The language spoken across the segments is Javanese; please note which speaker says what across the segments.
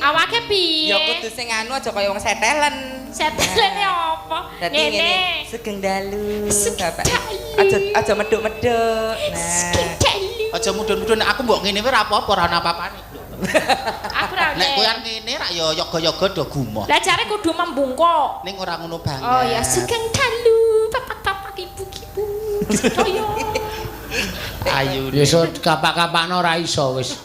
Speaker 1: Awake piye?
Speaker 2: Ya kudu sing anu aja kaya wong setelen.
Speaker 1: Setelene apa?
Speaker 2: Dadi ngene, sugeng dalu, Bapak. Aja medhuk-medhuk. Nah.
Speaker 3: Aja mudhun-mudhun nek aku mbok ngene wae ora apa-apa ora ana apa-apane.
Speaker 1: Aku ra.
Speaker 3: Nek kowe ngene rak ya yoga-yoga do gumoh.
Speaker 1: Lah jare kudu membungkuk.
Speaker 3: Ning ora ngono banget.
Speaker 1: Oh ya sugeng dalu, bapak-bapak ibu-ibu. Sedaya.
Speaker 3: Ayu.
Speaker 4: Iso kapak-kapakno ora iso wis.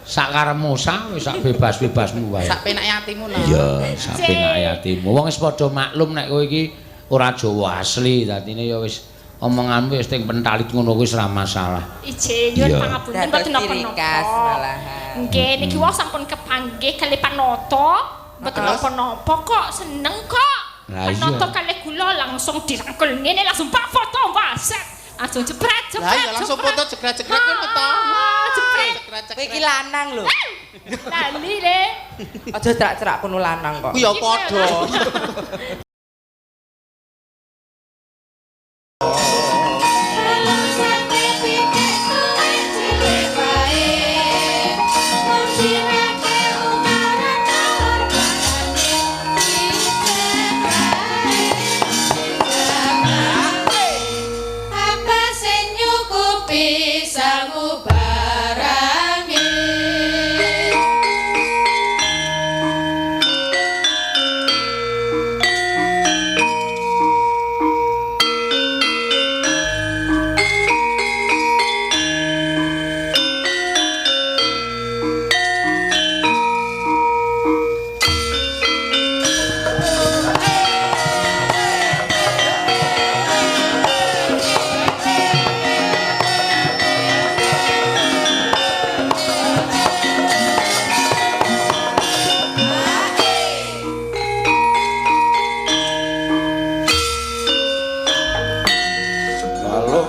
Speaker 4: Sak karepmu wis sak bebas-bebasmu wae.
Speaker 3: Sak penake atimu nah.
Speaker 4: Iya, sak penake atimu. Wong wis padha maklum nek kowe iki ora Jawa asli, dadine ya wis omonganmu wis teng pentalit ngono wis ora masalah.
Speaker 1: Ije nyuwun pangapunten mboten napa-napa.
Speaker 2: Malahan.
Speaker 1: Nggih niki wae sampun kepanggih kalih Panoto. Mboten napa-napa kok, seneng kok.
Speaker 4: Lah iya.
Speaker 1: Panoto kalih kula langsung dirangkul ngene langsung pak foto waset. Langsung jepret.
Speaker 3: Lah ya langsung foto jegrak-jegrak kowe meto.
Speaker 1: Jepret.
Speaker 2: Kowe iki lanang lho.
Speaker 1: Lali le.
Speaker 2: Aja cerak-cerak kono lanang kok.
Speaker 3: Ku ya padha.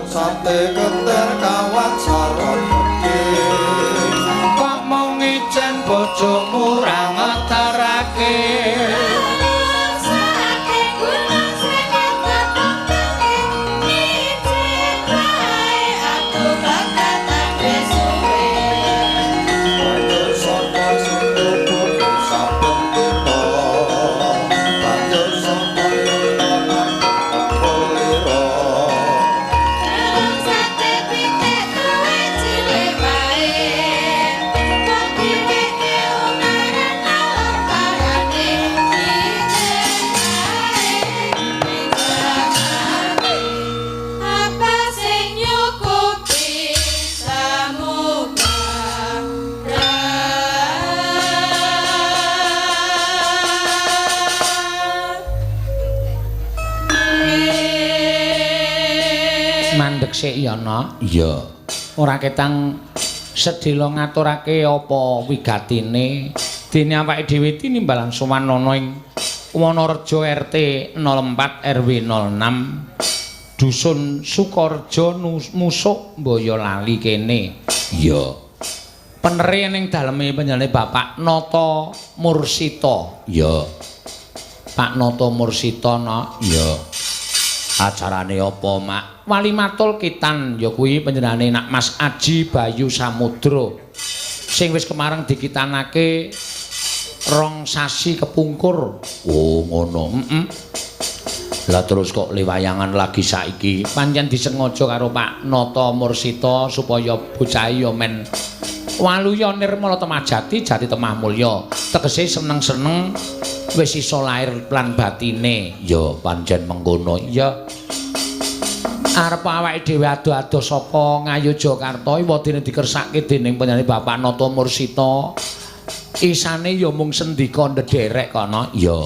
Speaker 5: Sate kenter kawat saron mekti kok mau ngicen bojomu ra ngetarake
Speaker 4: mandek sik ya no. Iya. Ora ketang sedhela ngaturake apa wigatine. Dene awake dhewe iki nimbalan sowan ana ing Wonorejo RT 04 RW 06 Dusun Sukorejo Musuk Boyolali kene. Iya. Penere ning daleme panjenengane Bapak Nata Mursita. Iya. Pak Nata Mursita no. Iya. Acarane apa, Mak? Wali matul kitan ya kuwi panjenengane Nak Mas Aji Bayu Samudra. Sing wis kemareng dikitanake 2 sasi kepungkur. Oh, ngono. Lah terus kok lewayangan lagi saiki. Pancen disengaja karo Pak Nata Mursita supaya bocah ya men waluya nirmala temajati jati temah mulya. Tegese seneng-seneng wis iso lair lan batine. Ya pancen mengkono. Ya arep awake dhewe ado-ado saka Ngayogyakarta wadene dikersake dening panjenengane Bapak Nata Mursita. Isane ya mung sendika ndederek kana. Ya.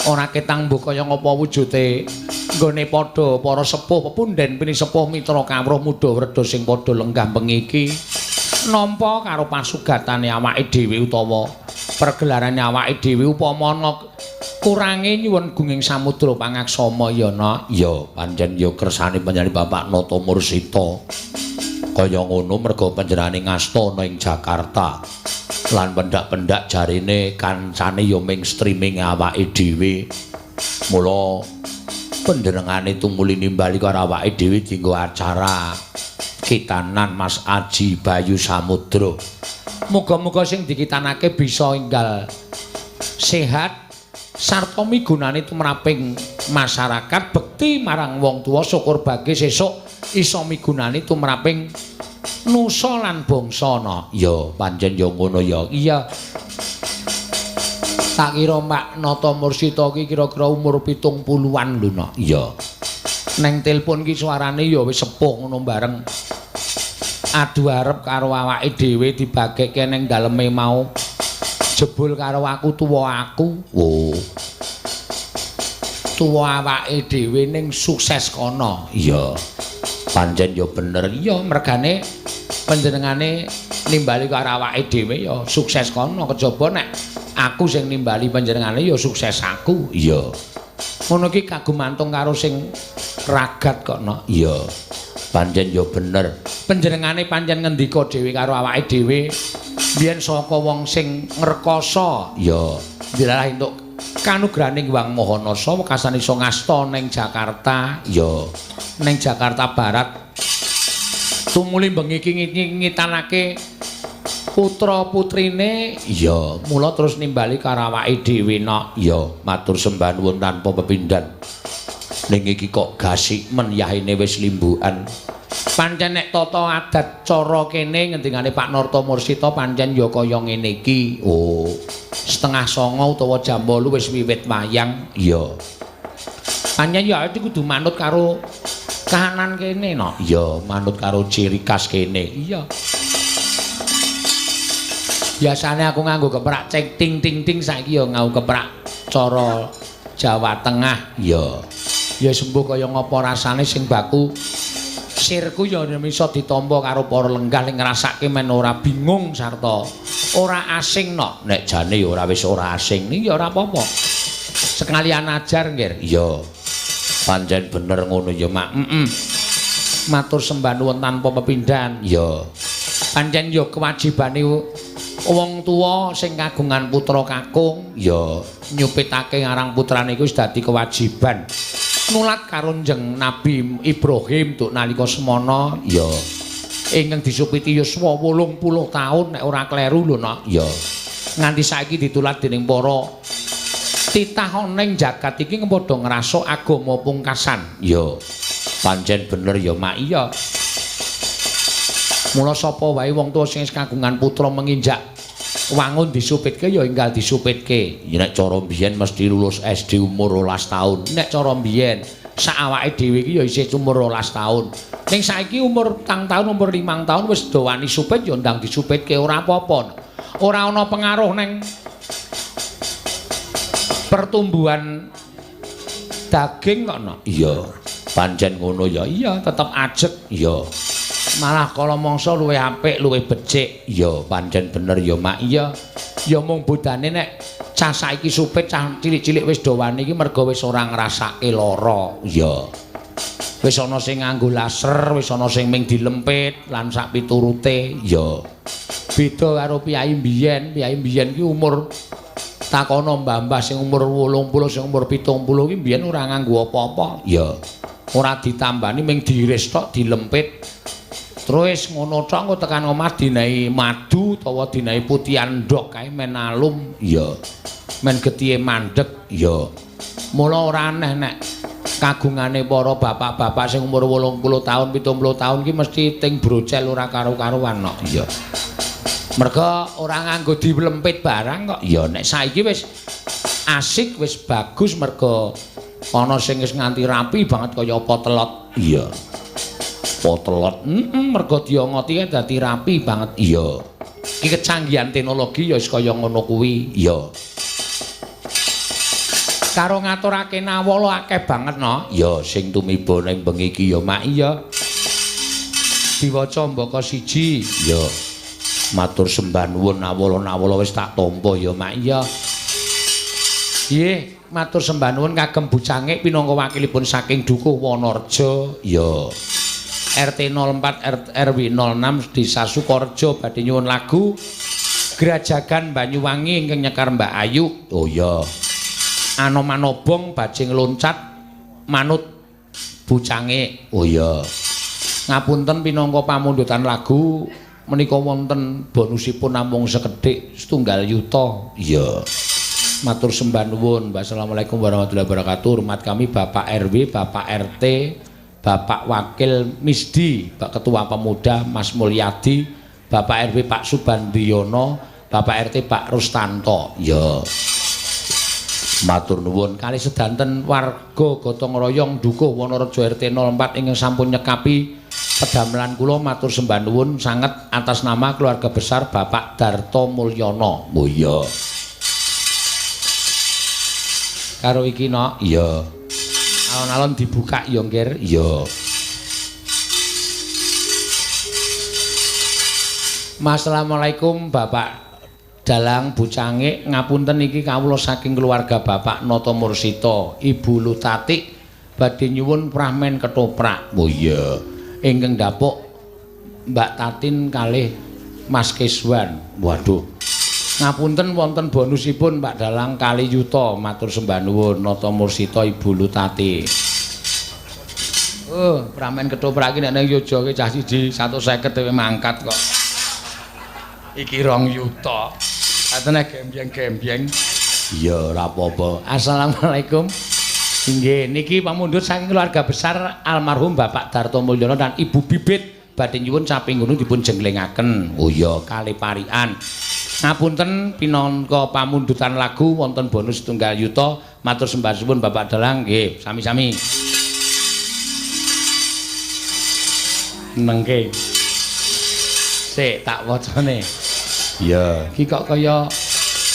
Speaker 4: Ora ketang mbok kaya ngapa wujude nggone padha para sepuh pepunden pini sepuh mitra kawruh muda wreda sing padha lenggah bengi iki nampa karo pasugatane awake dhewe utawa pergelarane awake dhewe upama ana kurange nyuwun gunging samudra pangaksama ya na. Ya pancen ya kersane panjenengan Bapak Nata Mursita kaya ngono merga panjenengane ngasta ana ing Jakarta lan pendak-pendak jarine kancane ya ming streaming awake dhewe. Mula panjenengane tumuli nimbali karo awake dhewe dienggo acara kitanan Mas Aji Bayu Samudra. Muga-muga sing dikitanake bisa enggal sehat sarta migunani tumraping masyarakat, bekti marang wong tuwa, syukur bagi sesuk iso migunani tumraping nusa lan bangsana. Ya, pancen ya ngono ya. Iya. Tak kira Mbak Nata Mursita ki kira-kira umur 70-an lho, Nok. Iya. Neng telepon ki suarane ya wis sepuh ngono bareng. Adu arep karo awake dhewe dibagekke ning daleme mau. Jebul karo aku tuwa aku. Oh. Tuwa awake dhewe ning sukses kono. Iya. Pancen ya bener. Iya, mergane panjenengane nimbali karo awake dhewe ya sukses kono. Kejaba nek aku sing nimbali panjenengane ya sukses aku. Iya. Ngono ki kagumantung karo sing ragat kok, Nok. Iya. Pancen ya bener. Panjenengane pancen ngendika dhewe karo awake dhewe biyen saka wong sing ngrekoso ya dilalah entuk kanugrahaning Wang Mahanasa wekasan iso ngasta ning Jakarta ya ning Jakarta Barat tumuli bengi iki ngitanake putra putrine ya mula terus nimbali karo awake dhewe, Nok. Ya matur sembah nuwun tanpa pepindhan. Ning iki kok gasik men yahine wis limbukan. Pancen nek tata adat cara kene ngendingane Pak Narta Mursita pancen ya kaya ngene iki. Oh, 8:30 utawa jam 8 wis wiwit wayang. Ya. Pancen ya iki kudu manut karo kahanan kene, no. Ya, manut karo ciri khas kene. Iya. Biasane aku nganggo keprak cek ting ting ting, saiki ya nganggo keprak cara Jawa Tengah. Ya. Ya sembuh kaya ngapa rasane sing baku. Sirku ya bisa ditampa karo para lenggah ning ngrasake men ora bingung sarta ora asing, no. Nek jane ya ora wis ora asing iki ya ora apa-apa. Sekalian ajar nggih. Iya. Pancen bener ngono ya, Mak. Matur sembah nuwun tanpa pepindhan. Ya. Pancen ya kewajibane wong tuwa sing kagungan putra kakung ya nyupitake ngarang putrane iku wis dadi kewajiban. Nulat karo njeng Nabi Ibrahim tuk nalika semana ya ingkang disupiti yuswa 80 taun nek ora kleru lho, Nok. Ya. Nganti saiki ditulat dening para titah ning jagat iki padha ngrasuk agama pungkasan. Ya. Pancen bener ya, Mak. Iya. Mula sapa wae wong tuwa sing kagungan putra menginjak wangun disupitke ya enggal disupitke. Ya nek cara mbiyen mesti lulus SD umur 12 taun. Nek cara mbiyen sak awake dhewe iki ya isih umur 12 taun. Ning saiki umur tahun umur 5 taun wis do wani supit ya ndang disupitke ora apa-apa. Ora ana pengaruh ning pertumbuhan daging kok, no. Iya. Pancen ngono ya. Iya, tetep ajeg. Iya. Malah kala mangsa luwih apik, luwih becik. Ya, pancen bener ya, Mak. Iya. Ya mung bodane nek cah saiki supit, cah cilik-cilik wis do wani iki mergo wis ora ngrasake lara. Ya. Wis ana sing nganggo laser, wis ana sing ming dilempit lan sak piturute. Ya. Beda karo piyai mbiyen. Piyai mbiyen ki umur takono mbah-mbah sing umur 80, sing umur 70 ki mbiyen ora nganggo apa-apa. Ya. Ora ditambani ming diiris tok, dilempit. Terus ngono tok engko tekan omah dinahi madu utawa dinahi putihan ndok kae men alum. Ya. Men getihe mandeg. Ya. Mula ora aneh nek kagungane para bapak-bapak sing umur 80 tahun, 70 tahun ki mesti ting brocel ora karo-karuan, no. Ya. Merga ora nganggo dilempit barang kok. Ya nek saiki wis asik, wis bagus merga ana sing wis nganti rapi banget kaya potelot. Iya. Potelot. Merga diongoti dadi rapi banget. Iya. Iki kecanggihan teknologi ya wis kaya ngono kuwi. Iya. Karo ngaturake nawala akeh banget, no. Ya sing tumiba ning bengi iki ya, Mak. Iya. Diwaca mbaka 1. Ya. Matur sembah nuwun nawala-nawala wis tak tampa ya, Mak. Iya. Nggih, matur sembah nuwun kagem Bucangik pinangka wakilipun saking Dukuh Wonorejo. Ya. RT 04 RW 06 Desa Sukorejo badhe nyuwun lagu Grajagan Banyuwangi ingkang nyekar Mbak Ayu. Oh ya. Anomanobong bajing loncat manut Bucangik. Oh ya. Ngapunten pinangka pamundhutan lagu menika wonten bonusipun namung sekedhik 1 yuta.
Speaker 6: Iya.
Speaker 4: Matur sembah nuwun. Wassalamualaikum warahmatullahi wabarakatuh. Hormat kami Bapak RW, Bapak RT, Bapak Wakil Misdi, Pak Ketua Pemuda Mas Mulyadi, Bapak RW Pak Subandiono, Bapak RT Pak Rustanto.
Speaker 6: Ya.
Speaker 4: Matur nuwun kali sedanten warga gotong royong Dukuh Wonorejo RT 04 ingkang sampun nyekapi pedamelan kula matur sembah nuwun sanget atas nama keluarga besar Bapak Darto Mulyono.
Speaker 6: Oh iya.
Speaker 4: Karo iki no,
Speaker 6: Iya.
Speaker 4: alon-alon dibuka ya nggir.
Speaker 6: Iya.
Speaker 4: Assalamualaikum Bapak Dalang Bucangik, ngapunten iki kawula saking keluarga Bapak Noto Mursito, Ibu Lutati badhe nyuwun pramen ketoprak.
Speaker 6: Oh iya.
Speaker 4: Ingkang dapuk Mbak Tatin kalih Mas Kiswan.
Speaker 6: Waduh.
Speaker 4: Ngapunten wonten bonusipun Pak Dalang kali yuta matur sembah nuwun Noto Mursito Ibu Lutati. Oh, pramen ketoprak iki nek nang Yojo ki cah siji 150 dhewe mangkat kok. Iki 2 yuta. Atene gembyeng-gembyeng.
Speaker 6: Iya, ora apa-apa.
Speaker 4: Assalamualaikum. Nggih, niki pamundhut saking keluarga besar almarhum Bapak Darto Mulyono dan Ibu Bibit badhe nyuwun caping gunung dipun jenglengaken.
Speaker 6: Oh iya,
Speaker 4: Kali parian. Ngapunten pinangka pamundhutan lagu wonten bonus 1 yuta. Matur sembah suwun Bapak Dalang nggih, sami-sami. Nengke. Sik tak wacane.
Speaker 6: iya.
Speaker 4: Iki kok kaya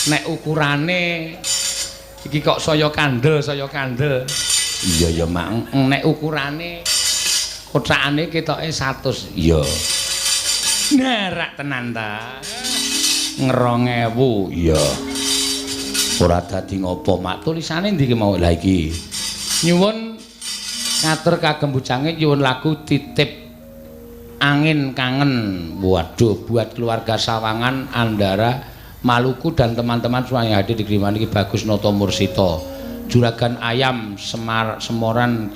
Speaker 4: nek ukurane iki kok saya kandel.
Speaker 6: Iya ya, Mak.
Speaker 4: Nek ukurane kotakane ketoke 100.
Speaker 6: Iya.
Speaker 4: Nerak tenan ta. 2.000.
Speaker 6: Iya. Ora dadi ngopo, Mak.
Speaker 4: Tulisane ndi ki mau lha iki. Nyuwun ngatur kagem Bucangik nyuwun lagu Titip Angin Kangen. Waduh, buat keluarga Sawangan, Andara, Maluku dan teman-teman semua yang hadir di Griman iki Bagus Noto Mursito. Juragan Ayam Semoran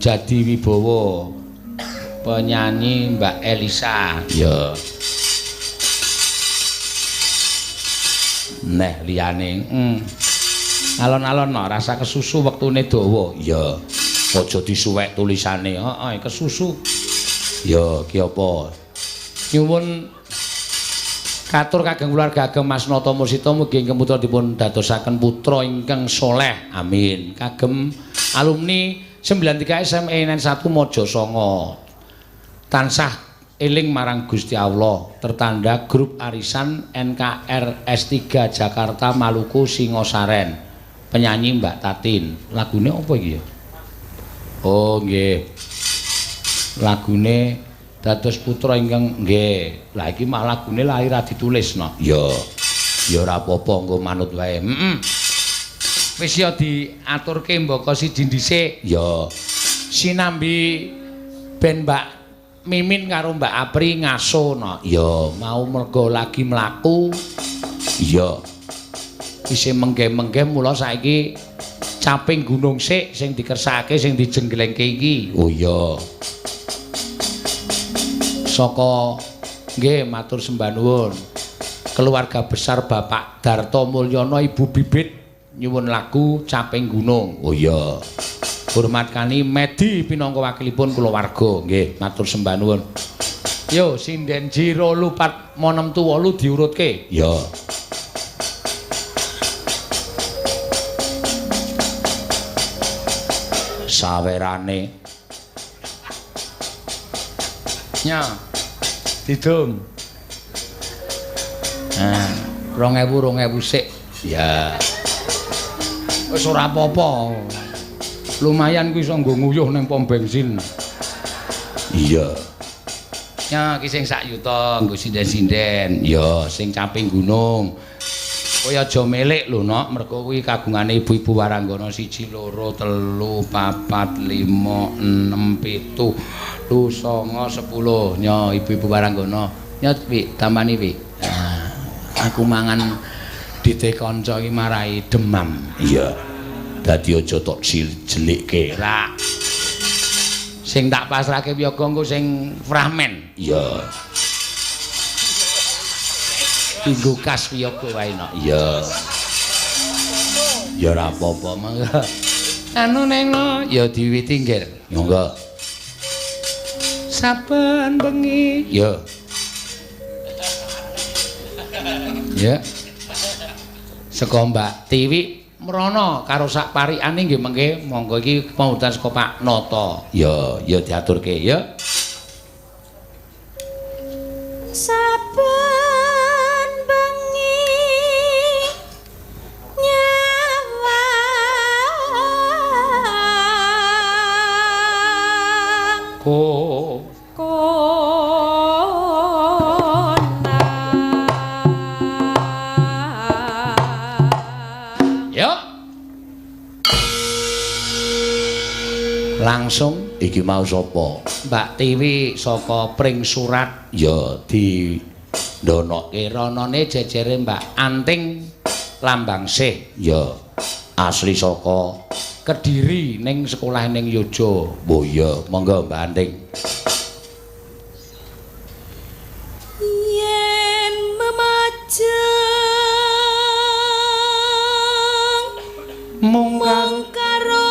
Speaker 4: Jadi Wibowo. Penyanyi Mbak Elisa.
Speaker 6: Iya.
Speaker 4: Neh liyane. Alon-alon no, rasa kesusu wektune dawa.
Speaker 6: Iya.
Speaker 4: Aja disuwek tulisane. Heeh, kesusu.
Speaker 6: Ya, ki apa?
Speaker 4: Nyuwun katur kagem keluarga ageng Mas Noto Mursito mugi ingkang putra dipun dadosaken putra ingkang soleh. Amin. Kagem alumni 93 SME 1 Mojosongo. Tansah eling marang Gusti Allah. Tertanda grup arisan NKR S3 Jakarta Maluku Singosaren. Penyanyi Mbak Tatin. Lagune apa iki ya? Oh nggih. Lagune dados putra ingkang nggih. Lah iki mak lagune lahir ditulisno.
Speaker 6: Ya. Ya ora apa-apa, engko manut wae.
Speaker 4: Wis ya diaturke mbaka siji dhisik.
Speaker 6: Ya.
Speaker 4: Sinambi ben Mbak Mimin karo Mbak Apri ngaso no.
Speaker 6: Ya,
Speaker 4: Mau mergo lagi mlaku.
Speaker 6: iya.
Speaker 4: Isih mengge-mengge mula saiki caping gunung sik sing dikersakake sing dijengglengke iki.
Speaker 6: Oh iya.
Speaker 4: Saka nggih matur sembah nuwun keluarga besar Bapak Darto Mulyono Ibu Bibit nyuwun lagu Caping Gunung.
Speaker 6: Oh iya.
Speaker 4: Hormat kani Medi pinangka wakilipun kulawarga nggih matur sembah nuwun. Yo sinden jiro lupat monem tu 8 diurutke.
Speaker 6: Ya.
Speaker 4: Sawerane nya didum. Nah, 2000 sik.
Speaker 6: Ya.
Speaker 4: Wis ora apa-apa. Lumayan kuwi iso nggo nguyuh ning pom bensin.
Speaker 6: Iya.
Speaker 4: Ya ki sing 1 yuta nggo sinden-sinden. Ya sing Caping Gunung. Kowe aja melek lho, Nok, mergo kuwi kagungane ibu-ibu Waranggana 1 2 3 4 5 6 7 8 9 10. Nya ibu-ibu Waranggana. Nya Pi, tambani Pi. Nah, aku mangan dite kanca iki marai demam.
Speaker 6: Iya. Dadi aja tok jelikke.
Speaker 4: Lah. Sing tak pasrahke piyaga engko sing fragmen.
Speaker 6: Iya.
Speaker 4: Dinggo kas wiyaga wae no.
Speaker 6: Ya. Ya ora apa-apa mangga.
Speaker 4: Anu neng no, ya diwiwiti nggih.
Speaker 6: Monggo.
Speaker 4: Saben bengi.
Speaker 6: Ya.
Speaker 4: Ya. Saka Mbak Tiwi mrono karo sak parikane nggih mengke monggo iki pambutan saka Pak Nata.
Speaker 6: Ya, ya diaturke ya.
Speaker 1: Saben bengi nyawang
Speaker 4: Ya. Langsung
Speaker 6: Iki mau sapa?
Speaker 4: Mbak Tiwi saka Pring Surat
Speaker 6: Ya di
Speaker 4: ndonoke ranane jejere Mbak Anting Lambangsih
Speaker 6: ya asli saka
Speaker 4: Kediri ning sekolah ning Yojo.
Speaker 6: Oh ya, monggo Mbak Anting.
Speaker 1: yen memajeng
Speaker 4: Mung
Speaker 1: karo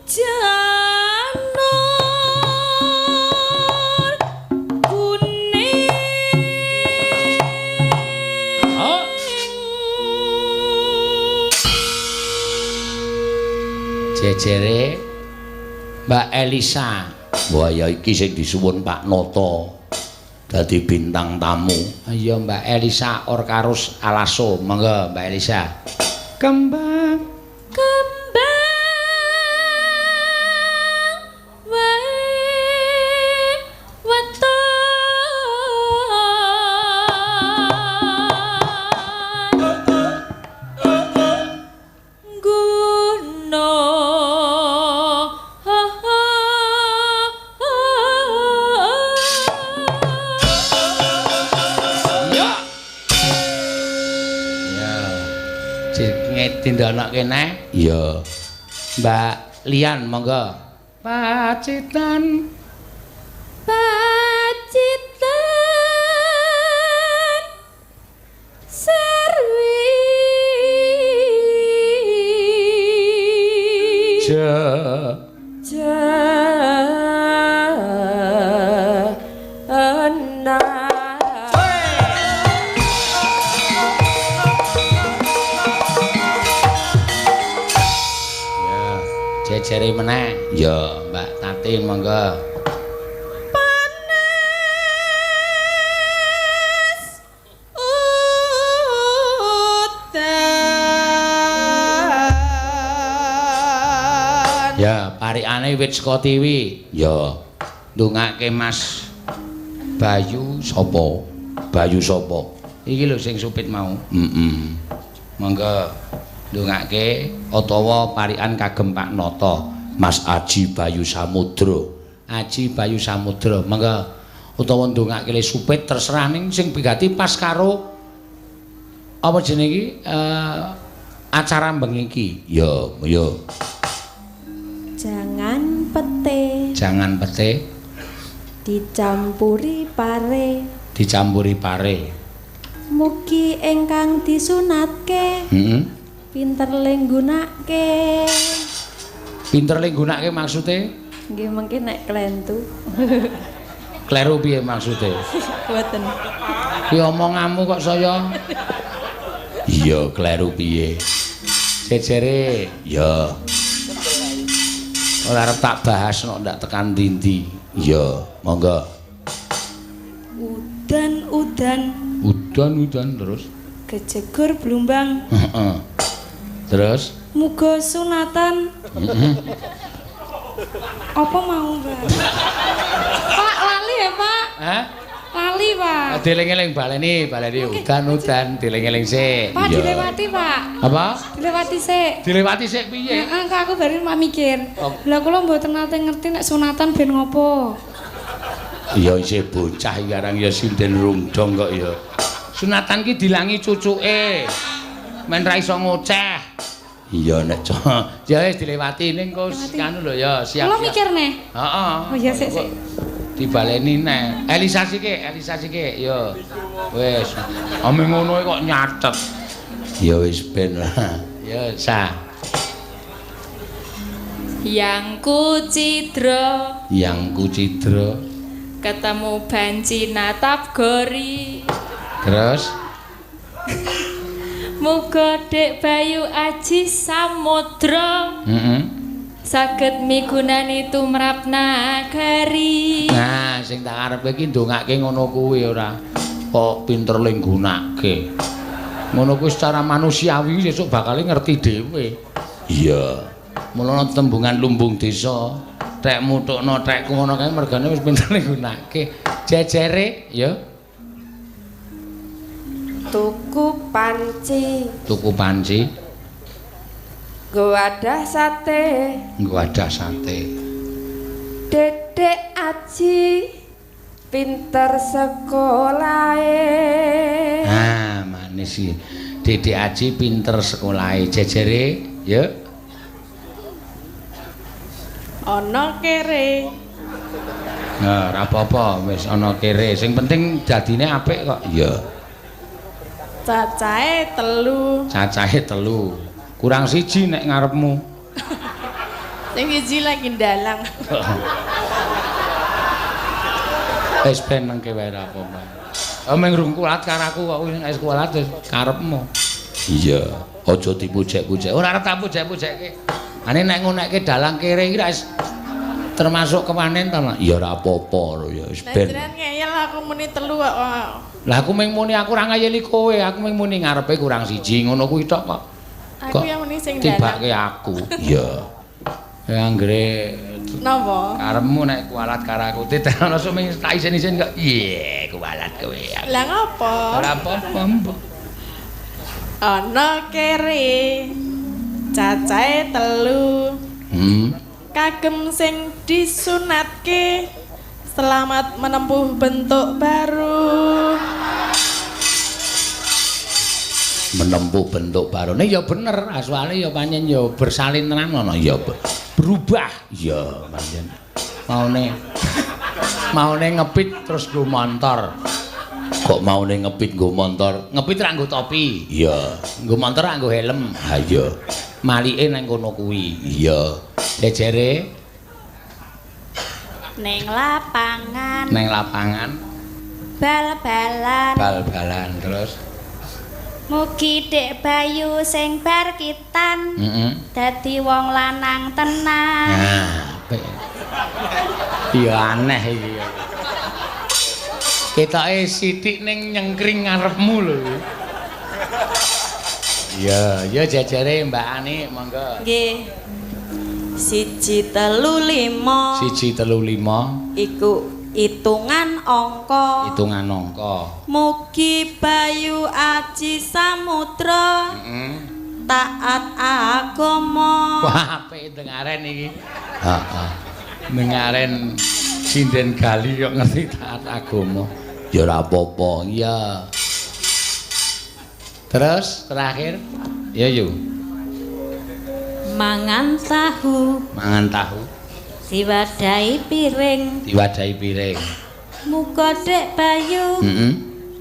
Speaker 1: janur kuning
Speaker 4: jejere Mbak Elisa.
Speaker 6: Wah ya iki sing disuwun Pak Nata dadi bintang tamu.
Speaker 4: Iya Mbak Elisa Orkarus Alaso, monggo Mbak Elisa. Kembang
Speaker 1: wae weton guna
Speaker 4: ya. Tindakan kene
Speaker 6: Ya.
Speaker 4: Mbak Lian monggo. Pacitan
Speaker 1: serwi jana
Speaker 4: jejere meneh
Speaker 6: Ya.
Speaker 4: Mbak Tatin monggo. Ya parikane wit saka Tiwi.
Speaker 6: Ya.
Speaker 4: Ndongake Mas Bayu
Speaker 6: Sapa? Bayu sapa?
Speaker 4: iki lho sing supit mau.
Speaker 6: Monggo
Speaker 4: Ndongake utawa parikan kagem Pak Nata.
Speaker 6: Mas Aji Bayu Samudra.
Speaker 4: Aji Bayu Samudra monggo utawa ndongake le supit terserah ning sing bigati pas karo apa jenenge iki acara bengi iki.
Speaker 6: Ya, ya.
Speaker 1: jangan pete
Speaker 4: Jangan pete
Speaker 1: dicampuri pare
Speaker 4: dicampuri pare.
Speaker 1: mugi ingkang disunatke
Speaker 4: Heeh.
Speaker 1: pinter lenggunake
Speaker 4: Pinter le nggunakake maksude?
Speaker 1: nggih mengki nek klentu
Speaker 4: Kleru piye maksude?
Speaker 1: boten
Speaker 4: Ki omonganmu kok saya
Speaker 6: Iya, kleru piye?
Speaker 4: jejere
Speaker 6: Ya.
Speaker 4: ora arep tak bahas nek ndak tekan ndi-ndi.
Speaker 6: Ya, monggo.
Speaker 1: udan
Speaker 4: Udan terus.
Speaker 1: kejegur blumbang
Speaker 4: Heeh. Terus
Speaker 1: muga sunatan apa mau Mbak Pak lali ya Pak
Speaker 4: Hah?
Speaker 1: lali Pak
Speaker 4: Dieling-eling baleni udan dieling-eling sik.
Speaker 1: Pak
Speaker 6: Iya.
Speaker 1: dilewati Pak
Speaker 4: Apa?
Speaker 1: dilewati sik
Speaker 4: Dilewati sik piye?
Speaker 1: Heeh, kok aku baru mak mikir. Lah kula mboten nate ngerti nek sunatan ben ngopo.
Speaker 6: Ya isih bocah iki arang ya sinden rungdong kok ya.
Speaker 4: Sunatan ki dilangi cucuke. Men ra iso ngoceh.
Speaker 6: Iya nek
Speaker 4: Ya wis dilewati ning kok anu lho ya siap.
Speaker 1: Kula mikir neh.
Speaker 4: Heeh.
Speaker 1: Oh ya sik sik.
Speaker 4: dibaleni nek. Elisa sike, yo. Wis. Ame ngono kok nyatet.
Speaker 6: Ya wis ben lah.
Speaker 4: Ya sah.
Speaker 1: Yangku Cidra ketemu Banci Natap Gori.
Speaker 4: Terus
Speaker 1: Muga Dek Bayu Aji Samudra saged migunani tumrap nagari.
Speaker 4: nah sing tak arepe iki ndongake ngono kuwi ora kok pinter ling gunake. Ngono kuwi secara manusiawi sesuk bakal ngerti dhewe.
Speaker 6: Iya.
Speaker 4: Mulane tembungan lumbung desa, trek mutukno trekku ngono kae mergane wis pinter gunake. Jejere ya.
Speaker 7: Tuku panci. Nggo wadah sate. Dedek Aji pinter sekolahe.
Speaker 4: Ah, manis iki. Dedek Aji pinter sekolahe. Jejere ya.
Speaker 7: Ana kere.
Speaker 4: Nah, ora apa-apa, wis ana kere. Sing penting dadine apik kok.
Speaker 6: Iya.
Speaker 7: Cacahe 3.
Speaker 4: Cacahe 3. Kurang 1 nek ngarepmu.
Speaker 7: Sing siji lagi ndalang.
Speaker 4: Wis ben mengke wae ora apa-apa. Meng rungkulat karo aku kok wis nek kulat wis karepmu.
Speaker 6: Iya. Aja dipujek-pujek.
Speaker 4: Ora arep tak pujek-pujekke. Ane nek ngonekke dalang kere iki wis termasuk kewanen ta, Mak?
Speaker 6: Ya ora apa-apa lho ya wis ben.
Speaker 7: Jenengan ngeyel aku muni 3 kok.
Speaker 4: Lah aku mung muni aku ora ngayeli kowe, aku mung muni ngarepe kurang 1 ngono kuwi tok kok.
Speaker 7: Aku yang muni sing dalang.
Speaker 4: Tibake aku.
Speaker 6: Iya.
Speaker 4: Ya anggere
Speaker 7: Napa?
Speaker 4: karepmu nek kualat karo aku titenono sok mung tak isen-isen kok. Iye, kualat kowe.
Speaker 7: Lah ngapa?
Speaker 4: Ora apa-apa, Mbok.
Speaker 7: Ana kere. Cacahe 3. Kagem sing disunatke selamat menempuh bentuk baru.
Speaker 6: Menempuh bentuk baru.
Speaker 4: Nek ya bener, aswale ya pancen ya bersalin tenan ngono ya. Berubah.
Speaker 6: Iya, pancen.
Speaker 4: Maune ngepit terus go montor.
Speaker 6: Kok maune ngepit nggo motor?
Speaker 4: Ngepit ra nggo topi.
Speaker 6: Iya.
Speaker 4: Nggo montor ra nggo helm.
Speaker 6: Ha iya.
Speaker 4: Malike nang kono kuwi.
Speaker 6: Iya.
Speaker 4: Jejere
Speaker 1: Ning lapangan bal-balan
Speaker 4: bal-balan terus
Speaker 1: mugi Dek Bayu sing bar kitan dadi wong lanang tenan.
Speaker 4: Nah, apik. Iya aneh iki. Ketoke sithik ning nyengkring ngarepmu lho. Iya, ya jejere Mbak Ani monggo.
Speaker 7: Nggih. 135.
Speaker 4: 135
Speaker 7: Iku hitungan angka.
Speaker 4: Mugi
Speaker 7: Bayu Aji Samudra taat agama.
Speaker 4: Wah, apik dengaren iki. Heeh. Dengaren sinden gali kok ngerti taat agama.
Speaker 6: Ya ora apa-apa.
Speaker 4: Iya. Terus terakhir, ya yu.
Speaker 1: Mangan tahu diwadahi piring. Muga Dek Bayu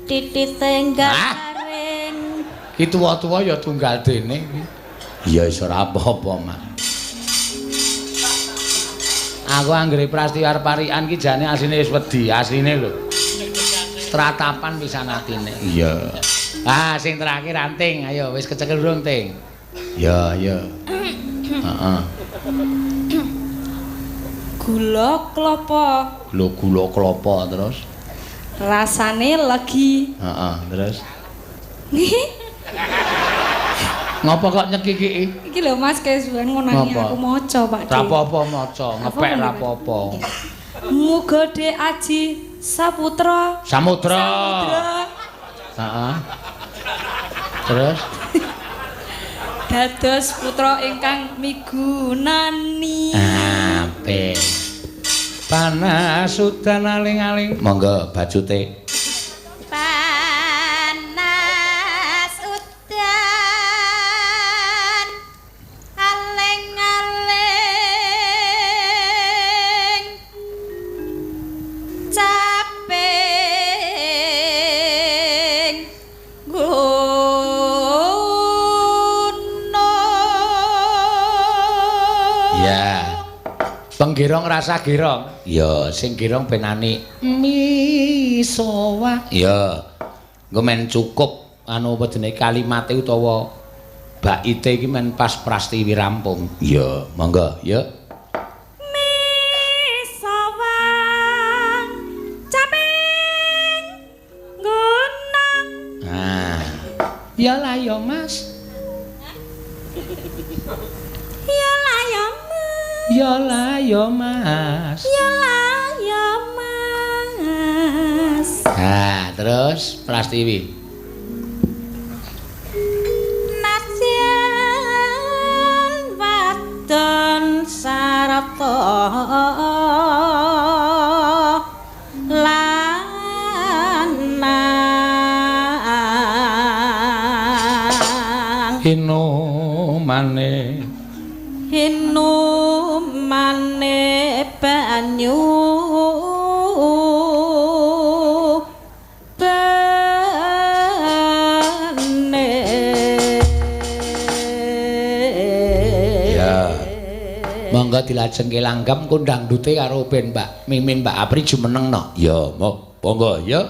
Speaker 1: titit tenggal garing.
Speaker 4: Ki tuwa-tuwa ya tunggal dene iki.
Speaker 6: Ya wis ora apa-apa, Mak.
Speaker 4: Aku anggere prastiwar parikan ki jane asline wis wedi, asline lho. Tratapan pisan atine.
Speaker 6: Iya.
Speaker 4: Ah, sing terakhir Anting, ayo wis kecekel urung, Ting? Ya, ya. Heeh.
Speaker 7: Gula klapa.
Speaker 4: Lho gula klapa terus.
Speaker 7: Rasane legi.
Speaker 4: Heeh, terus. Ngapa kok nyekiki?
Speaker 7: Iki lho Mas kesuwen ngonani aku maca, Pak.
Speaker 4: Ra apa-apa maca, ngepek ra apa-apa.
Speaker 7: Muga Dek Aji Samudra.
Speaker 4: Heeh. Terus
Speaker 7: dados putra ingkang migunani.
Speaker 4: apik. Panas udan aling-aling.
Speaker 6: Monggo bajute.
Speaker 1: Panas udan aling-aling
Speaker 4: gerong rasa gerong.
Speaker 6: Ya,
Speaker 4: Sing gerong benani misowa.
Speaker 6: ya.
Speaker 4: Engko men cukup anu apa jenenge kalimate utawa baite iki men pas Prastiwi rampung.
Speaker 6: Ya, monggo, ya.
Speaker 7: Misawang caping gunung.
Speaker 4: Nah. Ya lah ya Mas.
Speaker 7: Ya lah ya Mas.
Speaker 4: Ya lah ya Mas.
Speaker 7: Ya lah ya Mas.
Speaker 4: Nah, terus Prastiwi.
Speaker 7: Nasyan wadon sarata lanang
Speaker 4: Hino maneh.
Speaker 7: Hinumane banyu bene.
Speaker 4: Ya. Monggo dilajengke langgam kondang dute karo ben Mbak Mimin Mbak Apri jumenengno.
Speaker 6: Ya, monggo, ya.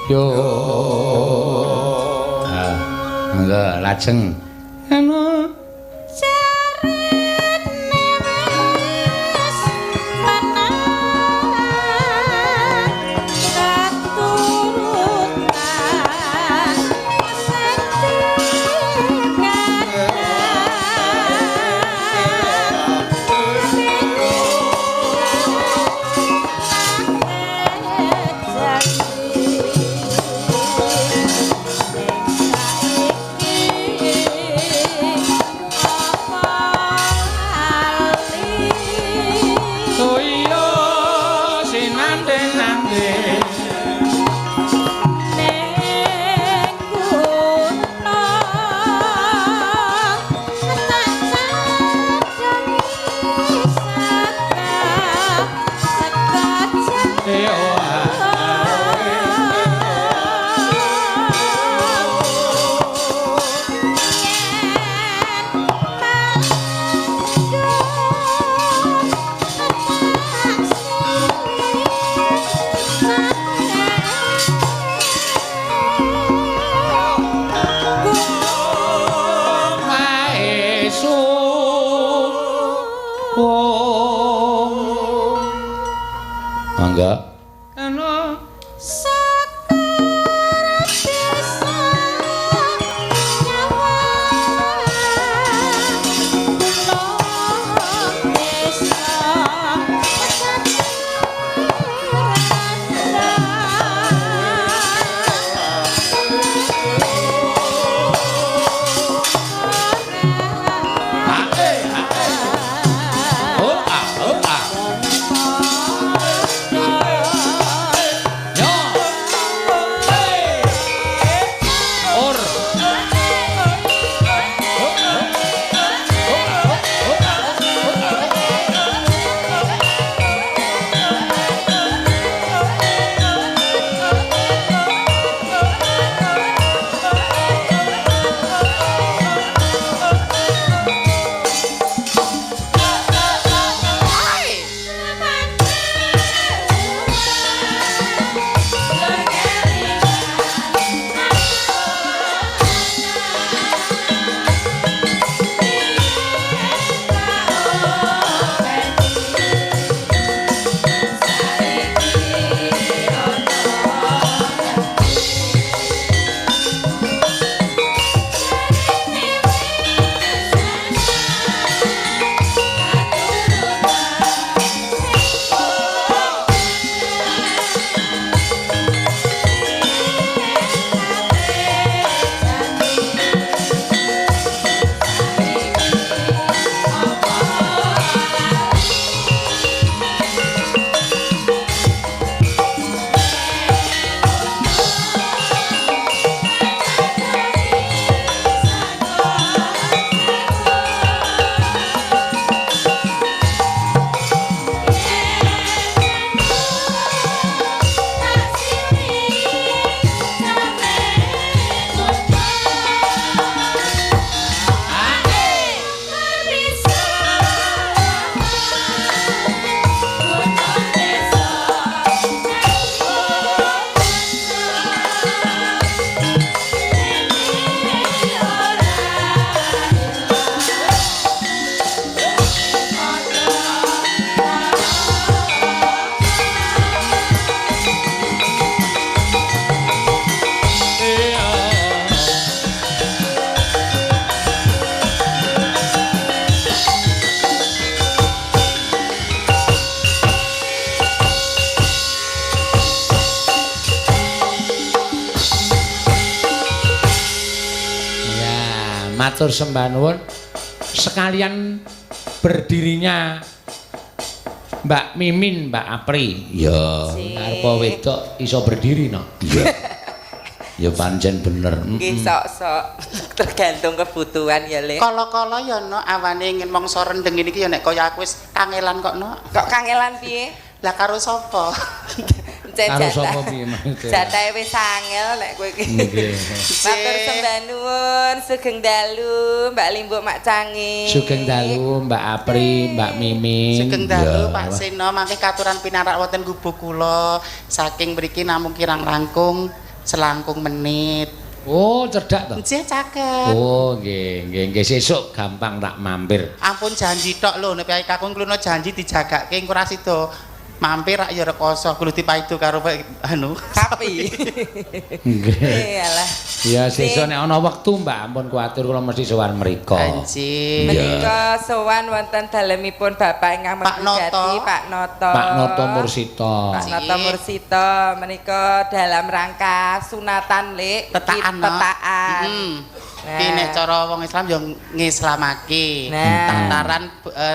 Speaker 4: Yo. Ah, monggo lajeng. Anu mangga
Speaker 7: Anu
Speaker 4: matur sembah nuwun. Sekalian berdirinya Mbak Mimin, Mbak Apri.
Speaker 6: Ya.
Speaker 4: Arep wedok iso berdiri no.
Speaker 6: Iya. Ya pancen bener.
Speaker 2: Nggih sok-sok tergantung kebutuhan ya, Le.
Speaker 3: Kala-kala ya no awane ngin mangsa rendeng iki ya nek kaya aku wis kangelan kok no.
Speaker 2: Kok kangelan piye?
Speaker 3: Lah karo sapa?
Speaker 4: Karo sapa piye maksudnya?
Speaker 2: Jatahe wis angel nek kowe iki.
Speaker 4: Nggih.
Speaker 2: Matur sembah nuwun, sugeng dalu, Mbak Limbuk Mak Cangi.
Speaker 4: Sugeng dalu Mbak Apri, Mbak Mimin.
Speaker 3: Sugeng dalu Pak Seno mangke katuran pinarak wonten gubuk kula. Saking mriki namung kirang langkung selangkung menit.
Speaker 4: Oh, cerdak to.
Speaker 3: Nggih caket.
Speaker 4: Oh, nggih sesuk gampang tak mampir.
Speaker 3: Ampun janji tok lho nek piye kakung kluno janji dijagake engko ora sida mampir rak ya rekoso kudu dipaido karo anu
Speaker 2: Kapi.
Speaker 4: Nggih.
Speaker 2: Iyalah.
Speaker 4: Ya sesuk nek ana wektu Mbak ampun kuwatir kula mesti sowan mriko.
Speaker 3: Anjing.
Speaker 2: Menika sowan wonten dalemipun Bapak ingkang
Speaker 3: Pak
Speaker 2: mengugati
Speaker 3: Noto.
Speaker 2: Pak Noto.
Speaker 4: Pak Noto Mursita.
Speaker 2: Pak Noto Mursita menika dalam rangka sunatan Lek.
Speaker 3: Tetakan, no?
Speaker 2: Tetakan.
Speaker 3: Iki nek cara wong Islam yo ngislamake.
Speaker 2: Nah.
Speaker 3: Tataran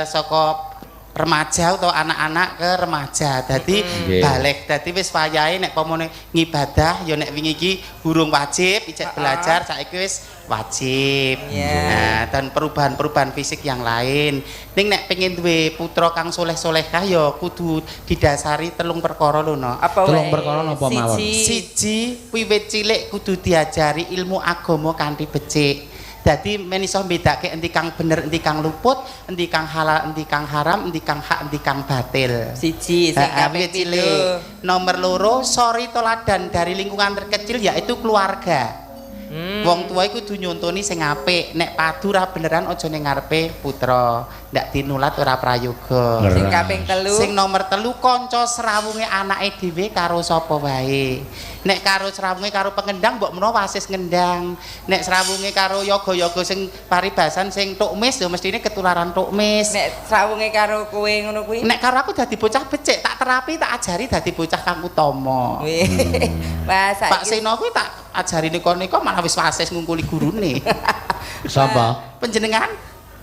Speaker 3: saka remaja atau anak-anak ke remaja. Dadi balik. Dadi wis wayahe nek pomone ngibadah ya nek wingi iki burung wajib ijek belajar saiki wis wajib. Nah, dan perubahan-perubahan fisik yang lain. Ning nek pengen duwe putra kang soleh-solehah ya kudu didasari telung perkara lho no.
Speaker 2: Apa
Speaker 4: Telung perkara napa mawon?
Speaker 3: Siji wiwit cilik kudu diajari ilmu agama kanthi becik. Dadi men iso mbedake endi kang bener, endi kang luput, endi kang halal, endi kang haram, endi kang hak, endi kang batil.
Speaker 2: Siji sing kaping
Speaker 3: cilik. Nomor loro, sori toladan dari lingkungan terkecil yaitu keluarga. Wong tua iku kudu nyontoni sing apik, nek padu ra beneran aja ning ngarepe putra, ndak dinulat ora prayoga.
Speaker 2: Sing kaping telu.
Speaker 3: Sing nomor telu kanca srawunge anake dhewe karo sapa wae. Nek karo srawunge karo pengendang mbok menawa wasis ngendang. Nek srawunge karo yoga-yoga sing paribasan sing tukmis ya mestine ketularan tukmis.
Speaker 2: Nek srawunge karo kowe ngono kuwi.
Speaker 3: Nek karo aku dadi bocah becik, tak terapi, tak ajari dadi bocah kang utama.
Speaker 2: Wah, saiki
Speaker 3: Pak Seno kuwi tak ajari nika-nika malah wis wasis ngungkuli gurune.
Speaker 4: Sapa?
Speaker 3: Panjenengan?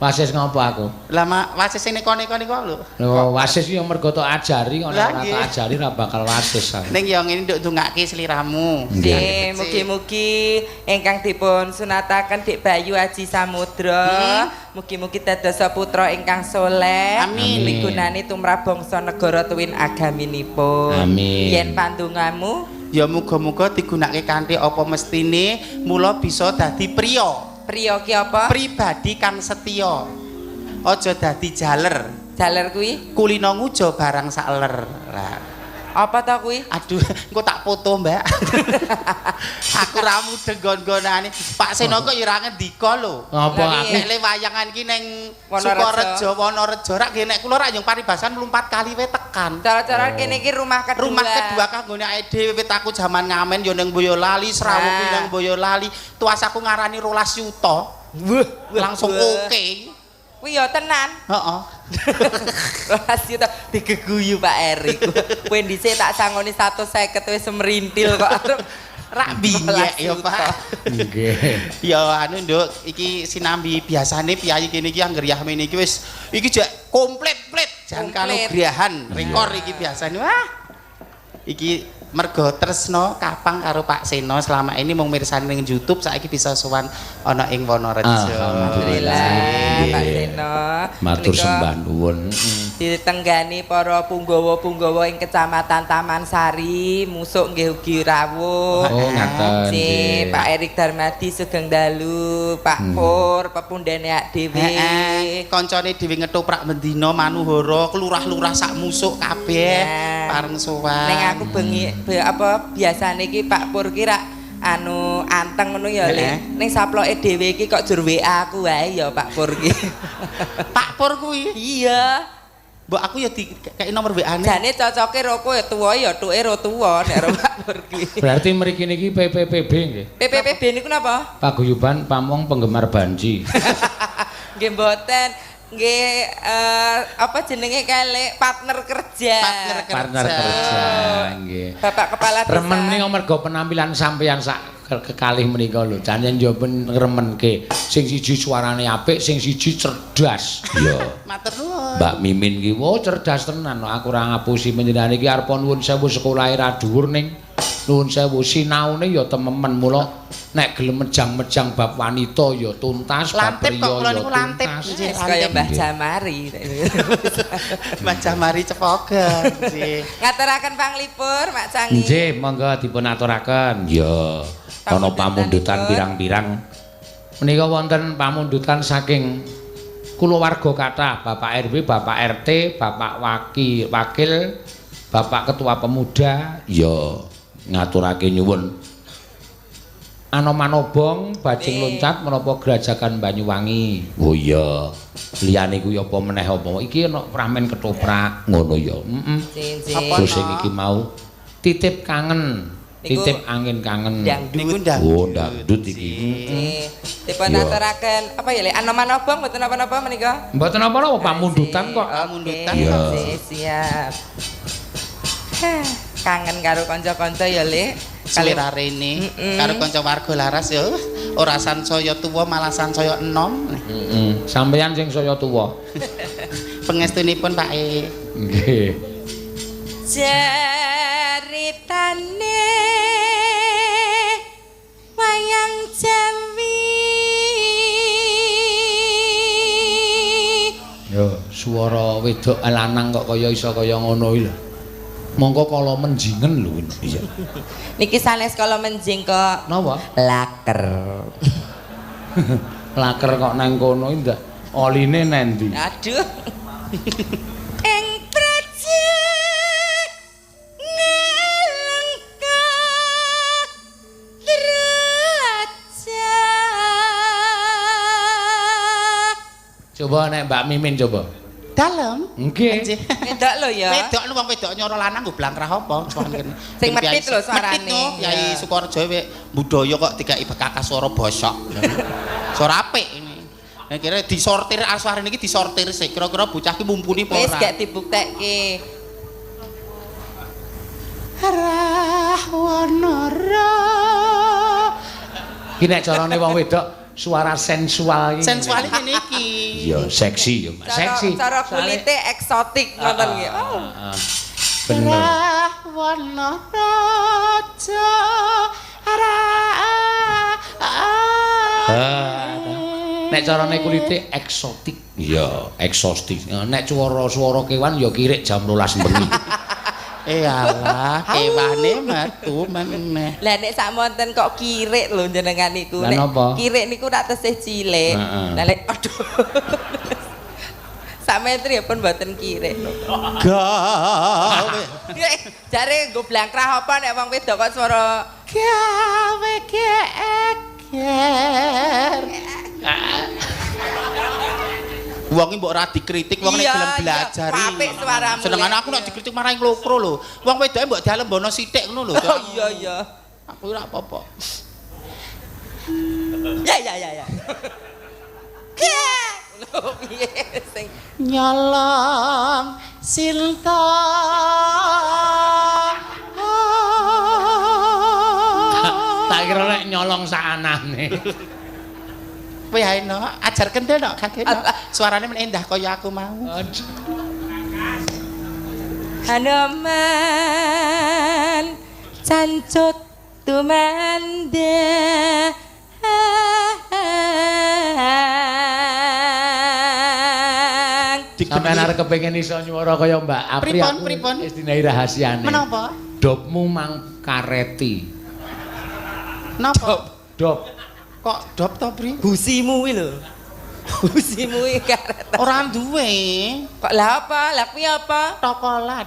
Speaker 4: Wasis ngopo aku?
Speaker 3: Lah wasis sing nika-nika lho.
Speaker 4: Lho, wasis yo mergo tok ajari, ora
Speaker 3: Lah,
Speaker 4: tak
Speaker 3: nggih.
Speaker 4: ajari ora bakal wasis.
Speaker 3: Ning ya ngene nduk ndongake sliramu.
Speaker 2: Nggih, mugi-mugi ingkang dipun sunataken Dik Bayu Aji Samudra, mugi-mugi dadosa putra ingkang saleh.
Speaker 3: Amin.
Speaker 2: Migunani tumrap bangsa negara tuwin agaminipun.
Speaker 4: Amin.
Speaker 2: Yen pandongamu
Speaker 3: Ya muga-muga digunakake kanthi apa mestine mula bisa dadi priya.
Speaker 2: priya ki apa?
Speaker 3: Pribadi kang setya. Aja dadi jaler.
Speaker 2: Jaler kuwi
Speaker 3: Kulino ngujo barang saler. Lah,
Speaker 2: apa ta kuwi?
Speaker 3: aduh, engko tak foto, Mbak. Aku ra mudeng gon-gonane. Pak Seno kok ya ora ngendika lho.
Speaker 4: Apa
Speaker 2: Lah,
Speaker 4: aku?
Speaker 3: Nek le wayangan iki ning
Speaker 2: Wonorejo.
Speaker 3: Sukorejo, Wonorejo rak nggih nek kula rak yang paribasan 4 kali we tekan.
Speaker 2: Cara-cara kene iki rumah kedua.
Speaker 3: Rumah kedua kanggone awake dhewe wit aku jaman ngamen ya ning Boyolali, Srawuku nang Boyolali. Tuas aku ngarani 12 yuta. Langsung oke.
Speaker 2: Kuwi ya tenan.
Speaker 3: Heeh.
Speaker 2: Rahasia ta digeguyu Pak Eri. Kowe dhisik tak sangoni 150 wis semrintil kok arep
Speaker 3: Rak binyek ya, Pak.
Speaker 4: Nggih.
Speaker 3: Ya anu Nduk, iki sinambi biasane piyayi kene iki angger Yahmin iki wis iki jak komplit-plit jan kanugrahan rekor iki biasane. Wah. Iki mergo tresno kapang karo Pak Seno selama ini mung mirsani ning YouTube saiki bisa sowan ana ing Wonorejo.
Speaker 2: Alhamdulillah Pak Seno.
Speaker 4: Matur
Speaker 2: Menika
Speaker 4: sembah nuwun.
Speaker 2: ditenggani para punggawa-punggawa ing Kecamatan Taman Sari, Musuk nggih ugi rawuh.
Speaker 4: Oh, ngaten.
Speaker 2: Nggih, Pak Erik Darmadi sugeng dalu, Pak Pur pepundhene ak dhewe.
Speaker 3: Kancane dhewe ngetoprak mendina Manuhara, kelurah-lurah sak Musuk kabeh pareng sowan.
Speaker 2: Ning aku bengi apa biasane iki Pak Pur ki rak anu anteng ngono ya Le. Ning saploke dhewe iki kok jur WA aku wae ya Pak Pur ki.
Speaker 3: Pak Pur kuwi.
Speaker 2: Iya.
Speaker 3: Mbok aku ya dikeki nomor WA-ne.
Speaker 2: Jane cocoke ro kowe tuwa ya tuke ro tuwa nek ro Pak Pur ki.
Speaker 4: Berarti mriki niki PPPB nggih.
Speaker 2: PPPB niku napa?
Speaker 4: Paguyuban Pamong Penggemar Banji.
Speaker 2: Nggih mboten. nggih apa jenenge kalih partner kerja.
Speaker 4: Partner kerja nggih.
Speaker 2: Bapak kepala desa.
Speaker 4: Remen menika mergo penampilan sampeyan sak kekalih menika lho. Janjen yo ngremenke. Sing siji suarane apik, sing siji cerdas.
Speaker 6: Iya.
Speaker 3: Matur nuwun.
Speaker 4: Mbak Mimin ki cerdas tenan. Aku ora ngapusi panjenengan iki arep nuwun sewu sekolahe ra dhuwur ning nuwun sewu sinaune ya tememen mula nek gelem mejang-mejang bab wanita ya tuntas bab
Speaker 3: Lantip kok
Speaker 4: priya
Speaker 3: kula
Speaker 4: ya
Speaker 3: niku lantip.
Speaker 4: tuntas.
Speaker 2: Kaya Mbah Jamari.
Speaker 3: Mbah Jamari cepogen nggih.
Speaker 2: Ngaturaken panglipur Mak Cangi.
Speaker 4: Nggih, monggo dipun aturaken.
Speaker 6: Ya. Ana pamundutan pirang-pirang.
Speaker 4: Menika wonten pamundutan saking kulawarga kathah, Bapak RW, Bapak RT, Bapak wakil, Bapak Ketua Pemuda,
Speaker 6: Ya. Ngaturake nyuwun.
Speaker 4: Anomanobong, Bajing Loncat menapa Grajagan Banyuwangi.
Speaker 6: Oh iya.
Speaker 4: Liyane kuwi apa meneh apa? Iki ana ramen ketoprak.
Speaker 6: Ngono ya.
Speaker 4: Heeh.
Speaker 2: Cincin.
Speaker 4: Terus sing iki mau titip kangen, titip angin kangen.
Speaker 3: Niku ndang.
Speaker 6: Oh, dangdut iki.
Speaker 2: Nggih. Dipun aturaken apa ya Le? Anomanobong mboten napa-napa menika?
Speaker 4: Mboten apa-apa pamundutan kok.
Speaker 3: Pamundutan.
Speaker 6: Iya.
Speaker 2: Siap. Heh, kangen karo kanca-kanca ya Le.
Speaker 3: Selera rene karo kanca warga laras ya ora sansaya tuwa malah sansaya enom.
Speaker 4: Heeh. Sampeyan sing saya tuwa.
Speaker 3: Pengestunipun Pak E.
Speaker 4: Nggih.
Speaker 2: Ceritane wayang Jawi.
Speaker 4: Yo, swara wedok lanang kok kaya iso kaya ngono iki lho. Mongko kala menjingen lho. Iya.
Speaker 2: Niki sanes kala menjing kok
Speaker 4: Napa?
Speaker 2: laker.
Speaker 4: Laker kok nang kono ndak. Oline nendi?
Speaker 2: Aduh. Ing praja ngelengka raja.
Speaker 4: Coba nek Mbak Mimin coba.
Speaker 3: Dalem.
Speaker 4: Nggih.
Speaker 3: Nggih.
Speaker 2: Wedok lho ya.
Speaker 3: Wedok wong wedok nyoro lanang nggo blangkrah apa?
Speaker 2: Sing medhit lho suarane.
Speaker 3: Medhit no, Yai Sukorejo budaya kok dikai bekakas swara bosok. Swara apik ini. Nek kira disortir asware niki disortir sik. Kira-kira bocah ki mumpuni apa ora?
Speaker 2: Wis gak dibuktekke.
Speaker 3: Rahwanara.
Speaker 4: Ki nek carane wong wedok suara sensual iki.
Speaker 3: Sensual ngene iki.
Speaker 6: Ya seksi ya.
Speaker 4: Seksi.
Speaker 2: Cara kulite eksotik ngoten nggih. Oh.
Speaker 4: Bener.
Speaker 3: Rahwanara.
Speaker 4: Nek carane kulite eksotik.
Speaker 6: Ya, eksostik.
Speaker 4: Nek swara kewan ya kirik jam 12 bengi.
Speaker 3: Alah, kewane metu meneh.
Speaker 2: Lah nek sakmonten kok kirik lho jenengan niku.
Speaker 4: Lah napa?
Speaker 2: Kirik niku rak tesih cilik.
Speaker 4: Heeh.
Speaker 2: Lah lek aduh. Sak metri ya pun mboten kirik lho.
Speaker 3: Gawe
Speaker 2: Jare nggo blangkrah apa nek wong wedok kok swara
Speaker 3: gawe geger. Wong iki mbok ora dikritik, wong nek
Speaker 2: Iya,
Speaker 3: gelem
Speaker 2: iya,
Speaker 3: belajar iki.
Speaker 2: apik suaramu,
Speaker 3: Senengane
Speaker 2: Le.
Speaker 3: aku nek dikritik marai nglokro lho. Wong wedoke mbok dalembono sithik ngono lho.
Speaker 2: Oh iya iya.
Speaker 3: Aku ora apa-apa.
Speaker 2: Ya. Lho piye sing
Speaker 3: Nyolong Sinta.
Speaker 4: Tak kira nek nyolong saanane.
Speaker 3: Kowe ae no, ajarken deh no, kakek no. Suarane men endah kaya aku mau.
Speaker 2: Hanoman cancut tumanda.
Speaker 4: Sampeyan arep kepengin iso nyuwara kaya Mbak Apri.
Speaker 3: Pripun?
Speaker 4: Wis dinai rahasiane.
Speaker 3: Menapa?
Speaker 4: Dopmu mang kareti.
Speaker 3: Napa?
Speaker 4: Dop.
Speaker 3: Kok dop to, Bri?
Speaker 2: Busimu kuwi lho. Busimu iki karet.
Speaker 3: Ora duwe.
Speaker 2: Kok lah apa? Lah kuwi apa?
Speaker 3: Tokolan.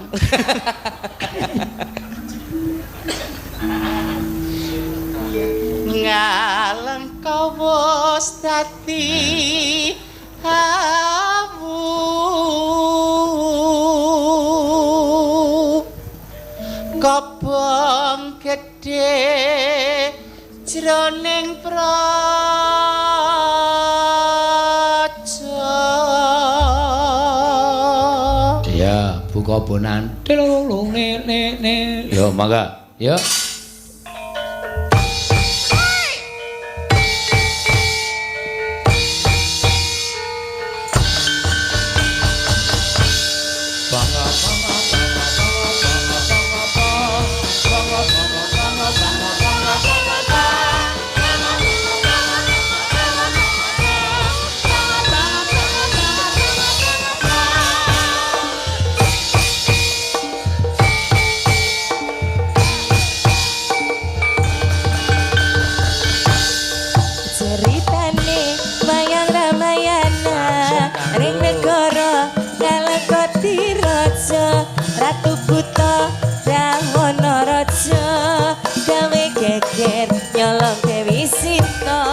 Speaker 3: Ngaleng kawos dadi awu kobong gedhe jroning praja
Speaker 4: Ya, buka bonan. Tilulung ne. Yo, mangga. Yo.
Speaker 2: Ceritane wayang Ramayana ring negara Kalekoti raja Ratu Buta Rahwana raja gawe geger nyolong Dewi Sinta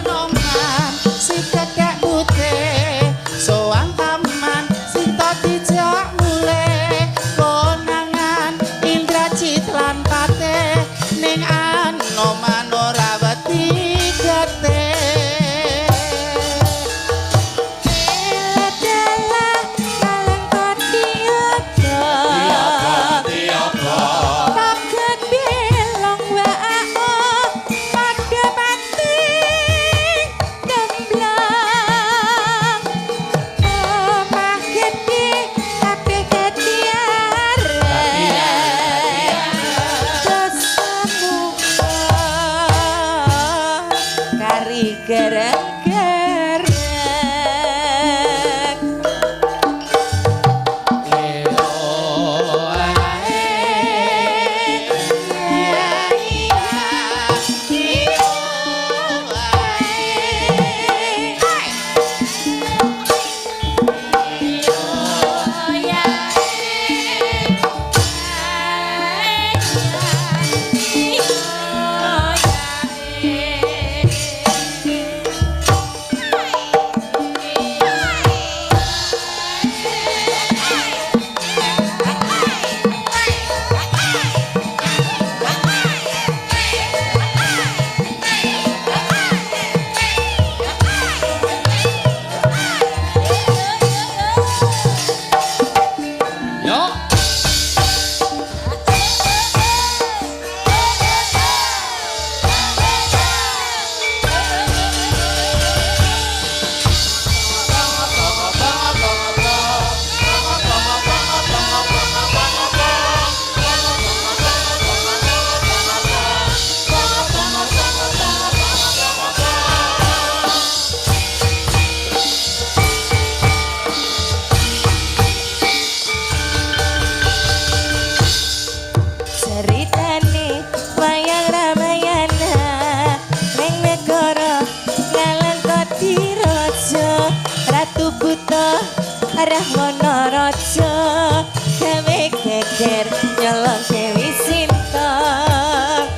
Speaker 3: Noman si kakek putih soang taman Sinta dijak mulai konangan Indrajit lan Patih ning Anoman ora wedi getih
Speaker 2: adalah Kalekoti Toget belong wa'o pada pating gemblang omah gede kabeh ketiaren dosamuka kari gereng-gereng
Speaker 4: Yo.
Speaker 2: Ceritane wayang Ramayana ning negara Kalekoti raja Ratu Buta Rahwana raja gawe geger nyolong Dewi Sinta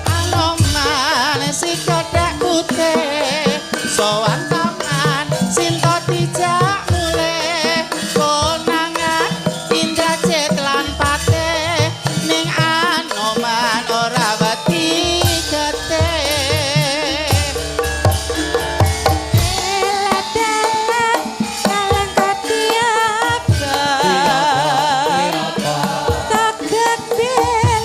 Speaker 3: Anoman si kakek putih sowan taman Sinta dijak mulai konangan Indrajit lan Patih ning Anoman ora wedi getih
Speaker 2: adalah Kalekoti Toget belong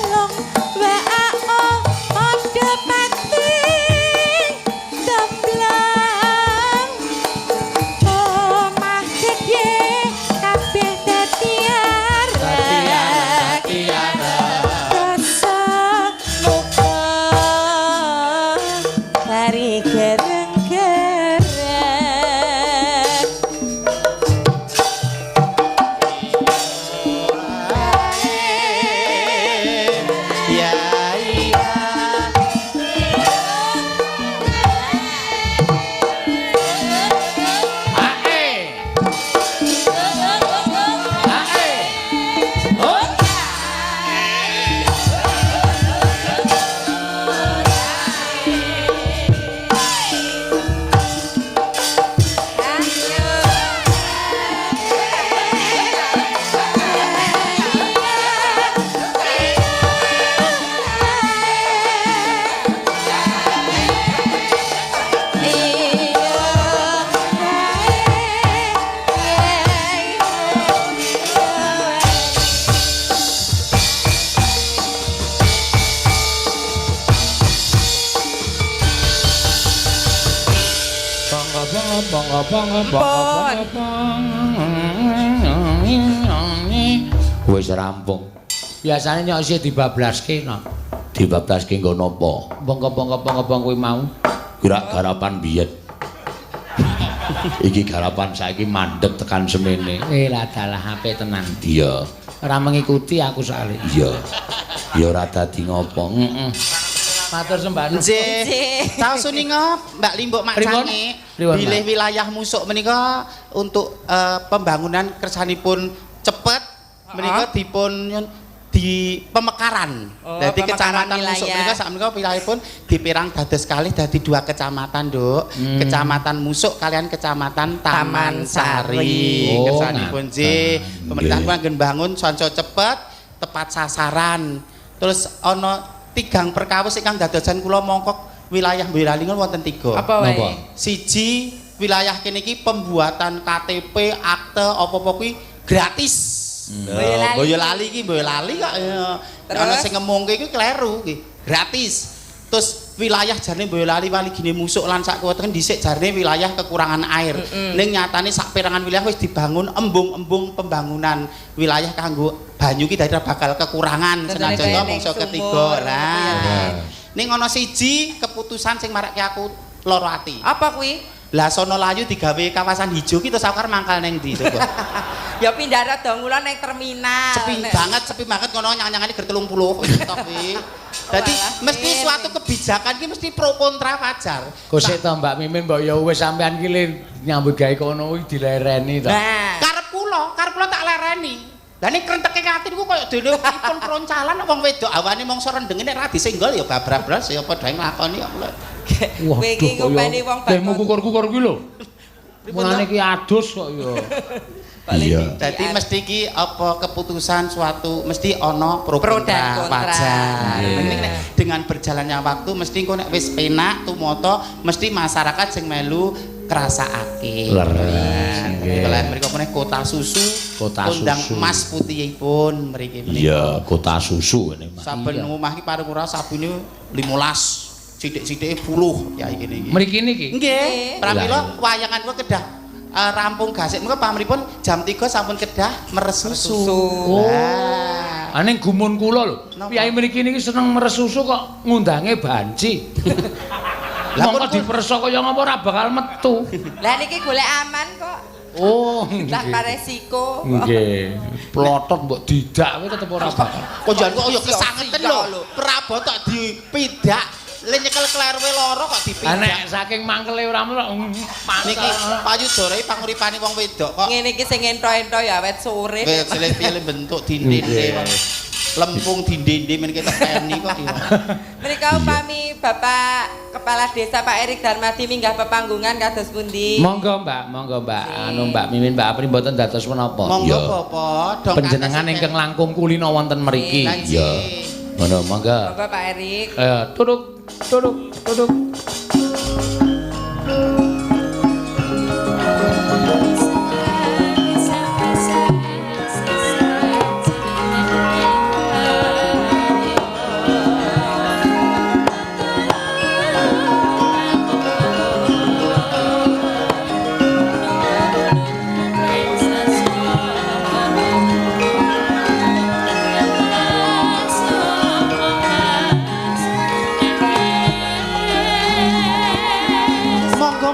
Speaker 4: Wis rampung. Biasane nyok isih dibablaske no.
Speaker 6: Dibablaske nggo napa?
Speaker 4: Bongko kuwi mau.
Speaker 6: Gerak garapan biyen. Iki garapan saiki mandeg tekan semene.
Speaker 4: Lah dalah apik tenan.
Speaker 6: Iya.
Speaker 4: Ora mengikuti aku soalé.
Speaker 6: Iya. Ya ora dadi ngopo.
Speaker 4: Heeh. Matur sembah nuwun.
Speaker 3: Nggih. Taos uninga Mbak Limbuk Mak Cange. Bilih wilayah Musuk menika untuk pembangunan kersanipun cepet menika dipun di pemekaran. Dadi kecamatan Musuk menika sak menika wilayahipun dipirang dados kalih dadi 2 kecamatan, Nduk. Kecamatan Musuk kalian kecamatan Taman Sari. Kersanipun nggih. Pemerintah pun bangun sanco cepet, tepat sasaran. Terus ana 3 perkawis ingkang dadosan kula mongkok wilayah Boyolali wonten 3.
Speaker 2: Apa wae?
Speaker 3: Siji wilayah kene iki pembuatan KTP, akte apa-apa kuwi gratis. Boyolali iki Boyolali kok ana sing ngemungke iki kleru iki. Gratis. Terus wilayah jarene Boyolali Waligine Musuk lan sak kuweteng dhisik jarene wilayah kekurangan air. Ning nyatane sak perangan wilayah wis dibangun embung-embung pembangunan wilayah kanggo banyu ki dadi bakal kekurangan senajan mangsa ketiga. Lah. Ning ana siji keputusan sing marake aku lara ati.
Speaker 2: Apa kuwi?
Speaker 3: Lah sono layu digawe kawasan hijau ki terus aku arep mangkal ning ndi to,
Speaker 2: Ya pindah rada ngulon ning terminal.
Speaker 3: Sepi banget ngono nyang-nyangane ger 30 tok kuwi. Dadi mesti suatu kebijakan ki mesti pro kontra wajar.
Speaker 4: Kosek to Mbak Mimin mbok ya wis sampean ki nyambut gawe kono kuwi dilereni to.
Speaker 2: Nah,
Speaker 3: Karep kula tak lereni. Lah ning krenteke ati niku koyo dene dipun proncalan wong wedok awane mangsa rendenge nek ra disenggol ya babras ya padha nglakoni kok.
Speaker 2: kowe iki ngopeni wong bakal.
Speaker 4: Demo kukur-kukur kuwi lho. Mulane iki adus kok ya.
Speaker 3: Iya. Dadi mesti iki apa keputusan suatu mesti ana pro kontra wajar. Dengan berjalannya waktu mesti engko nek wis penak tumata mesti masyarakat sing melu krasakake. Kalau mereka punya kota susu, kondang emas putihipun mriki.
Speaker 6: Iya, kota susu ini.
Speaker 3: Saben omah iki paling ora sabune 15, sithik-sithike 10 ya iki.
Speaker 4: Mriki niki.
Speaker 3: Nggih. Pramila wayangan kuwi kedah rampung gasik menika pamripun jam 3 sampun kedah meres susu.
Speaker 4: Oh. Ning gumun kula lho. Piyai mriki niki seneng meres susu kok ngundange banci. Mongko diperso kaya ngapa ora bakal metu.
Speaker 2: Lah niki golek aman kok.
Speaker 4: Oh,
Speaker 2: tanpa resiko.
Speaker 4: Nggih. Plotot mbok didak kuwi tetep ora bakal.
Speaker 3: Kok jan kok ya kesangeten lho. Prabot tok dipidak. Le nyekel kleruwe lara kok dipidak.
Speaker 4: Nek saking mangkele ora
Speaker 3: niki payudara panguripane wong wedok kok.
Speaker 2: Ngene iki sing ento-ento ya awet sore.
Speaker 3: Wis cilik-cilik bentuk dinding. Lempung dinding men kita peni kok.
Speaker 2: Menika upami Bapak Kepala Desa Pak Erik Darmadi minggah pepanggungan kados pundi?
Speaker 4: Monggo Mbak. Anu Mbak Mimin Mbak Apri mboten dados menapa?
Speaker 3: Monggo Bapak.
Speaker 4: Panjenengan ingkang langkung kulina wonten mriki.
Speaker 6: Iya. Ngono monggo.
Speaker 2: Monggo Pak Erik.
Speaker 4: Duduk.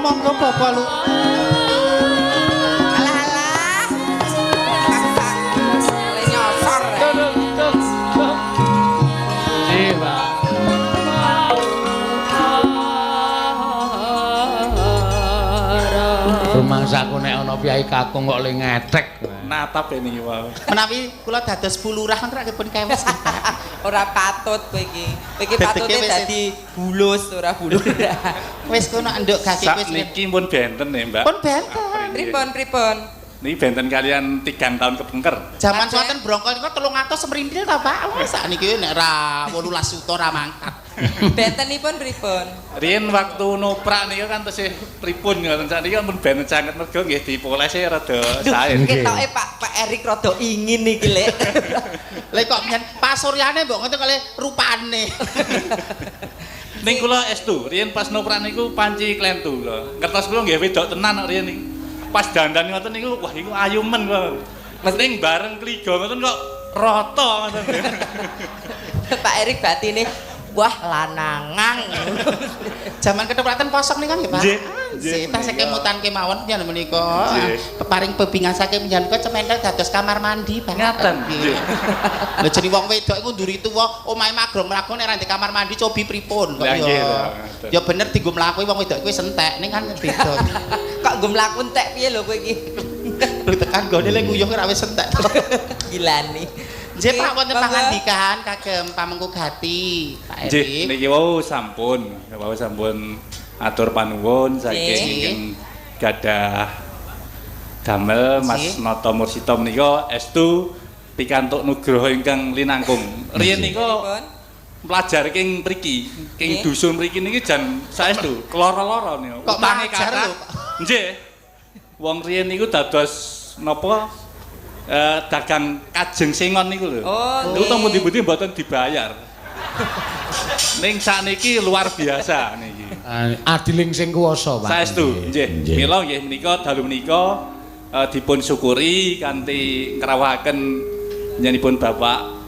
Speaker 3: Monggo Bapak lu.
Speaker 2: Alah. Nyosor.
Speaker 4: Dewa. Rumangsaku nek ana piyai kakung kok le ngetek.
Speaker 8: Natap ini wae.
Speaker 3: Menawi kula dados bulurah kan pun kewes.
Speaker 2: Ora patut kowe iki. Kowe iki patute dadi bulus ora bulurah.
Speaker 3: Wis kono nduk gage wis
Speaker 8: niki pun benten ya, Mbak.
Speaker 3: Pun benten.
Speaker 2: Pripun?
Speaker 8: Niki benten kalian 3 tahun kepengker.
Speaker 3: Jaman suweten brongkol niku 300 semrintil ta, Pak? Wis sakniki nek ra 18 juta ra mangkat.
Speaker 2: Bentenipun pripun?
Speaker 8: Riyen waktu noprak niku kan tesih pripun ngoten sakniki kan pun benten sanget mergo nggih dipolese rada sae.
Speaker 2: Ketoke Pak Erik rada ingin iki lek.
Speaker 3: Lek kok nyen pasuryane mbok ngoten kali rupane.
Speaker 8: Ning kula estu, riyen pas noprak niku panci klentu kula. Ngertos kula nggih wedok tenan kok riyen niku. Pas dandan ngoten niku wah iku ayu men kula. Mesti bareng kliga ngoten kok rata ngoten.
Speaker 2: Pak Erik batine wah lanangang.
Speaker 3: Zaman ketepatan posok nih kan ya Pak. Nggih. Tas kemutan kemawon yen menika. Peparing bebingan saking menika cementel dados kamar mandi Pak.
Speaker 8: Ngaten.
Speaker 3: Nggih. Lah jeneng wong wedok iku nduri tuwa omahe magrong mlaku nek ra ndek kamar mandi cobi pripun kok ya. Ya bener dienggo mlaku wong wedok kuwi sentek ning kan beda.
Speaker 2: Kok nggo mlaku entek piye lho kowe iki?
Speaker 3: Lu tekan gone le nguyuh ora wis sentek.
Speaker 2: Gilani.
Speaker 3: Nggih Pak wonten pangandikan kagem pamengku Gati Pak
Speaker 8: Nggih,
Speaker 3: Erik.
Speaker 8: niki wau sampun atur panuwun saking ingkang gadah damel Mas Nata Mursita menika estu pikantuk nugraha ingkang linangkung. Riyen nika pelajar king mriki, king dusun mriki niki jan saestu keloro-loro niku.
Speaker 3: Kok
Speaker 8: Utange
Speaker 3: pelajar
Speaker 8: kathah.
Speaker 3: lho,
Speaker 8: Nggih. Wong riyen niku dados napa dagang kajeng singon niku lho.
Speaker 2: Oh,
Speaker 8: niku teng pundi-pundi mboten dibayar. Ning sakniki luar biasa niki.
Speaker 4: Adiling sing kuwasa, Pak.
Speaker 8: Saestu, nggih. Mila nggih menika dalu menika dipun syukuri kanthi ngrawuhaken nyenipun Bapak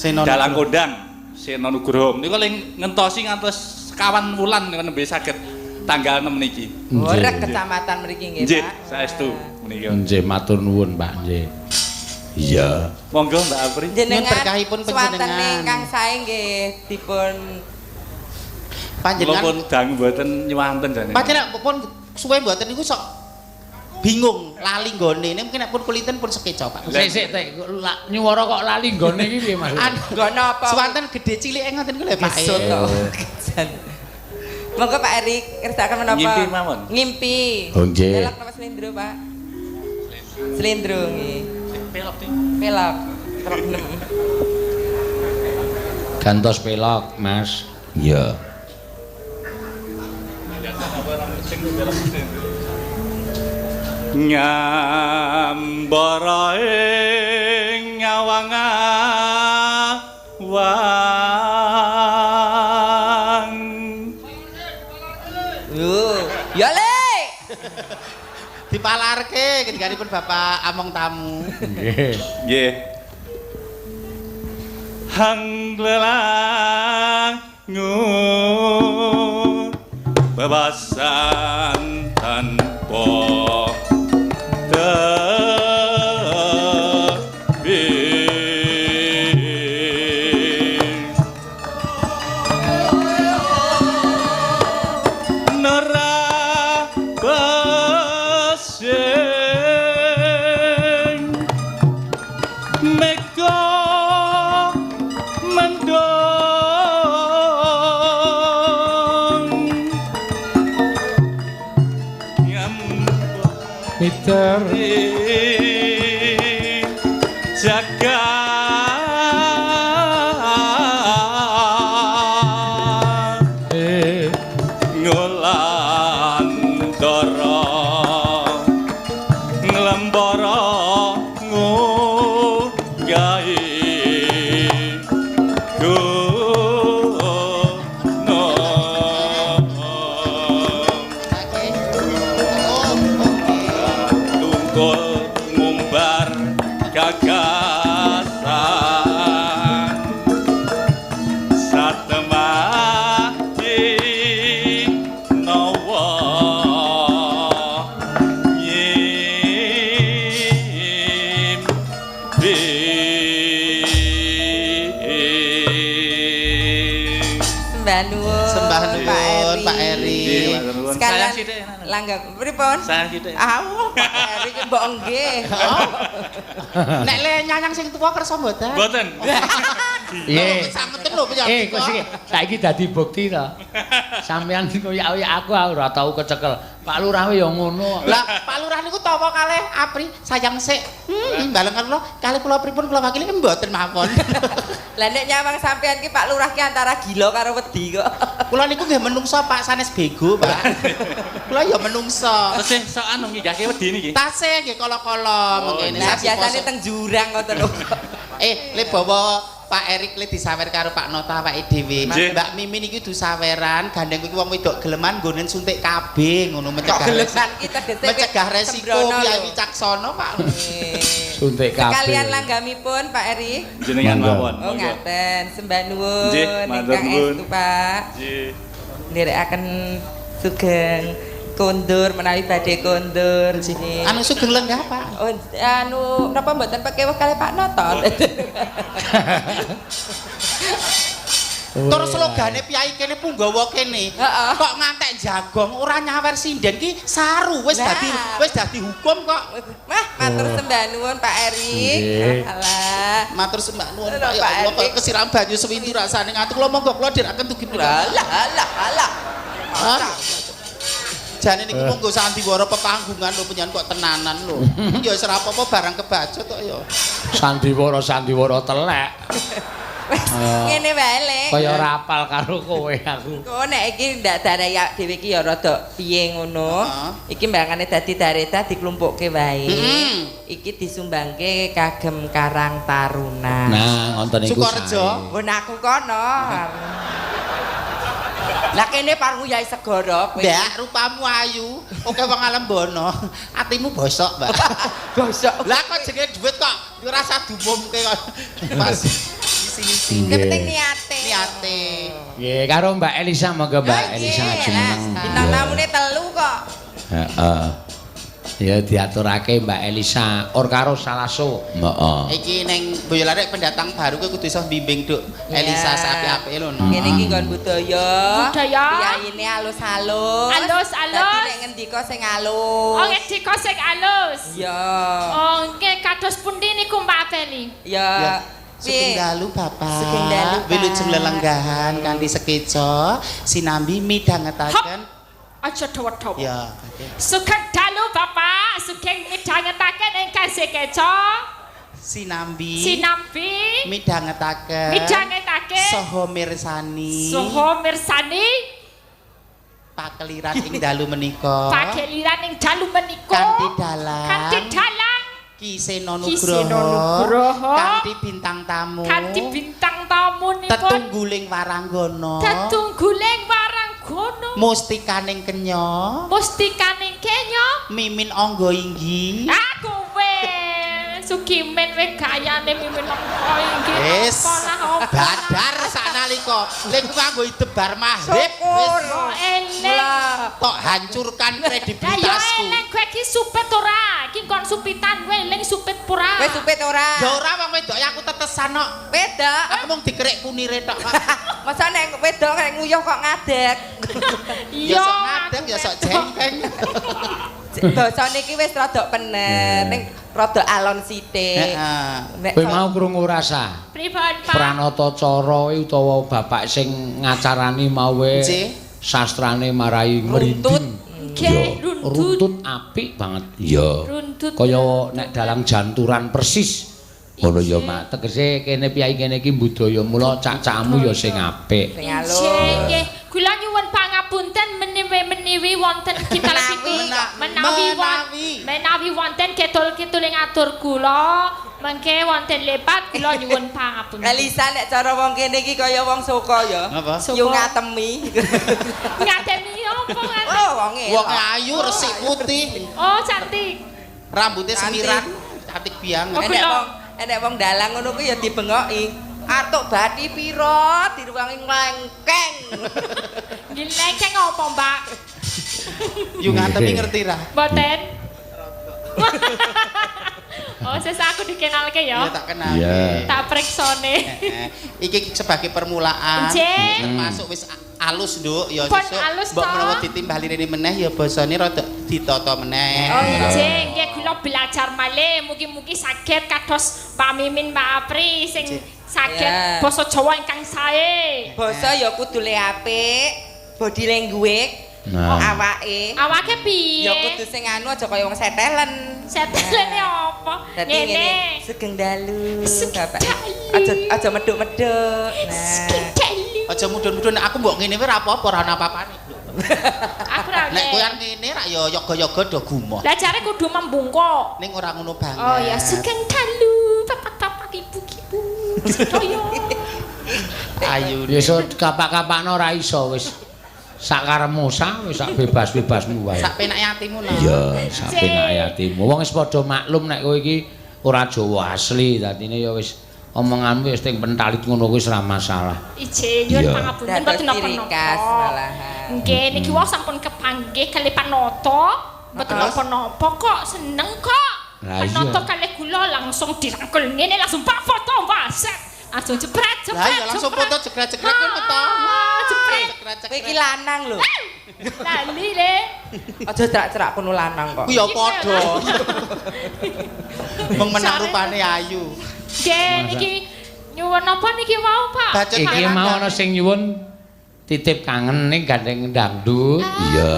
Speaker 8: Dalang Kondang Sena Nugroho. Menika ling ngentosi ngantos sekawan wulan nembe saged tanggal 6 niki.
Speaker 2: Ora kecamatan mriki nggih, Pak.
Speaker 8: Nggih, saestu menika.
Speaker 4: Nggih, matur nuwun, Pak. Nggih.
Speaker 6: Iya.
Speaker 8: Monggo Mbak Apri.
Speaker 2: Jenengan
Speaker 3: berkahipun panjenengan.
Speaker 2: swatene ingkang sae nggih dipun
Speaker 3: Panjenengan
Speaker 8: pun dangu mboten nyuwanten jane.
Speaker 3: Panjenengan pun suwe mboten niku sok bingung lali nggone. Nek mungkin nek pun kulinten pun sekeca, Pak.
Speaker 4: Sik nyuwara kok lali nggone iki piye Mas?
Speaker 2: nggono apa?
Speaker 3: Swanten gedhe cilik ngoten niku lho Pak.
Speaker 2: Maksud to. Monggo Pak Erik ngersaken menapa?
Speaker 8: Ngimpi mawon.
Speaker 2: Ngimpi.
Speaker 6: Oh, nggih.
Speaker 2: Pelok napa slendro, Pak? Slendro nggih.
Speaker 8: Pelok iki.
Speaker 2: Pelok. Trok 6.
Speaker 4: Gantos pelok, Mas.
Speaker 6: Iya.
Speaker 8: Nyambara ing ngawang-awang.
Speaker 2: Ya le.
Speaker 3: Dipalarke kendhikanipun Bapak Among Tamu.
Speaker 4: Nggih.
Speaker 8: Nggih. Hanglelangu bebasan tanpa tebing nerabasing meka
Speaker 4: Peter
Speaker 8: jaga ngulandara nglembara nggahi ngumbar gagasan satemati nawa
Speaker 2: Sembah nuwun Pak Eri. Sekalian langgam pripun?
Speaker 8: Saya gitu.
Speaker 2: Awuh Pak Eri ki mbok nggih.
Speaker 3: Nek le nyanyang sing tuwa kersa mboten?
Speaker 8: Mboten.
Speaker 4: Piye?
Speaker 3: Sangeten lho penyakit.
Speaker 4: Kok sik saiki dadi bukti to. Sampeyan koyak-koyak aku ora tau kecekel. Pak Lurah ya ngono.
Speaker 3: Lah, Pak Lurah niku tawa kalih Apri sayang sik. Baleng kula kalih kula pripun kula wakili mboten mawon.
Speaker 2: Lah nek nyawang sampean ki Pak Lurah ki antara gila karo wedi kok.
Speaker 3: Kula niku nggih menungso Pak sanes bego, Pak. Kula ya menungso.
Speaker 8: Tesih sok anu nggigahke wedi niki.
Speaker 3: Tasih nggih kala-kala mengkene
Speaker 2: Lah
Speaker 3: sasi
Speaker 2: biasane
Speaker 3: poso.
Speaker 2: teng jurang ngoten lho.
Speaker 3: Le bawa Pak Erik le disawer karo Pak Nota awake dhewe. Mbak Mimin iki disaweran, gandeng iki wong wedok geleman nggonen suntik KB ngono mencegah.
Speaker 2: Geleman iki tegese
Speaker 3: mencegah resiko Kyai Wicaksana, Pak.
Speaker 4: Suntik KB.
Speaker 2: Sekalian langgamipun Pak Eri.
Speaker 8: Jenengan mawon.
Speaker 2: Oh ngaten, sembah nuwun.
Speaker 8: Nggih, matur nuwun.
Speaker 2: Estu, Pak.
Speaker 8: Nggih.
Speaker 2: Nderekaken sugeng kondur menawi badhe kondur sini.
Speaker 3: Anu sugeng lenggah, Pak.
Speaker 2: Oh, anu napa mboten pakai kali Pak Noto?
Speaker 3: Terus slogane piyai kene punggawa kene. Kok ngantek jagong ora nyawer sinden ki saru wis dadi hukum kok.
Speaker 2: Wah, matur sembah nuwun Pak Eri. Alah.
Speaker 3: Matur sembah nuwun Pak ya Allah kok kesiram banyu sewindu rasane ngatur kula monggo kula dhiraken tugi menika.
Speaker 2: Alah.
Speaker 3: Jane niki monggo sandiwara pepanggungan lho penyan kok tenanan lho. Ya wis ora apa-apa barang kebacut kok ya.
Speaker 4: Sandiwara telek.
Speaker 2: Ngene wae Le.
Speaker 4: Kaya ora apal karo kowe aku.
Speaker 2: Kok nek iki ndak darah dhewe iki ya rada piye ngono. Iki mbangane dadi dareta diklumpukke wae. Iki disumbangke kagem Karang Taruna.
Speaker 4: Nah, ngoten niku.
Speaker 3: Sukorejo.
Speaker 2: Mun aku kono. Lah kene parmu Yai Segara kowe.
Speaker 3: Mbak, rupamu ayu. Oke wong alembono. Atimu bosok, Mbak.
Speaker 2: Bosok.
Speaker 3: Lah kok jenenge dhuwit kok ora usah diumumke kok. Mas. Sini-sini.
Speaker 2: Yang penting niate.
Speaker 3: Niate.
Speaker 4: Nggih, karo Mbak Elisa monggo Mbak Elisa jumeneng.
Speaker 2: Bintang tamune telu kok.
Speaker 4: Heeh. Ya diaturake Mbak Elisa or karo Salaso. Heeh.
Speaker 3: Iki ning Boyolali pendatang baru kowe kudu iso bimbing Duk. Elisa sapi-apike lho.
Speaker 2: Ngene iki nggon budaya.
Speaker 1: Budaya.
Speaker 2: Yaine alus-alus.
Speaker 1: Alus-alus.
Speaker 2: Dadi nek ngendika sing alus.
Speaker 1: Oh, ngendika sing alus.
Speaker 2: Ya.
Speaker 1: Oh, nggih kados pundi niku Mbak Beli?
Speaker 2: Ya.
Speaker 3: Sugeng dalu Bapak.
Speaker 2: Sugeng dalu, Pak.
Speaker 3: Wilujeng lelenggahan kanthi sekeca sinambi midhangetaken.
Speaker 1: Aja dawa-dawa.
Speaker 3: Ya.
Speaker 1: Sugeng dalu Bapak, sugeng midhangetaken ingkang sekeca.
Speaker 3: Sinambi
Speaker 1: Midhangetaken.
Speaker 3: saha mirsani pakeliran ing dalu menika kanthi dalang Kisena Nugroho kanthi bintang tamu tetungguling waranggana mustikaning kenya mimin angga inggi
Speaker 1: aku Sukimen we gayane mimin angga inggi
Speaker 3: wis badar sanalika ning kanggo debar maghrib wis tok hancurkan kredibilitasku
Speaker 1: ya kowe iki supet ora iki kon supitan kowe eling supet pura
Speaker 2: Kowe supit ora?
Speaker 3: ya ora wong wedok aku tetesan kok
Speaker 2: Wedok.
Speaker 3: aku mung dikerek kunire tok
Speaker 2: Masa nek wedok nek nguyuh kok ngadeg.
Speaker 3: ya sok ngadeg ya sok jengkeng
Speaker 2: Basane iki wis rada pener, ning rada alon sithik.
Speaker 3: Heeh.
Speaker 4: Kowe mau krungu rasa?
Speaker 1: pripun Pak
Speaker 4: Pranata cara utawa bapak sing ngacarani mawe sastrane marai merinding.
Speaker 1: nggih
Speaker 4: Runtut apik banget. Iya.
Speaker 1: runtut
Speaker 4: Kaya nek dalang janturan persis. Ngono ya Mak. Tegese kene piyai kene iki budaya mula cak-cakmu ya sing apik.
Speaker 2: Sing alus.
Speaker 1: nggih kula nyuwun pangapunten menawi wonten kita menawi wonten ketul-ketul ing atur kula mengke wonten lepat kula nyuwun pangapunten.
Speaker 2: Elisa nek cara wong kene iki kaya wong Soko ya.
Speaker 3: Apa?
Speaker 2: Yo ngatemi.
Speaker 1: Ngatemi opo ngatemi?
Speaker 2: Oh, wonge.
Speaker 3: Wong ayu resik putih
Speaker 1: Oh, cantik.
Speaker 3: rambutnya semiran cantik biang
Speaker 2: Enek wong dalang ngono kuwi ya dibengoki. Atuk bathi pira diruwangi nglengkeng.
Speaker 1: Nggih lengkeng apa, Mbak?
Speaker 3: Yo ngatemi ngerti ra?
Speaker 1: Mboten. Oh, sesa aku dikenalke ya.
Speaker 3: Iya tak kenal.
Speaker 1: Tak preksone.
Speaker 3: Iki sebagai permulaan. Termasuk wis alus, Nduk. Ya sesuk mbok menawa ditimbali rene meneh ya basane rada ditata meneh.
Speaker 1: Oh, nggih kula belajar malih mugi-mugi saged kados Pak Mimin, Pak Apri sing saged basa Jawa ingkang sae.
Speaker 2: Basa ya kudune apik, body language. Awake piye? Ya kudu sing anu aja kaya wong setelen.
Speaker 1: Setelene apa?
Speaker 2: Ngene. Sugeng dalu, Bapak. Aja medhuk-medhuk. Nah.
Speaker 3: Aja mudhun-mudhun aku mbok ngene ora apa-apa ora ana apa-apane.
Speaker 1: Aku ra.
Speaker 3: Nek kowe ngene ra ya yoga-yoga do gumoh.
Speaker 1: Lah jare kudu membungkuk.
Speaker 3: Ning ora ngono banget.
Speaker 1: Oh ya sugeng dalu, bapak-bapak ibu-ibu. Sedaya.
Speaker 3: Ayu.
Speaker 4: Iso kapak-kapakno ora iso wis. Sak karepmu wis sak bebas-bebasmu wae.
Speaker 3: Sak penake atimu nah.
Speaker 4: Iya, sak penake atimu. Wong wis padha maklum nek kowe iki ora Jawa asli, dadine ya wis omonganmu wis teng pentalit ngono kuwi ora masalah.
Speaker 1: Ije nyuwun pangapunten mboten napa-napa.
Speaker 2: Malahan.
Speaker 1: Nggih niki wae sampun kepanggih kalih Panoto. Mboten napa-napa kok, seneng kok.
Speaker 4: Lah iya.
Speaker 1: Panoto kalih kula langsung dirangkul ngene langsung pak foto waset. Langsung jepret.
Speaker 3: Lah ya langsung foto jegrek-jegrek kuwi meto.
Speaker 1: Jepret.
Speaker 2: Kowe iki lanang lho.
Speaker 1: Lali le.
Speaker 2: Aja cerak-cerak kono lanang kok.
Speaker 3: Ku ya padha. Mung menang rupane ayu.
Speaker 1: Nggih niki nyuwun napa niki wau, Pak?
Speaker 3: Bacot
Speaker 4: Iki mau ana sing nyuwun titip kangen ning gandeng dangdut.
Speaker 6: Iya.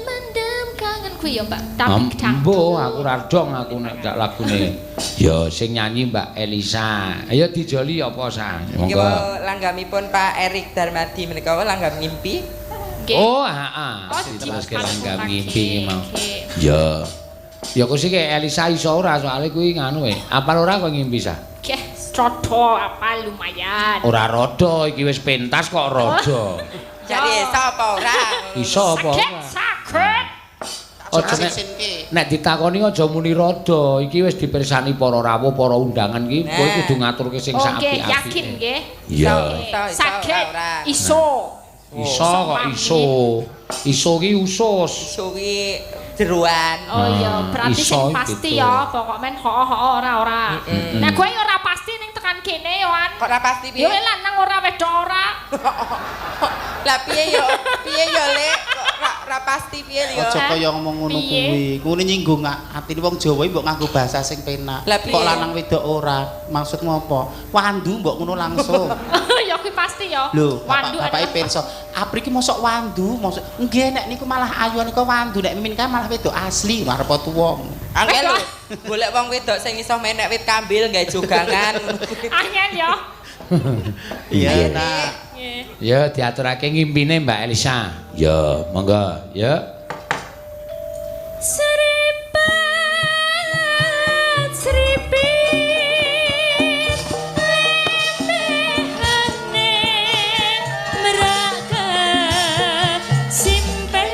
Speaker 1: Mendem kangen kuwi ya, Mbak. Tapi
Speaker 4: Ambo, aku ra dong aku nek dak lagune. Ya sing nyanyi Mbak Elisa. Ayo dijoli apa sang?
Speaker 2: Iki
Speaker 4: Monggo.
Speaker 2: langgamipun Pak Erik Darmadi menika langgam ngimpi.
Speaker 1: nggih.
Speaker 4: Oh, heeh.
Speaker 1: Oh,
Speaker 4: Diteruske
Speaker 1: dipakai
Speaker 4: langgam
Speaker 1: lagi.
Speaker 4: ngimpi ki mau.
Speaker 1: Nggih.
Speaker 6: Ya.
Speaker 4: Ya kok sih kayak Elisa iso ora soalnya kuwi nganu apal ora kok ngimpi sa?
Speaker 1: Nggih, rodo apa lumayan.
Speaker 4: Ora rodo iki wis pentas kok rodo.
Speaker 2: Jadi sapa ora?
Speaker 4: Iso apa
Speaker 1: Sakit,
Speaker 4: ora?
Speaker 1: sakit.
Speaker 4: Aja nek nek ditakoni aja muni rodo, iki wis dipirsani para rawuh, para undangan iki kowe kudu ngaturke sing
Speaker 1: Oh, nggih,
Speaker 4: sapi-apike.
Speaker 1: yakin nggih.
Speaker 6: Iya.
Speaker 1: Sakit,
Speaker 2: ora.
Speaker 1: iso.
Speaker 4: Iso kok iso. Iso ki usus.
Speaker 2: Iso ki jeroan.
Speaker 1: Oh iya, berarti
Speaker 4: iso
Speaker 1: sing pasti
Speaker 4: gitu.
Speaker 1: ya, pokok men ora. Nah, gue ora pasti ning tekan kene yoan.
Speaker 2: Kok ora pasti piye?
Speaker 1: Yo lanang ora wedok ora.
Speaker 2: Lah piye yo Lek? Kok ora pasti piye yo?
Speaker 3: Aja kaya ngomong ngono
Speaker 1: Piye?
Speaker 3: kuwi. Kuwi nyinggung atine wong Jawa mbok nganggo bahasa sing penak.
Speaker 2: Lah piye?
Speaker 3: Kok lanang wedok ora? Maksudmu apa? Wandu mbok ngono langsung.
Speaker 1: Ya kuwi pasti ya.
Speaker 3: Lho,
Speaker 1: Wandu
Speaker 3: bapake pirsa. Apri ki mosok wandu, mosok nggih nek niku malah ayu niku wandu, nek mimin kan malah wedok asli, arep tuwa.
Speaker 2: Angel lho, golek wong wedok sing iso menek wit kambil gawe jogangan.
Speaker 1: Angel ya.
Speaker 3: Iya ta.
Speaker 1: Nggih.
Speaker 4: Ya diaturake ngimpine Mbak Elisa.
Speaker 6: Ya, monggo, ya.
Speaker 1: Seribat seripit lemehane meraka simpen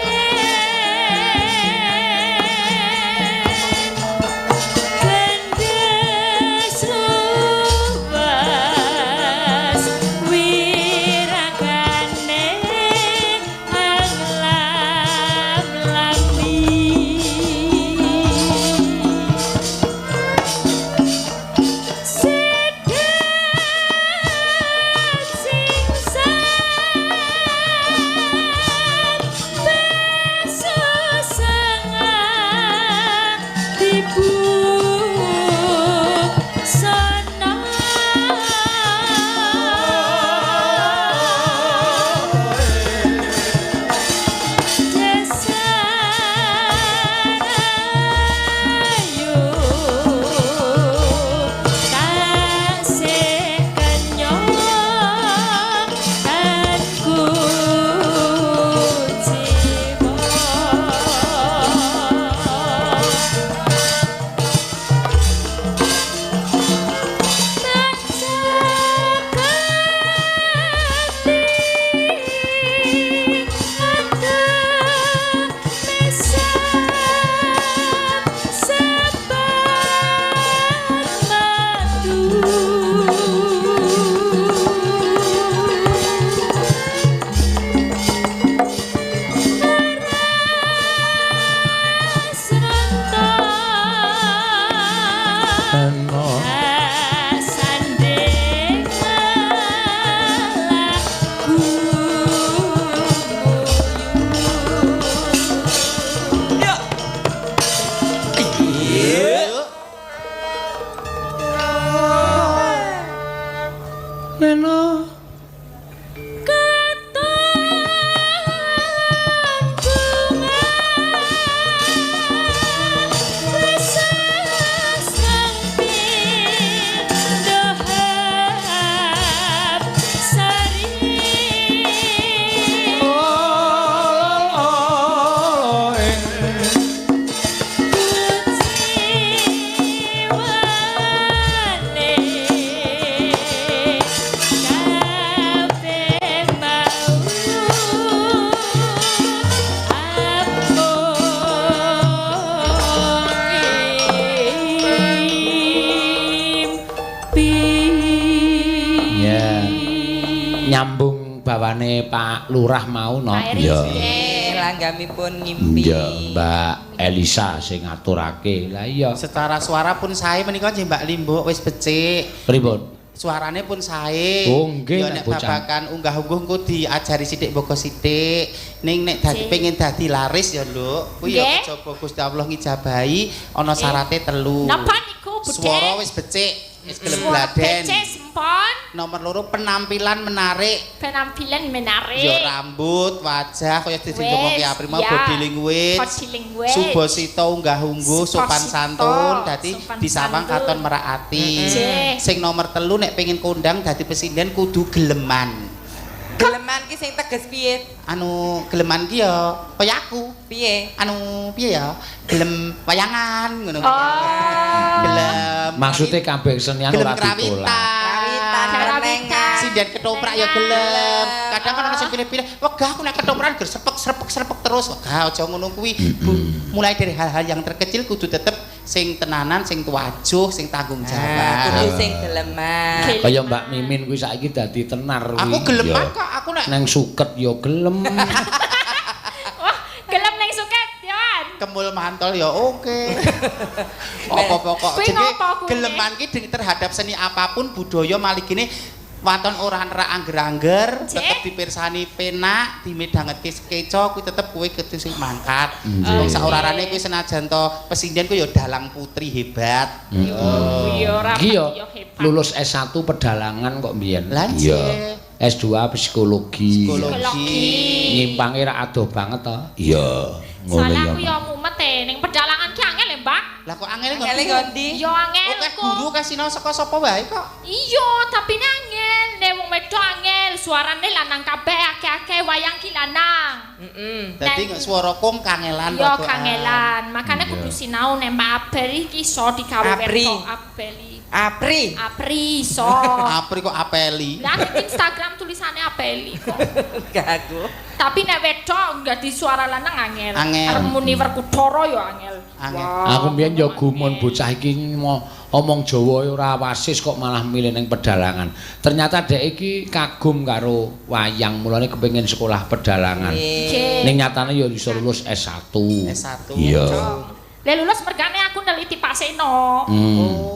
Speaker 1: gandes luas wirakane anglam-lami.
Speaker 4: nyambung bawane Pak Lurah mau no.
Speaker 2: Ya. Langgamipun ngimpi.
Speaker 4: Ya, Mbak Elisa sing ngaturake. Lah iya.
Speaker 3: Secara suara pun sae menika nggih Mbak Limbo wis becik.
Speaker 4: Pripun?
Speaker 3: Suarane pun sae.
Speaker 4: Oh, nggih,
Speaker 3: Ya
Speaker 4: nek
Speaker 3: nek
Speaker 4: bocah.
Speaker 3: babakan unggah-ungguh engko diajari sithik mboko sithik. Ning nek dadi pengen dadi laris ya, Nduk. Kuwi ya coba Gusti Allah ngijabahi ana syarate 3.
Speaker 1: Napa niku, Budhe?
Speaker 3: Swara wis becik, wis gelem
Speaker 1: Suara
Speaker 3: bladen.
Speaker 1: becik sempon,
Speaker 3: Nomor 2 penampilan menarik.
Speaker 1: penampilan menarik.
Speaker 3: Ya rambut, wajah kaya dadi
Speaker 1: Wes,
Speaker 3: ngomong ki Aprima
Speaker 1: ya.
Speaker 3: body language.
Speaker 1: Body language.
Speaker 3: Subosito unggah-ungguh sopan
Speaker 1: Subosito,
Speaker 3: santun dadi
Speaker 1: sopan
Speaker 3: disawang
Speaker 1: santun.
Speaker 3: katon meraati.
Speaker 1: Nggih.
Speaker 3: Sing nomor 3 nek pengen kondang dadi presiden kudu geleman.
Speaker 2: Geleman ki sing teges piye?
Speaker 3: Anu geleman ki ya kaya aku.
Speaker 2: Piye?
Speaker 3: Anu piye ya? Gelem wayangan ngono.
Speaker 1: Oh.
Speaker 3: Gelem
Speaker 4: Maksudnya kabeh kesenian
Speaker 3: gelem
Speaker 4: ora ditolak.
Speaker 2: Kawitan,
Speaker 1: Karawitan.
Speaker 3: sinden ketoprak ya gelem. Kadang kan ana sing pilih-pilih, wegah aku nek ketoprak ger serpek terus. Wegah aja ngono kuwi. Mulai dari hal-hal yang terkecil kudu tetep sing tenanan, sing tuwajuh, sing tanggung
Speaker 2: Kudu
Speaker 3: jawab.
Speaker 2: sing geleman.
Speaker 4: Kaya Mbak Mimin kuwi saiki dadi tenar kuwi.
Speaker 3: Aku geleman
Speaker 4: Ya.
Speaker 3: kok, aku nek
Speaker 4: Neng suket ya gelem.
Speaker 1: Wah, gelem neng suket, Yon.
Speaker 3: kemul mantol ya oke. Apa pokok
Speaker 1: Kuwi
Speaker 3: jadi
Speaker 1: ngopo kuwi?
Speaker 3: geleman ki terhadap seni apapun budaya maligine waton ora nerak angger-angger,
Speaker 1: Cek.
Speaker 3: tetep dipirsani penak, dimedhangetke keco kuwi tetep kowe kudu sing mangkat. Wong saorarane kuwi senajan to presiden kuwi ya dalang putri hebat.
Speaker 1: Iya, ora
Speaker 4: Iki ya
Speaker 1: yo hebat.
Speaker 4: lulus S1 pedalangan kok mbiyen.
Speaker 3: Lah
Speaker 4: Iya. S2 psikologi.
Speaker 3: psikologi.
Speaker 4: Nyimpange ra adoh banget to.
Speaker 6: Iya, ngono
Speaker 1: Soalnya
Speaker 6: ya.
Speaker 1: aku yo mumet ning pedalangan ki angel ya, Mbak.
Speaker 3: Lah kok angel
Speaker 2: Angele ngondi?
Speaker 1: Yo angel
Speaker 3: Oke
Speaker 1: kok.
Speaker 3: guru kasih nang saka sapa wae kok.
Speaker 1: Iya, tapi angel, nek wong wedok angel, suarane lanang kabeh akeh-akeh wayang ki lanang.
Speaker 3: Dadi swara kong kangelan
Speaker 1: Yo
Speaker 3: rodokan.
Speaker 1: kangelan, makane kudu sinau nek Mbak Abel iki iso digawe
Speaker 2: Apri.
Speaker 1: wedok Abeli.
Speaker 2: Apri.
Speaker 1: Apri iso.
Speaker 3: Apri kok apeli.
Speaker 1: Lah ning Instagram tulisannya Apeli kok.
Speaker 2: Gak aku.
Speaker 1: Tapi nek wedok enggak di suara lanang angel.
Speaker 3: Angel.
Speaker 1: Arep muni Werkudara yo angel.
Speaker 3: Angel.
Speaker 1: Wah,
Speaker 4: Aku mbiyen ya gumun
Speaker 1: angel.
Speaker 4: bocah iki mau omong Jawa ora wasis kok malah milih ning pedalangan. Ternyata dhek iki kagum karo wayang, mulane kepengin sekolah pedalangan.
Speaker 1: Oke.
Speaker 4: Ning nyatane ya iso lulus S1.
Speaker 3: S1.
Speaker 6: Iya.
Speaker 1: Lah lulus mergane aku neliti Pak Seno.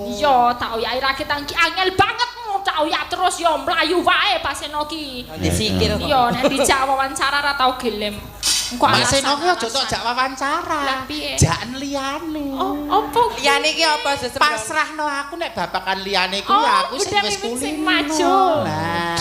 Speaker 1: Iya, tak oyaki rakit ki angel banget tak oyak terus yo mlayu wae Pak Seno ki.
Speaker 2: Disikil kok.
Speaker 1: Iya, nek dijak wawancara ra tau gelem. Engko
Speaker 3: Mas
Speaker 1: alasan-
Speaker 3: Seno ki aja tok
Speaker 1: alasan.
Speaker 3: jak wawancara.
Speaker 1: Lah, piye?
Speaker 3: Jakan liyane.
Speaker 1: Oh, opo?
Speaker 2: Liyane iki apa sesep?
Speaker 3: Pasrahno aku nek babakan liyane kuwi
Speaker 1: Oh,
Speaker 3: aku sing
Speaker 1: udah
Speaker 3: wis
Speaker 1: mimin sing
Speaker 3: kulino.
Speaker 1: maju.
Speaker 3: Nah,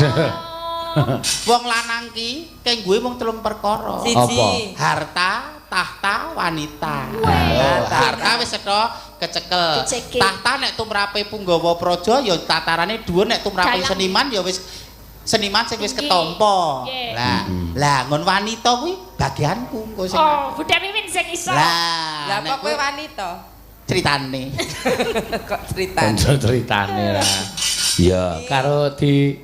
Speaker 3: wong lanang ki kenggue mung 3 perkara.
Speaker 2: Siji.
Speaker 3: Harta, tahta, wanita.
Speaker 1: Wah.
Speaker 3: Harta wis setho kecekel.
Speaker 1: Kecekel.
Speaker 3: Tahta nek tumrape Punggawa Praja ya tatarane dhuwur, nek tumrape
Speaker 1: Dalang.
Speaker 3: seniman ya wis seniman sing wis
Speaker 1: Tinggi.
Speaker 3: ketampa.
Speaker 1: Nggih.
Speaker 3: Lah ngon wanita kuwi bagianku engko sing.
Speaker 1: Oh, Budha Mimin sing iso.
Speaker 2: Lah
Speaker 3: nek
Speaker 2: kok kowe
Speaker 3: kowe
Speaker 2: wanita?
Speaker 3: critane.
Speaker 2: Kok cerita?
Speaker 4: Kanca ceritane ra.
Speaker 6: Iya,
Speaker 4: Karo di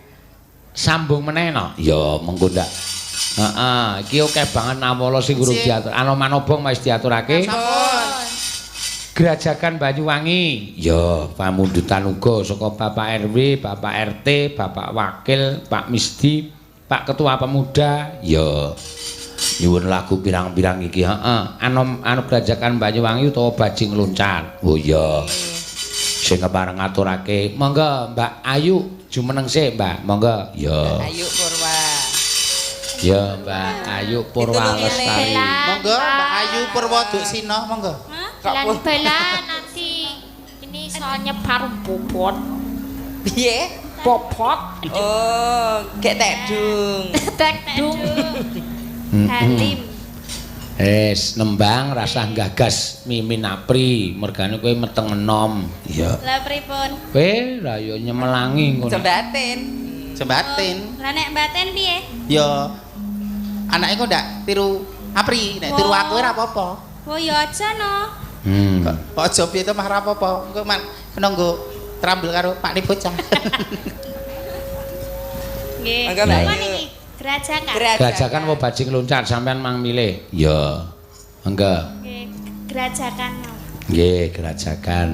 Speaker 4: sambung meneh no.
Speaker 6: ya mengko ndak.
Speaker 4: Heeh, iki akeh banget nawala sing urung diatur. Anomanobong wis diaturake.
Speaker 3: Sampun.
Speaker 4: Gerajakan Banyuwangi. Ya, pamundutan uga saka Bapak RW, Bapak RT, Bapak Wakil, Pak Misdi, Pak Ketua Pemuda.
Speaker 6: Ya. Nyuwun lagu pirang-pirang iki, heeh.
Speaker 4: Anu Gerajakan Banyuwangi utawa Bajing Loncat.
Speaker 6: Oh iya.
Speaker 4: Sing kepareng ngaturake. Monggo Mbak Ayu jumeneng sik, Mbak. Monggo.
Speaker 6: Ya.
Speaker 2: Ayu Purwa.
Speaker 4: Ya, Mbak Ayu Purwa
Speaker 2: Ditulungi
Speaker 4: Lestari.
Speaker 3: Monggo Mbak Ayu Purwoduk Sina, monggo.
Speaker 1: Belan nanti ini soalnya baru bobot.
Speaker 2: Piye?
Speaker 1: Bobot.
Speaker 2: Oh, gek tekdung.
Speaker 1: Tekdung.
Speaker 7: Halim.
Speaker 4: Nembang rasah gagas Mimin Apri, mergane kowe meteng enom.
Speaker 6: Iya.
Speaker 7: Lah pripun?
Speaker 4: Kowe ra yo nyemelangi ngono.
Speaker 2: Jembatin.
Speaker 3: Jembatin.
Speaker 7: Lah nek mbaten piye?
Speaker 3: Ya anake kok ndak tiru Apri, nek tiru aku ora apa-apa.
Speaker 7: Oh ya aja no.
Speaker 3: Kok aja piye to mah ora apa-apa. Engko mak kena nggo trambel karo Pak bocah.
Speaker 7: Nggih.
Speaker 2: Monggo, Mbak
Speaker 7: Apa
Speaker 2: Ayu.
Speaker 7: niki? Gerajakan.
Speaker 4: Gerajakan apa Bajing Loncat sampean mang milih.
Speaker 6: Ya.
Speaker 4: Monggo.
Speaker 7: Nggih, gerajakan. no.
Speaker 4: Nggih, Gerajakan.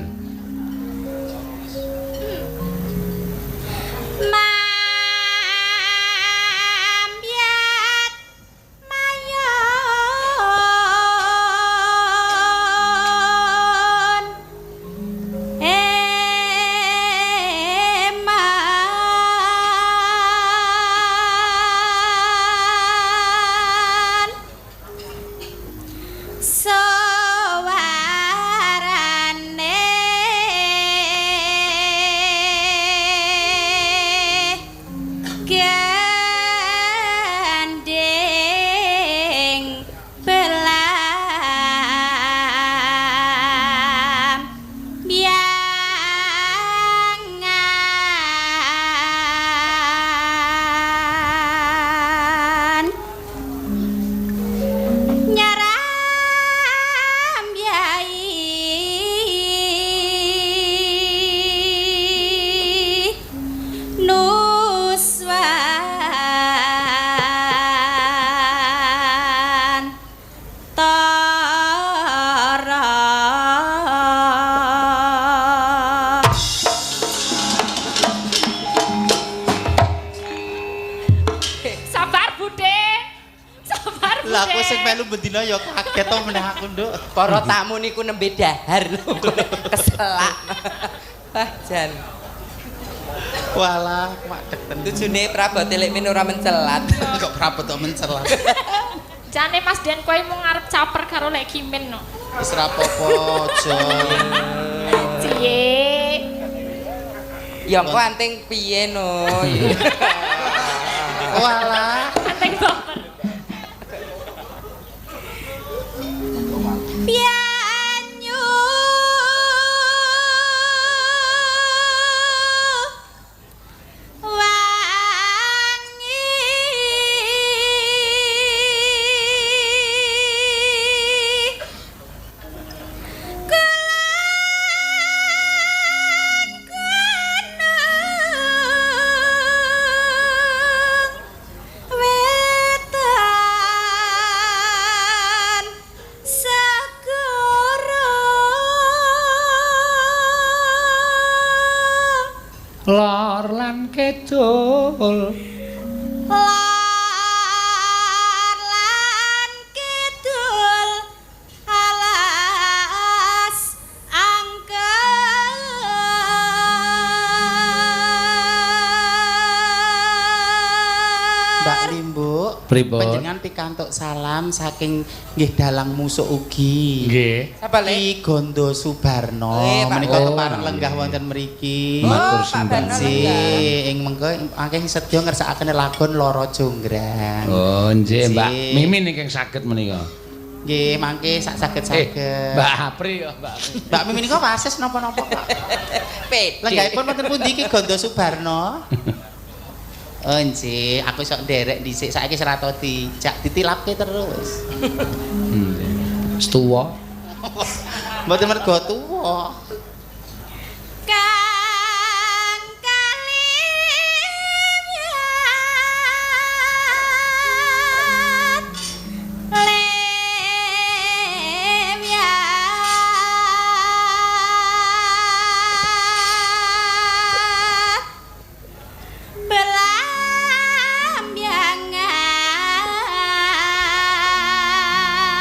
Speaker 3: Lah aku sing melu bendina ya kaget to meneh aku, Nduk.
Speaker 2: Para tamu niku nembe dahar lho. Keselak. Wah, jan.
Speaker 3: Walah, wadeg tenan.
Speaker 2: Tujune prabote lek men ora mencelat.
Speaker 3: Kok prabot kok mencelat.
Speaker 1: Jane Mas Den kowe mung arep caper karo Lek Kimin no.
Speaker 3: Wis ra apa-apa, aja.
Speaker 1: Cie.
Speaker 2: Ya engko anting piye no.
Speaker 3: Walah.
Speaker 1: Anting baper.
Speaker 7: Pianyu wangi gunung wetan segara
Speaker 4: Lor lan kidul
Speaker 7: lar lan kidul alas angker
Speaker 3: Mbak Limbu,
Speaker 4: Pripun?
Speaker 3: panjenengan pikantuk salam saking nggih dalang musuk ugi.
Speaker 4: nggih.
Speaker 2: Sapa Lek?
Speaker 3: Ki Gondo Subarno
Speaker 2: Pak.
Speaker 3: menika
Speaker 4: Oh,
Speaker 3: kepareng
Speaker 4: iya.
Speaker 3: lenggah wonten mriki.
Speaker 4: Matur
Speaker 2: Pak
Speaker 4: sembah.
Speaker 2: Barno
Speaker 3: Si
Speaker 2: lenggah.
Speaker 3: ing mengko akeh sedya ngersakaken lagon Loro Jonggrang.
Speaker 4: Oh, nggih, Mbak
Speaker 3: Si.
Speaker 4: Mimin ingkang saged menika.
Speaker 3: Nggih, mangke sak saged-saged.
Speaker 4: Mbak Apri ya, Mbak.
Speaker 3: Mbak Mimin niku wasis napa-napa, Pak.
Speaker 2: Pede.
Speaker 3: Lenggahipun wonten pundi Ki Gondo Subarno? Oh, nggih, aku sok nderek dhisik saiki ora tau dijak ditilapke terus.
Speaker 4: Setuwa.
Speaker 3: Mboten mergo tuwa.
Speaker 7: kang kaliwat lewyat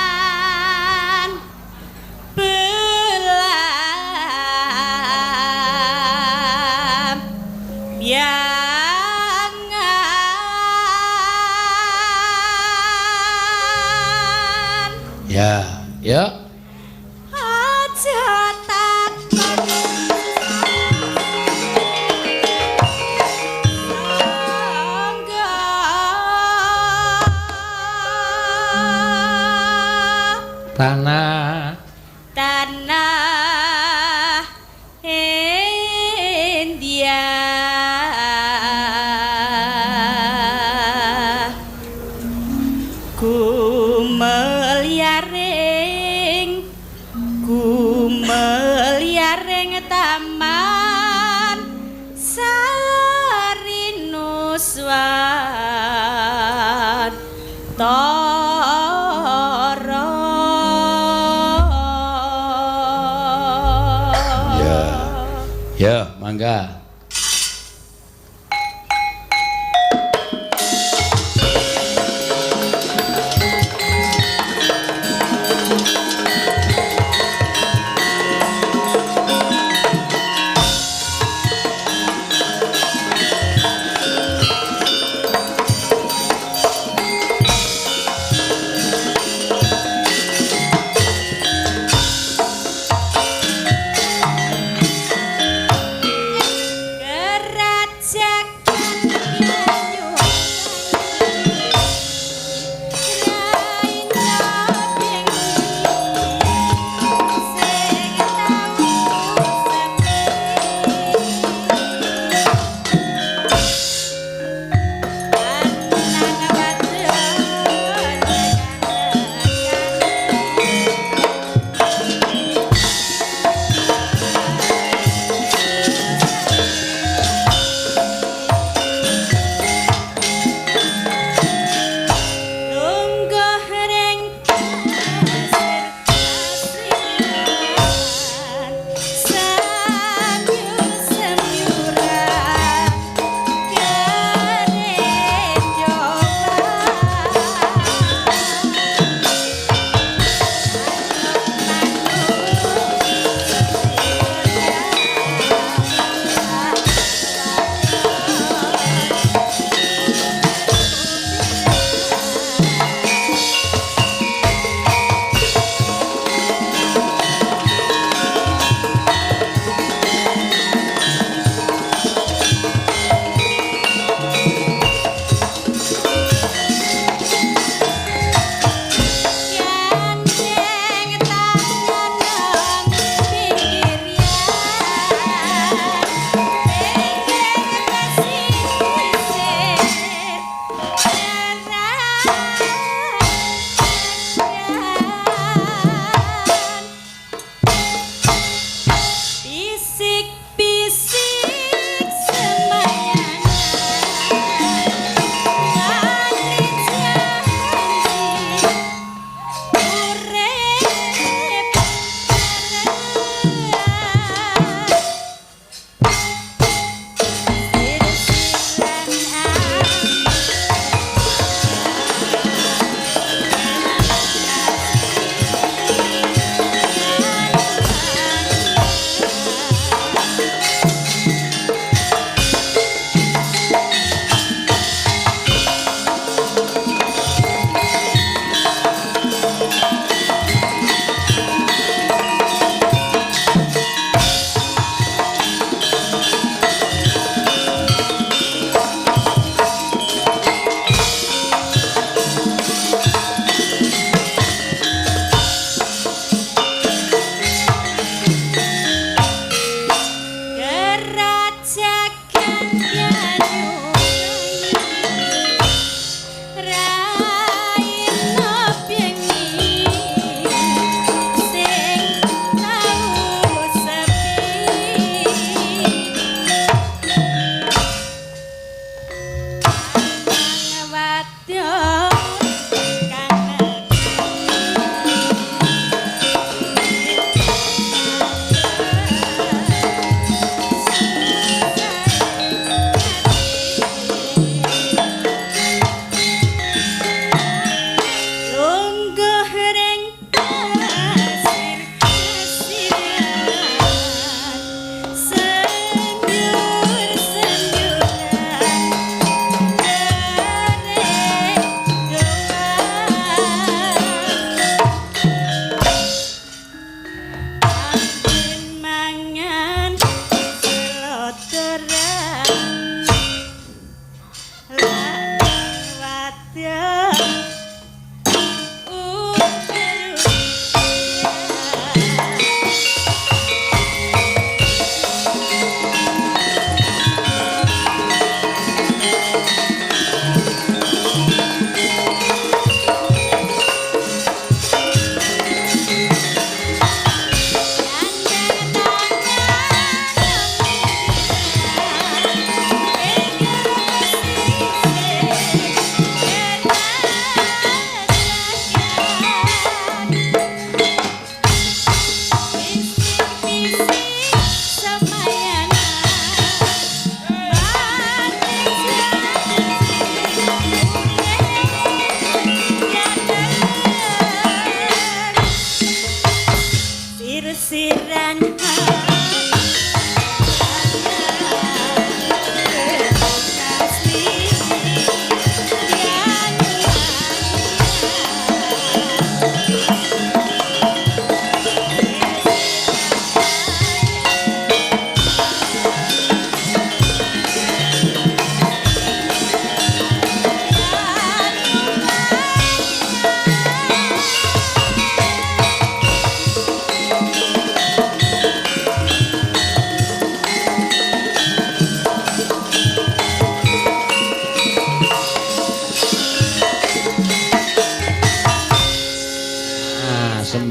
Speaker 7: belambyangan belambyangan
Speaker 4: Ya.
Speaker 7: aja takon
Speaker 4: Tanah
Speaker 7: tanah India gumeliaring taman Sarinuswan
Speaker 4: Ya, mangga.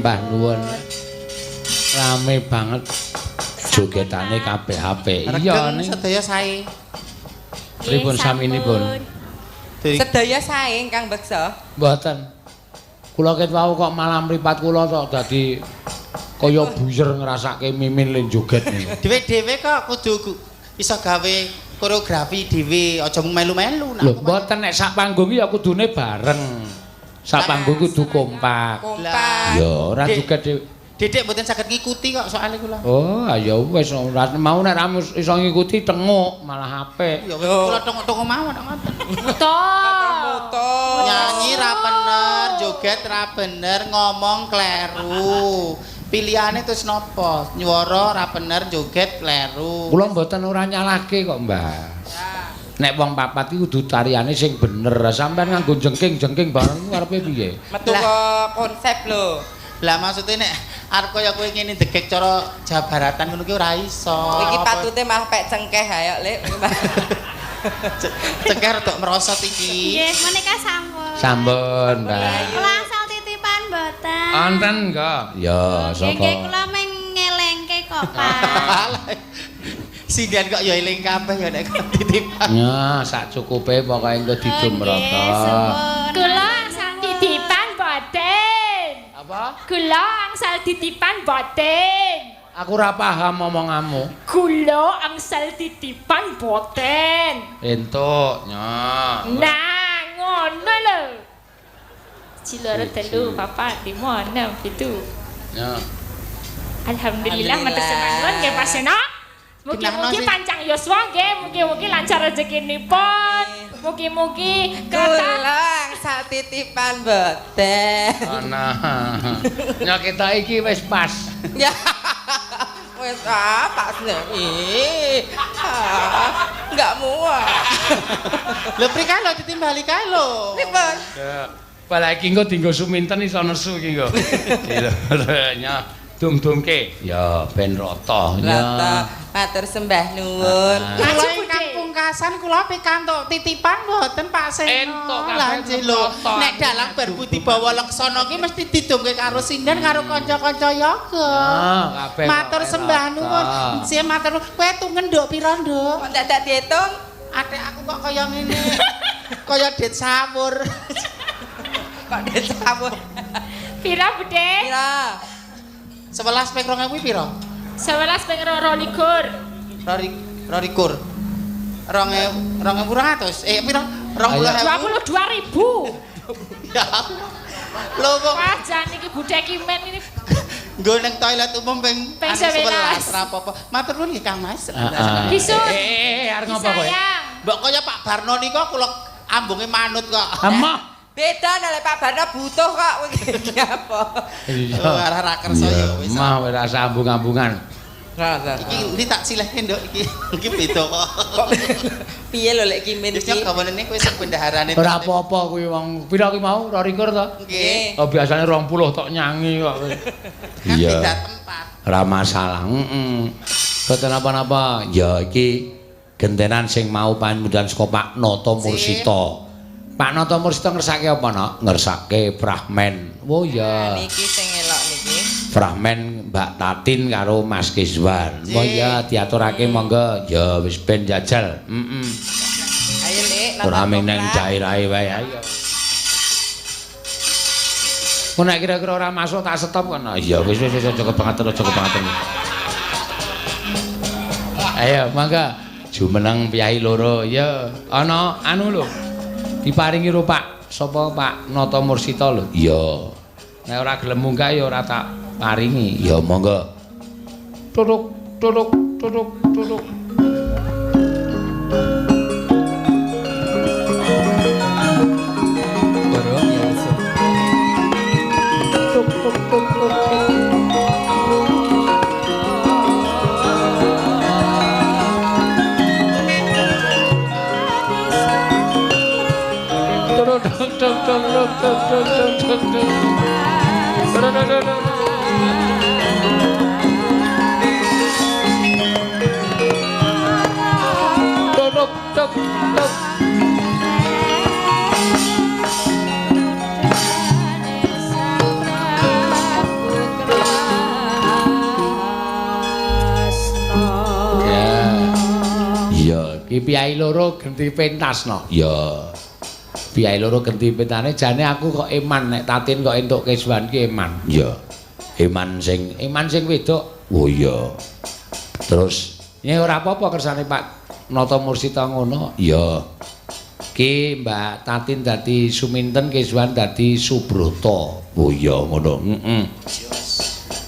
Speaker 4: sembah nuwun. Rame banget jogetane kabeh apik. Iya ning
Speaker 3: sedaya sae.
Speaker 4: pripun saminipun?
Speaker 2: Sedaya sae Kang Beksa.
Speaker 4: Mboten. Kula ket wau kok malam mripat kula kok dadi kaya buyer ngrasake mimin len joget niku.
Speaker 3: Dhewe-dhewe kok kudu iso gawe koreografi dhewe, aja melu-melu.
Speaker 4: Lho, mboten nek sak panggung ya kudune bareng. Sak panggung kudu kompak.
Speaker 2: Kompak.
Speaker 4: Ya, ora joget dhewe.
Speaker 3: Dedek mboten saged ngikuti kok soalnya kula.
Speaker 4: Oh, ya wis mau nek ra iso ngikuti tenguk malah apik.
Speaker 3: Ya wis kula tengok-tengok mawon kok ngoten.
Speaker 2: Moto.
Speaker 3: Nyanyi ra bener, joget ra bener, ngomong kleru. Pilihane terus napa? Nyuwara ra bener, joget kleru.
Speaker 4: Kula mboten ora nyalahke kok, Mbah. Nek wong papat iki kudu tariane sing bener. Sampeyan nganggo jengking-jengking bareng karepe piye?
Speaker 2: Metu ke konsep lho.
Speaker 3: Lah maksudnya nek arep kaya kowe ngene degek cara Jawa Baratan ngono ki ora iso.
Speaker 2: Iki patute malah pek cengkeh ayo, Lek.
Speaker 3: Cengkeh rada merosot iki.
Speaker 7: Nggih, menika sampun.
Speaker 4: Sampun, Mbah.
Speaker 7: Kula asal titipan mboten.
Speaker 4: Wonten kok. Ya,
Speaker 7: Nggih,
Speaker 4: sapa?
Speaker 7: kula meng ngelengke kok, Pak.
Speaker 3: Sindian kok ya eling kabeh ya nek titipan.
Speaker 4: Ya, sak cukupe pokoke engko didum rata.
Speaker 1: Kula angsal titipan boten.
Speaker 4: Apa?
Speaker 1: Kula angsal titipan boten.
Speaker 4: Aku ora paham omonganmu.
Speaker 1: Kula angsal titipan boten.
Speaker 4: Entuk, nya.
Speaker 1: Nah, ngono lho. Ciloro telu, papat, lima, enam, pitu.
Speaker 4: Ya.
Speaker 1: Alhamdulillah matur nuwun nggih Pak Seno. Mugi-mugi panjang yuswa nggih, mugi-mugi lancar rezekinipun. Mugi-mugi
Speaker 2: Kula angsal titipan boten.
Speaker 4: Ana. Nya kita iki wis pas.
Speaker 2: Ya. Wes pas nih. Enggak muat.
Speaker 3: Lho prikae lho ditimbali kae lho.
Speaker 2: Pripun?
Speaker 4: Ya. Apalagi engko dienggo suminten iso nesu iki engko. Nya dum-dumke. Ya ben rata.
Speaker 2: Rata. Matur sembah nuwun.
Speaker 3: Kula ingkang pungkasan kula pikantuk titipan mboten Pak Seno.
Speaker 4: Entuk kabeh
Speaker 3: Lah nggih lho.
Speaker 4: rata.
Speaker 3: Nek dalang berbudi bawa leksana ki mesti didongke karo sinden karo kanca-kanca yoga.
Speaker 4: kabeh
Speaker 3: Matur
Speaker 4: kok
Speaker 3: sembah
Speaker 4: rata.
Speaker 3: nuwun. Sing matur kowe tungen nduk pira nduk?
Speaker 2: Kok ndak diitung?
Speaker 3: Atik aku kok kaya ngene. Kaya det sawur.
Speaker 2: Kok disawur.
Speaker 1: pira Bude?
Speaker 2: Pira?
Speaker 3: 11 ping 2000 pira?
Speaker 1: 11 ping 22.
Speaker 3: Rorikur. 2200. Pira?
Speaker 1: 22.000.
Speaker 3: Ya. Lho kok
Speaker 1: Wajan iki Bude Kimen ini
Speaker 3: nggo ning toilet umum ping
Speaker 1: Ping
Speaker 3: 11
Speaker 1: 11.
Speaker 3: ra apa-apa. Matur nuwun nggih Kang Mas.
Speaker 1: Bisun.
Speaker 4: Arep ngopo kowe?
Speaker 1: Sayang.
Speaker 3: Mbok kaya Pak Barno nika kula ambunge manut kok.
Speaker 4: Amah.
Speaker 2: Beda nek Pak Barno butuh kok iki apa?
Speaker 3: Oh, arah ra kersa ya wis.
Speaker 4: Mah ora sambung-ambungan.
Speaker 3: Iki ndi tak silehke nduk iki. Iki beda kok.
Speaker 2: Piye lho lek Kimin
Speaker 3: Wis
Speaker 2: iki?
Speaker 3: gawanene kowe sing bendaharane.
Speaker 4: Ora apa-apa kuwi wong pira ki mau 22 to?
Speaker 3: Nggih.
Speaker 4: Oh biasane 20 tok nyanyi kok.
Speaker 3: Kan beda tempat.
Speaker 4: Ora masalah. Boten apa-apa. Ya iki gentenan sing mau pamundutan saka Pak Nata Mursita. Pak Nata Mursita ngersake apa, Nak? Ngersake Brahman. Oh ya.
Speaker 2: Niki sing elok niki.
Speaker 4: Brahman Mbak Tatin karo Mas Kiswan. Oh ya diaturake monggo. Ya wis ben jajal.
Speaker 2: Ayo Lek,
Speaker 4: Ora mung nang daerahe wae ayo. Kok nek kira-kira ora masuk tak stop kan. Iya wis cukup banget cukup banget. Ayo mangga jumeneng piyai loro ya ana anu lho. Diparingi ro Pak sapa Pak Nata Mursita lho. Iya. Nek ora gelem munggah ya ora tak paringi. Ya monggo. Tutuk tutuk tutuk tutuk.
Speaker 6: Iya.
Speaker 4: Ki piyai loro genti pentas no.
Speaker 6: Iya.
Speaker 4: Piyai loro genti pentane jane aku kok eman nek Tatin kok entuk kesuwan ki eman.
Speaker 6: Iya. Eman sing
Speaker 4: wedok.
Speaker 6: Oh iya. Terus
Speaker 4: ya ora apa-apa kersane Pak Nata Mursita ngono.
Speaker 6: iya.
Speaker 4: Ki Mbak Tatin dadi Suminten kesuwan dadi Subrata.
Speaker 6: Oh iya ngono.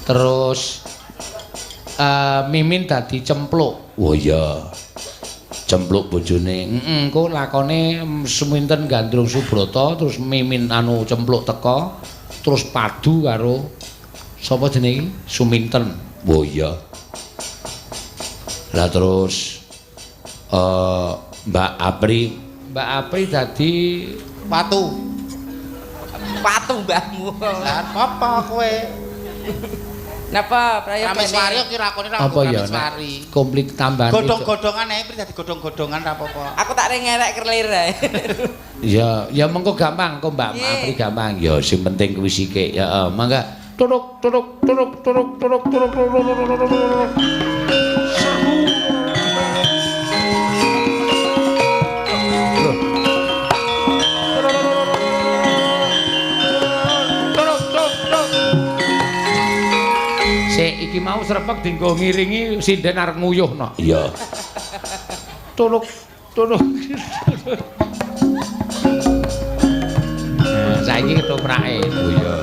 Speaker 4: Terus Mimin dadi Cempluk.
Speaker 6: Oh iya. Cempluk bojone.
Speaker 4: Engko lakone Suminten gandrung Subrata terus Mimin anu Cempluk teka terus padu karo sapa jenenge Suminten.
Speaker 6: Oh iya. Lah terus Mbak Apri
Speaker 4: dadi
Speaker 3: Patu.
Speaker 2: mbahmu.
Speaker 3: Lah apa kowe?
Speaker 2: Napa prayoga
Speaker 3: Rameswari ki lakone ra
Speaker 4: apa ya
Speaker 3: Rameswari.
Speaker 4: komplit tambahan
Speaker 3: Godhong-godhongan ae pri dadi godhong-godhongan ra apa-apa.
Speaker 2: Aku tak ngerek kelir ae.
Speaker 4: ya mengko gampang kok Mbak Apri gampang ya sing penting kuwi sithik ya mangga turuk iki mau srepeg dienggo ngiringi sinden arep nguyuhno.
Speaker 6: iya.
Speaker 4: Turuk. Saiki ketoprake.
Speaker 6: Oh iya.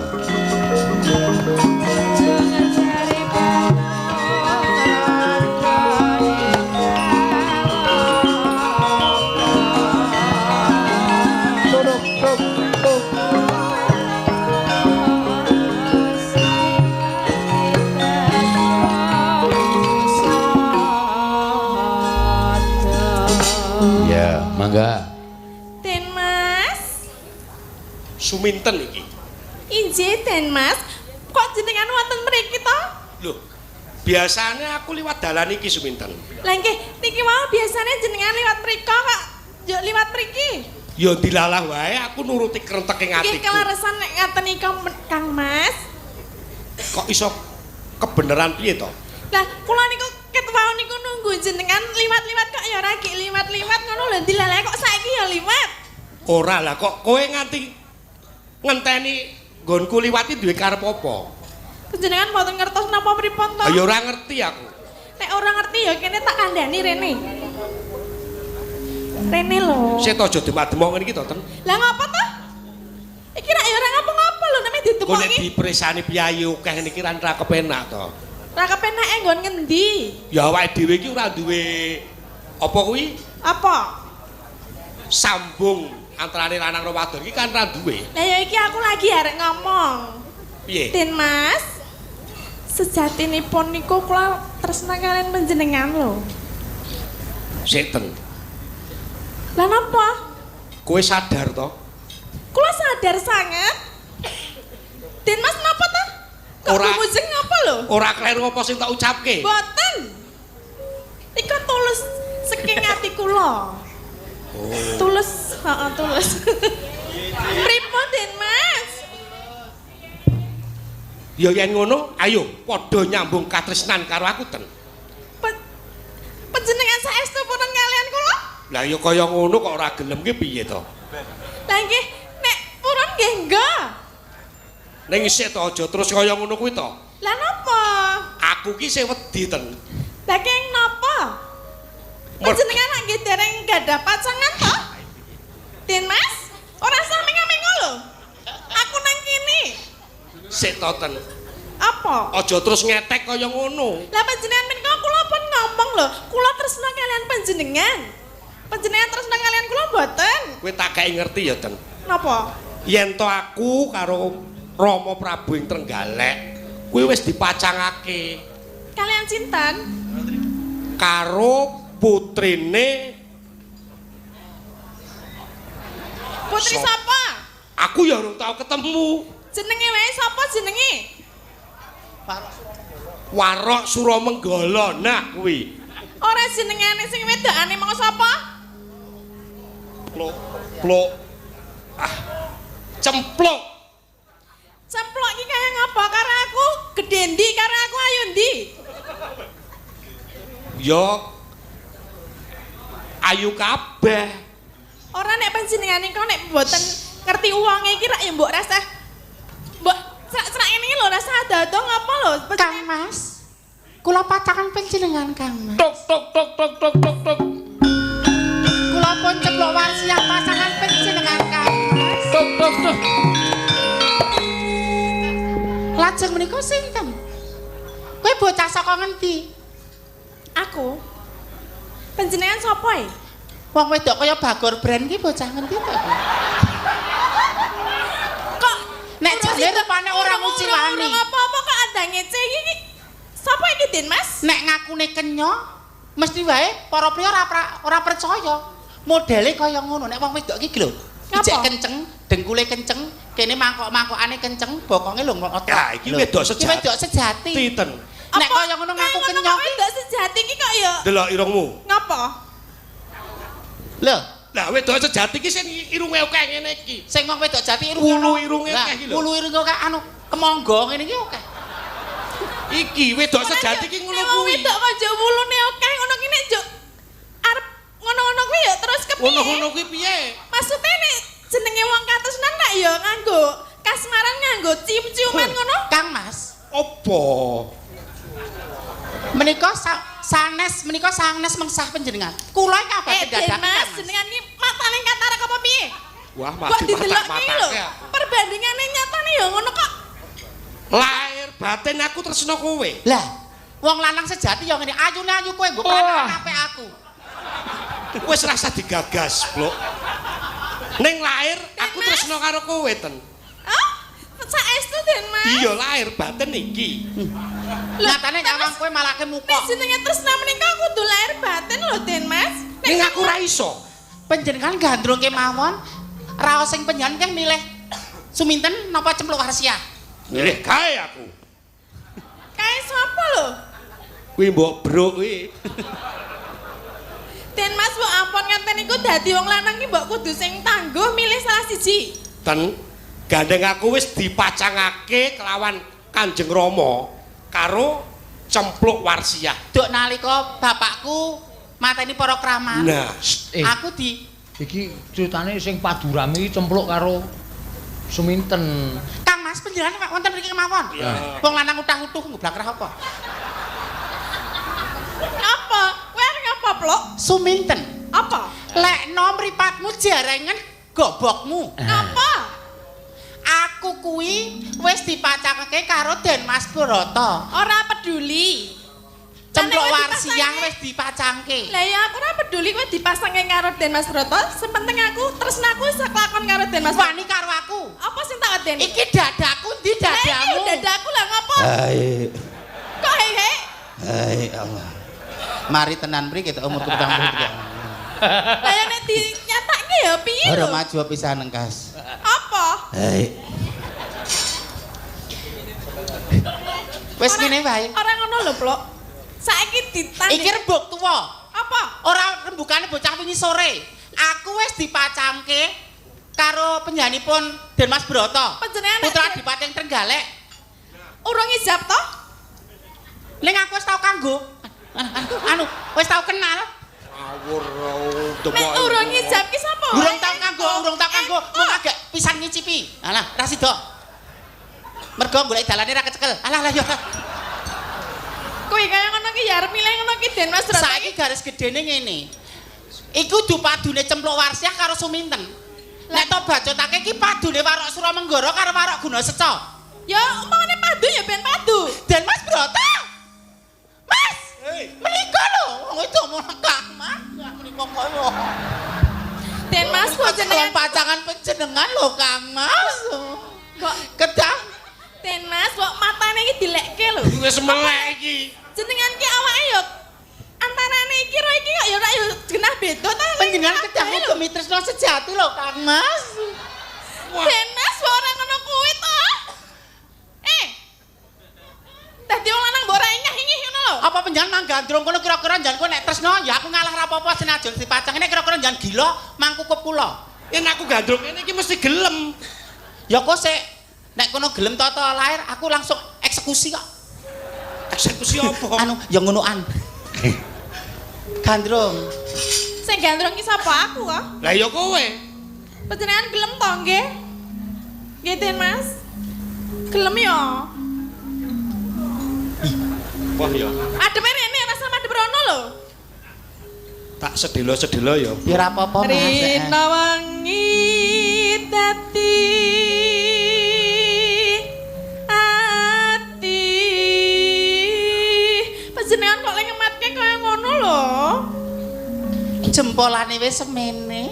Speaker 6: Mangga.
Speaker 7: Den Mas.
Speaker 9: Suminten iki.
Speaker 7: Injih Den Mas. Kok jenengan wonten mriki to?
Speaker 9: Lho, biasane aku liwat dalan iki Suminten.
Speaker 7: Lah nggih, niki mau biasane jenengan liwat mriko kok yo liwat mriki.
Speaker 9: Ya dilalah wae aku nuruti krenteking atiku.
Speaker 7: Nggih keleresan nek ngaten iki Kang Mas.
Speaker 9: Kok iso kebeneran piye to?
Speaker 7: Lah kula niku ketwau niku nunggu jenengan liwat-liwat kok ya ora gek liwat-liwat ngono lho dilalah kok saiki ya liwat.
Speaker 9: Ora lah kok kowe nganti ngenteni nggonku liwati duwe karep apa?
Speaker 7: Jenengan mboten ngertos napa pripun to?
Speaker 9: Ya ora ngerti aku.
Speaker 7: Nek ora ngerti ya kene tak kandhani rene. Rene lho.
Speaker 9: Sik aja demak-demok ngene iki to, Ten.
Speaker 7: Lah ngapa to? Iki rak ya ora ngapa-ngapa lho nek
Speaker 9: Kok nek
Speaker 7: ditemoki.
Speaker 9: dipresani piyayi akeh niki ra kepenak to.
Speaker 7: Ora kepenake nggon ngendi?
Speaker 9: Ya awake dhewe iki ora duwe apa kuwi?
Speaker 7: Apa?
Speaker 9: Sambung antarane lanang karo wadon iki kan ra duwe.
Speaker 7: Lah ya iki aku lagi arek ngomong.
Speaker 9: Piye?
Speaker 7: Den Mas, sejatinipun niku kula tresna kalian panjenengan lho.
Speaker 9: Sik Ten.
Speaker 7: Lah napa?
Speaker 9: Kowe sadar to?
Speaker 7: Kula sadar sangat. Den Mas napa to? Kok
Speaker 9: Ora-
Speaker 7: mujeng ngapa lho?
Speaker 9: Ora kleru apa sing tak ucapke?
Speaker 7: Boten. Iku tulus saking ati kula. Tulus, heeh tulus. Pripun Den Mas?
Speaker 9: Ya yen ngono, ayo padha nyambung katresnan karo aku Ten.
Speaker 7: Panjenengan saestu pun kalian kula?
Speaker 9: Lah ya kaya ngono kok ora gelem ki piye to?
Speaker 7: Lah nggih, nek purun nggih enggak.
Speaker 9: Ning isih to aja terus kaya ngono kuwi to.
Speaker 7: Lah napa?
Speaker 9: Aku ki sing wedi Ten.
Speaker 7: Lah keng napa? Panjenengan nggih dereng gadah pacangan to? Den Mas, ora sami ngamengo lho. Aku nang kene.
Speaker 9: Sik to Ten.
Speaker 7: Apa?
Speaker 9: Aja terus ngetek kaya ngono.
Speaker 7: Lah panjenengan menika kula pun ngomong lho, kula tresna kalian panjenengan. Panjenengan tresna kalian kula mboten.
Speaker 9: Kowe tak gawe ngerti ya Ten.
Speaker 7: Napa?
Speaker 9: Yen to aku karo Rama Prabu ing Trenggalek, kuwi wis dipacangake
Speaker 7: Kalian sinten?
Speaker 9: karo putrine.
Speaker 7: Putri
Speaker 9: Sop.
Speaker 7: sapa?
Speaker 9: Aku ya urung tau ketemu.
Speaker 7: Jenenge wae sapa jenenge?
Speaker 9: Warok Suramenggala nah kuwi.
Speaker 7: Ora jenengane sing wedokane mau sapa?
Speaker 9: Plok. Cempluk.
Speaker 7: Cemplok iki kaya ngapa karo aku? Gedhe ndi karo aku ayo ndi?
Speaker 9: Ya ayu kabeh.
Speaker 7: Ora nek panjenengan kok nek mboten ngerti uwange iki rak ya mbok rasah. Mbok serak-serak ngene iki lho rasah dadong apa lho?
Speaker 3: Kang Mas. Kula pacangan panjenengan Kang Mas.
Speaker 4: Tuk tuk tuk tuk tuk tuk tuk.
Speaker 3: Kula pun ceplok warsiah pasangan panjenengan Kang Mas.
Speaker 4: Tuk tuk tuk.
Speaker 3: Lajeng menika sinten? Kowe bocah saka ngendi?
Speaker 7: Aku. Panjenengan sapa e?
Speaker 3: Wong wedok kaya Bagor Brand ki bocah ngendi to?
Speaker 7: Kok
Speaker 3: Nek jane rupane ora nguci wani.
Speaker 7: Apa-apa kok ada ngece iki? Sapa iki Den Mas?
Speaker 3: Nek ngakune kenya mesti wae para priya ora percaya. Modele kaya ngono nek wong wedok iki lho. Ijek kenceng, dengkule kenceng, kene mangkok-mangkokane kenceng, bokonge lho ngotot.
Speaker 9: Ya, iki wedok sejati.
Speaker 3: Iki wedok sejati.
Speaker 9: Titen.
Speaker 3: Nek kaya ngono ngaku kenya
Speaker 7: iki wedok sejati iki kok ya.
Speaker 9: Delok irungmu.
Speaker 7: Ngapa?
Speaker 3: Lho,
Speaker 9: Lah wedok sejati iki sing irunge akeh ngene iki.
Speaker 3: sing wong wedok jati
Speaker 9: Wulu irunge akeh iki lho.
Speaker 3: Wulu irunge akeh anu kemangga ngene iki akeh.
Speaker 9: Iki wedok sejati iki ngono
Speaker 7: Wong
Speaker 9: kuwi.
Speaker 7: wedok kok njuk wulune akeh ngono ki nek njuk arep ngono-ngono kuwi ya terus kepiye?
Speaker 9: Ngono-ngono kuwi piye?
Speaker 7: Maksudnya nek jenenge wong katresnan nek ya nganggo kasmaran nganggo cium-ciuman ngono.
Speaker 3: Kang Mas,
Speaker 9: Apa?
Speaker 3: menika sanes mengsah panjenengan. Kula iki abad dadakan.
Speaker 7: Mas, jenengan iki matane katarak apa piye?
Speaker 9: Wah,
Speaker 7: Kok
Speaker 9: mati
Speaker 7: didelokne iki lho.
Speaker 9: mata-mata.
Speaker 7: Perbandingane nyatane ya ngono kok.
Speaker 9: Lahir batin aku tresno kowe.
Speaker 3: Lah, wong lanang sejati ya ngene, ayune ayu kowe nggo peranan apik aku.
Speaker 9: Wis rasa digagas, Blok. Ning lahir aku tresno karo kowe, Ten.
Speaker 7: Hah? Saestu Den Mas.
Speaker 9: Iya, lahir batin iki.
Speaker 3: Nyatane nyawang kowe malake muka.
Speaker 7: Nek jenenge tresna menika kudu lahir batin lho Den Mas.
Speaker 9: Ning aku ora iso.
Speaker 3: Panjenengan gandrung kemawon, raos sing penyan kan milih Suminten napa Cempluk Warsiah?
Speaker 9: Milih kae aku.
Speaker 7: Kae sapa lho?
Speaker 9: Kuwi mbok bruk kuwi.
Speaker 7: Den Mas mbok ampun ngenten niku dadi wong lanang iki mbok kudu sing tangguh milih salah siji.
Speaker 9: Ten, gandeng aku wis dipacangake kelawan Kanjeng Rama karo Cempluk Warsiah.
Speaker 3: Duk nalika bapakku mateni para kramat.
Speaker 9: Nah,
Speaker 3: Aku di
Speaker 4: Iki ceritane sing padurame iki cempluk karo Suminten.
Speaker 3: Kang Mas panjenengan wonten mriki kemawon. Wong lanang utah-utuh ngoblakrah apa?
Speaker 7: Apa? Kowe arep ngapa, Plok?
Speaker 3: Suminten.
Speaker 7: Apa?
Speaker 3: Lekno mripatmu jarengen gobokmu.
Speaker 7: Apa?
Speaker 3: Aku kuwi wis dipacangake karo Den Mas Broto.
Speaker 7: Ora peduli.
Speaker 3: Cempluk
Speaker 7: Lah, nek
Speaker 3: Warsiah
Speaker 7: dipasangke-
Speaker 3: wis dipacangke.
Speaker 7: Lah ya aku ora peduli kowe dipasangke karo Den Mas Broto, sing penting aku tresnaku sak lakon karo Den Mas.
Speaker 3: Wani karo aku.
Speaker 7: Apa sing tak wedeni?
Speaker 3: Iki dadaku ndi
Speaker 7: Lah, iki
Speaker 3: dadamu?
Speaker 7: dadaku lah ngopo?
Speaker 6: Hai,
Speaker 7: Kok hehe?
Speaker 6: hai Allah.
Speaker 3: Mari tenan mriki kita umur 73.
Speaker 7: Lah ya nek dinyatake ya piye
Speaker 3: Ora
Speaker 7: lho?
Speaker 3: maju pisan engkas.
Speaker 7: Apa?
Speaker 6: Hai.
Speaker 3: Wis ngene wae.
Speaker 7: Ora ngono lho, Plok. Saiki ditanding.
Speaker 3: Iki rembug tuwa.
Speaker 7: Apa?
Speaker 3: Ora rembugane bocah wingi sore. Aku wis dipacangke karo penyanipun Den Mas Broto.
Speaker 7: Panjenengan
Speaker 3: Putra Adipati Trenggalek.
Speaker 7: urung ijab toh?
Speaker 3: Ning aku wis tau kanggo. Anu, wis tau kenal.
Speaker 9: ngawur
Speaker 7: Nek urung ijab ki sapa?
Speaker 3: Urung tau kanggo, mung agak pisan ngicipi. Alah, ra sida. Mergo golek dalane ra kecekel. Alah lah yo.
Speaker 7: Kowe kaya ngono ki ya arep milih ngono ki Den Mas Broto.
Speaker 3: Saiki garis gedene ngene. Iku dupadune Cempluk Warsiah karo Suminten. Nek to bacotake iki padune Warok Suramenggara karo Warok Gunaseca.
Speaker 7: Ya umpamane padu ya ben padu.
Speaker 3: Den Mas Broto. Mas,
Speaker 9: Hei,
Speaker 3: menika lho, wong itu mau Kang Mas. Menika koyo.
Speaker 7: Den Mas kok jenengan
Speaker 3: Pacangan panjenengan lho Kang Mas.
Speaker 7: kok
Speaker 3: Kedah.
Speaker 7: Den Mas kok matane iki dilekke lho.
Speaker 9: wis melek iki.
Speaker 7: Jenengan ki awake ya antarane iki karo iki kok ya ora ya genah beda ta.
Speaker 3: Panjenengan kedah ngugemi tresna sejati lho Kang Mas.
Speaker 7: Den Mas kok ora ngono kuwi to? Dadi wong lanang mbok ora ingih-ingih ngono lho.
Speaker 3: Apa panjenengan manggandrung kono kira-kira njan kowe nek tresna ya aku ngalah ra apa-apa senajan dipacang nek kira-kira njan gila mangkukup kula.
Speaker 9: Yen aku gandrung ngene iki mesti gelem.
Speaker 3: Ya kok sik nek kono gelem tata lahir aku langsung eksekusi kok.
Speaker 9: Eksekusi apa?
Speaker 3: Anu ya ngonoan. Gandrung.
Speaker 7: Sing gandrung ki sapa aku kok?
Speaker 9: Lah ya kowe.
Speaker 7: Panjenengan gelem to nggih? Nggih, Den Mas. Gelem ya?
Speaker 9: Wah ya.
Speaker 7: Ademe rene ora sama adep rono lho.
Speaker 9: Tak sedelo-sedelo ya.
Speaker 3: Ya ora apa-apa, Mas.
Speaker 7: Rina wangi dadi ati. Panjenengan kok lek ngematke kaya ngono lho.
Speaker 3: Jempolane wis semene.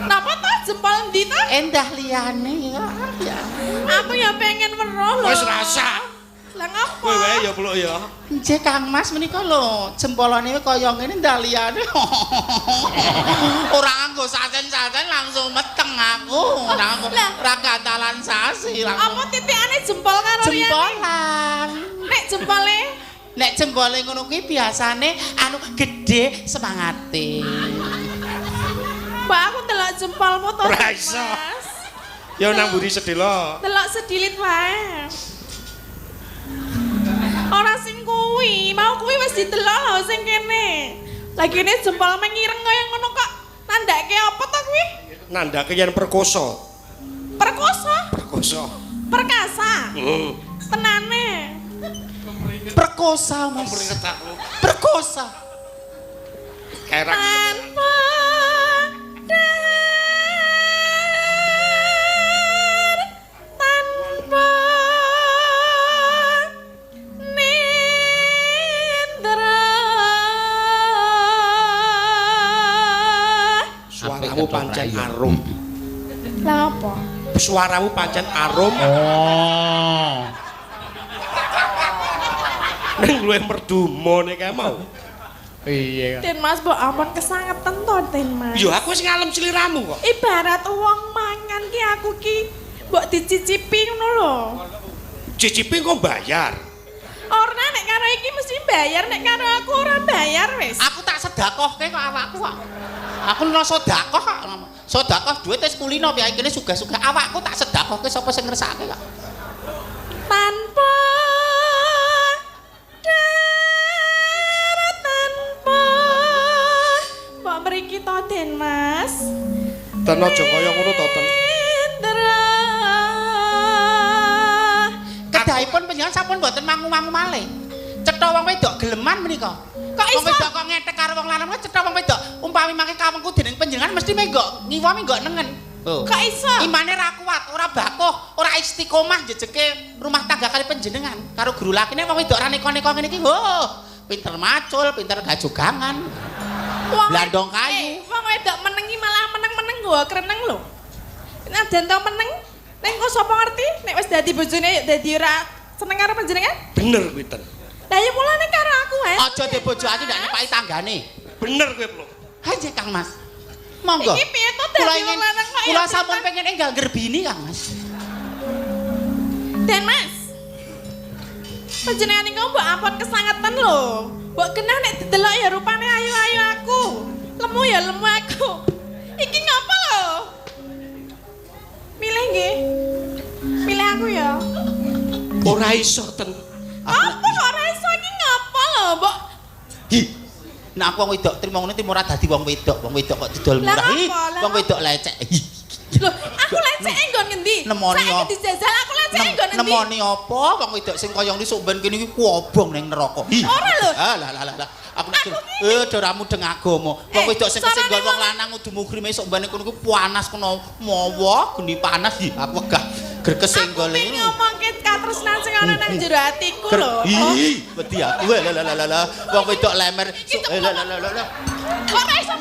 Speaker 7: Napa to jempol endi to?
Speaker 3: Endah liyane ya.
Speaker 7: Aku ya pengen weruh lho.
Speaker 9: Wis rasa.
Speaker 7: Lah ngapa?
Speaker 9: Kowe wae ya peluk ya.
Speaker 3: Nggih Kang Mas menika lho, jempolane kaya ngene ndah liyane. Ora nganggo sasen-sasen langsung meteng aku. Ora gantalan sasi langsung.
Speaker 7: Apa titikane jempol karo liyane?
Speaker 3: Jempolan. Nek jempole ngono kuwi biasane anu gedhe semangate.
Speaker 7: Mbak aku delok jempolmu to.
Speaker 9: Ora iso.
Speaker 7: Mas.
Speaker 9: Ya nang mburi sedelo.
Speaker 7: Delok sedilit wae. Ora sing kuwi, mau kuwi wis didelok lho sing kene. Lagi ini jempol mengireng kaya ngono kok. Nandake apa to kuwi?
Speaker 9: Nandake yen perkosa.
Speaker 7: Perkosa?
Speaker 9: Perkosa.
Speaker 7: Perkasa. Tenane.
Speaker 3: Perkosa Mas. Perkosa.
Speaker 9: Kerak.
Speaker 7: Tanpa tanpa nindra.
Speaker 9: Suaramu pancen arum.
Speaker 7: Lah apa?
Speaker 9: Suaramu pancen arum.
Speaker 4: Oh.
Speaker 9: Ning luwih merdumane kae mau.
Speaker 4: Iya.
Speaker 7: Den Mas mbok ampun kesangetan to Den Mas.
Speaker 9: Ya aku wis ngalem sliramu kok.
Speaker 7: Ibarat wong mangan ki aku ki mbok dicicipi ngono lho.
Speaker 9: Cicipi kok bayar.
Speaker 7: Ora nek karo iki mesti bayar, nek karo aku ora bayar wis.
Speaker 3: Aku tak sedakohke kok awakku kok. Aku ora sedakoh kok. Sedakoh duit wis kulino piye kene sugih-sugih awakku tak sedakohke sapa sing ngersakake kok.
Speaker 7: Tanpa tanpa mbok mriki to Den Mas.
Speaker 9: Ten aja kaya ngono to, Ten.
Speaker 7: Indra.
Speaker 3: Kedahipun panjenengan sampun mboten mangu-mangu malih. Cetha wong wedok geleman menika.
Speaker 7: Kok
Speaker 3: Wong
Speaker 7: iso?
Speaker 3: wedok kok ngetek karo wong lanang cetha wong wedok. Umpami mangke kawengku dening panjenengan mesti menggok ngiwami nggok nengen. Oh.
Speaker 7: Kok iso?
Speaker 3: Imane ra kuat, ora bakuh, ora istiqomah jejeke rumah tangga kali panjenengan. Karo guru lakine wong wedok ra neko-neko ngene iki. Oh, pinter macul, pinter gajogangan. Blandong kayu.
Speaker 7: Wong wedok menengi malah meneng-meneng nggawa kreneng lho. Nek den to meneng, nek kok sapa ngerti nek wis dadi bojone dadi ora seneng karo panjenengan?
Speaker 9: Bener kuwi, Ten.
Speaker 7: Lah ya mulane karo aku wae.
Speaker 3: Aja dibojokake ndak nyepaki tanggane.
Speaker 9: Bener kuwi, Bro.
Speaker 3: Ha nggih Kang Mas. Monggo.
Speaker 7: Iki piye to dadi wong lanang kok ya?
Speaker 3: Kula sampun pengen enggal gerbini Kang Mas.
Speaker 7: Den Mas. Panjenengan niku mbok ampun kesangetan lho. Mbok genah nek didelok ya rupane ayu-ayu aku. Lemu ya lemu aku. Iki ngapa lho? Milih nggih. Milih aku ya.
Speaker 9: Ora iso, Ten.
Speaker 7: Apa kok ora iso iki ngapa lho, Mbok?
Speaker 3: Hi. Nek aku wong wedok trimo ngene timur ora dadi wong wedok kok didol
Speaker 7: Lah
Speaker 3: murah. Hi.
Speaker 7: apa? Lah
Speaker 3: Wong wedok lecek. Hi.
Speaker 7: Lho, aku leceke nggon ngendi?
Speaker 3: Nemoni
Speaker 7: Saiki
Speaker 3: apa?
Speaker 7: dijajal aku leceke nggon ngendi?
Speaker 3: Nemoni apa? Wong wedok sing kaya ngene sok ben kene iki kuobong ning neraka. Hi.
Speaker 7: Ora lho.
Speaker 3: Ah lah. Aku nek doramu deng agama. Wong wedok sing kesenggol wong lanang kudu mukrime sok ben kono ku panas kena mawa geni panas. Hi, aku wegah greges senggol
Speaker 7: Aku ngomongke katresnan sing ana nang jero atiku lho.
Speaker 3: Hi, wedi aku. Lah. Wong wedok lemer. Lah.
Speaker 7: Ora iso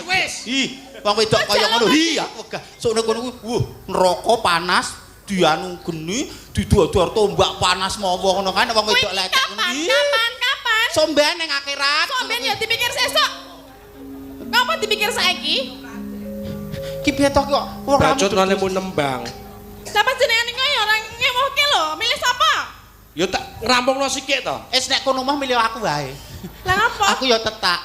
Speaker 9: Wis.
Speaker 3: Hi, wong wedok kaya ngono. Hi, aku wegah. Sok nek kono ku neraka panas, dianu geni, diduar-duar tombak panas mawa ngono kan wong wedok lecek ngono.
Speaker 7: Kapan?
Speaker 3: Somben ning akhirat.
Speaker 7: Somben ya dipikir sesuk. Ngapa dipikir saiki?
Speaker 3: Ki piye to kok ora
Speaker 9: Bacut ngalemu nembang.
Speaker 7: Lah panjenengan niku ya ora ngewohke lho, milih sapa?
Speaker 9: Ya tak ngrampungno sikik to.
Speaker 3: Es nek kono mah milih aku wae.
Speaker 7: Lah ngapa?
Speaker 3: Aku ya tetak.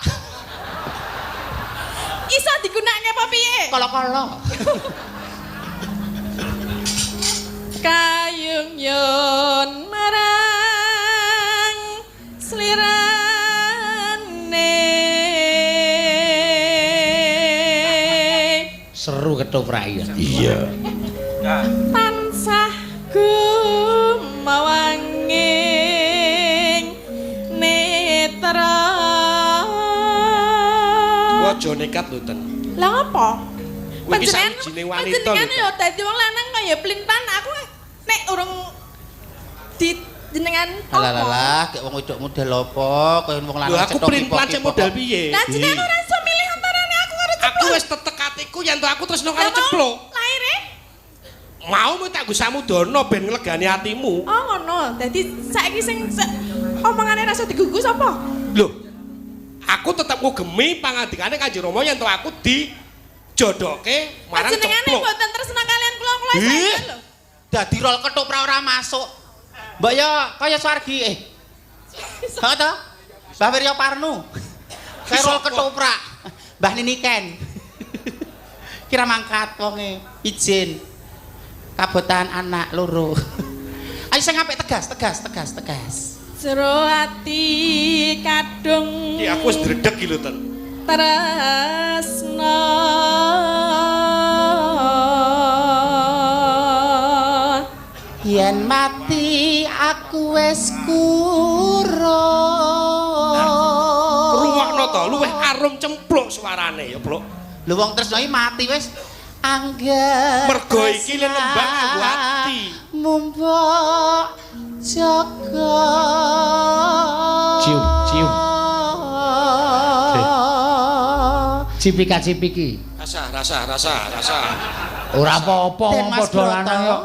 Speaker 7: Iso digunakake apa piye?
Speaker 3: Kala-kala.
Speaker 7: Kayung yon marang slirane
Speaker 4: Seru ketoprak ya.
Speaker 6: Iya.
Speaker 7: Tansah gumawanging netra.
Speaker 9: Aja nekat lho, Ten.
Speaker 7: Lah apa?
Speaker 9: Kowe iki sawijining wanita lho.
Speaker 7: Panjenengan yo dadi wong lanang kaya plintan aku nek urung di jenengan
Speaker 3: Alah, kayak wong wedok model apa? Kaya wong
Speaker 9: Lho
Speaker 3: lanang
Speaker 9: aku prin-plan cek model piye?
Speaker 7: Lah jenengan ora iso milih antarane aku karo ceplok.
Speaker 9: Aku wis tetek atiku yen to aku tresno karo ceplok.
Speaker 7: Laire?
Speaker 9: Mau tak nggo samudana ben nglegani atimu.
Speaker 7: Oh ngono. Dadi saiki sing omongane rasa digugus apa?
Speaker 9: Lho. Aku tetep ngugemi pangandikane Kanjeng Rama yen to aku dijodoke marang
Speaker 7: Panjenengane
Speaker 9: ceplok.
Speaker 7: mboten tresna kalian kula-kula saiki lho.
Speaker 3: Dadi rol ketoprak ora masuk. Mbak ya kaya Swargi Heeh to? Mbah Wirya Parnu. Kaya rol ketoprak. Mbah Nini Ken. Kira mangkat wonge izin. Kabotan anak loro. Ayo sing apik tegas.
Speaker 7: Jero ati kadung
Speaker 9: Iki aku wis dredeg iki lho, Ten.
Speaker 7: tresna
Speaker 3: Yen mati aku wis kurung.
Speaker 9: Ruwakno to, luwih arum cempluk suarane ya, Pluk.
Speaker 3: Lho wong tresno iki mati wis angger.
Speaker 9: Mergo iki lembang nganggo ati.
Speaker 3: Mumpuk jaga.
Speaker 4: Cium. Cipika-cipiki.
Speaker 9: Rasa.
Speaker 4: Ora apa-apa wong padha lanang yo.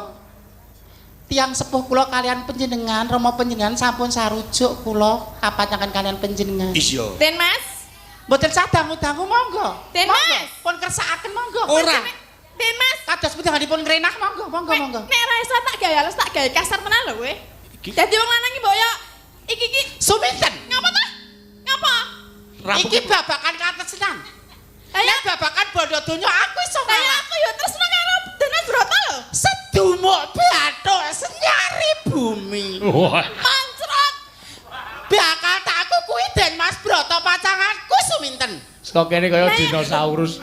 Speaker 3: Tiang sepuh kula kalian panjenengan, Rama panjenengan sampun sarujuk kula kapanjangan kalian panjenengan.
Speaker 9: Iya.
Speaker 7: Den Mas.
Speaker 3: Mboten sadangu-dangu monggo.
Speaker 7: Den Mas.
Speaker 3: Pun kersakaken monggo.
Speaker 9: Ora.
Speaker 7: Den Mas.
Speaker 3: Kados panjenenganipun ngrenah monggo.
Speaker 7: Nek ra iso tak gawe halus tak gawe kasar tenan lho kowe. Dadi wong lanang iki mbok yo iki
Speaker 3: Suminten.
Speaker 7: ngapa ta? Ngapa?
Speaker 3: Iki babakan katresnan. Nek babakan bondo donya aku iso
Speaker 7: Kaya
Speaker 3: ngalah.
Speaker 7: aku yo tresna karo Den Mas Broto lho.
Speaker 3: Sedumuk bathuk senyari bumi.
Speaker 7: Mancrot.
Speaker 3: Bakal takku kuwi Den Mas Broto pacanganku Suminten.
Speaker 4: Saka kene kaya dinosaurus.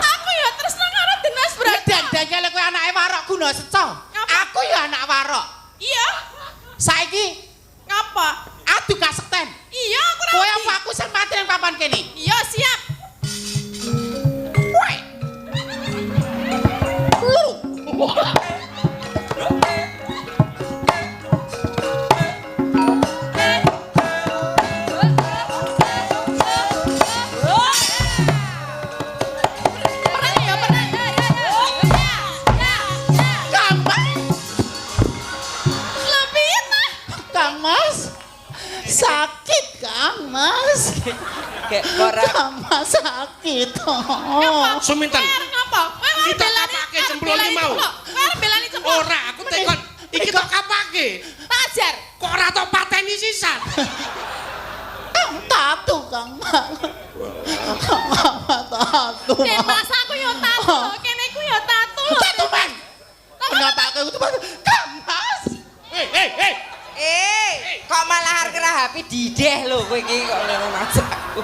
Speaker 7: Aku yo tresna karo Den Mas Broto.
Speaker 3: Dan-dan kowe anake Warok Guna Seca. Aku ya anak Warok.
Speaker 7: Iya.
Speaker 3: Saiki
Speaker 7: Ngapa?
Speaker 3: adu kasekten.
Speaker 7: Iya aku ra.
Speaker 3: Kowe apa aku sing mati nang papan kene?
Speaker 7: Iya siap.
Speaker 3: Woi. Lu. Kang Mas. Sakit Kang Mas.
Speaker 2: Kayak ora
Speaker 3: Kang Mas sakit.
Speaker 9: Suminten.
Speaker 7: Ngapa? Kowe
Speaker 9: Kita kapake cemplung iki mau.
Speaker 7: Kowe belani cemplung.
Speaker 9: Ora, aku tekon iki tok kapake.
Speaker 7: Tak ajar.
Speaker 9: Kok ora tok pateni sisan?
Speaker 3: Tatu Kang Mas. Tatu.
Speaker 7: Den Mas aku yo tatu. Kene ku yo tatu lho.
Speaker 3: Tatu men. Kenapa aku itu Kang Mas?
Speaker 2: kok malah arep kira HP dideh lho kowe iki kok ngono masak aku.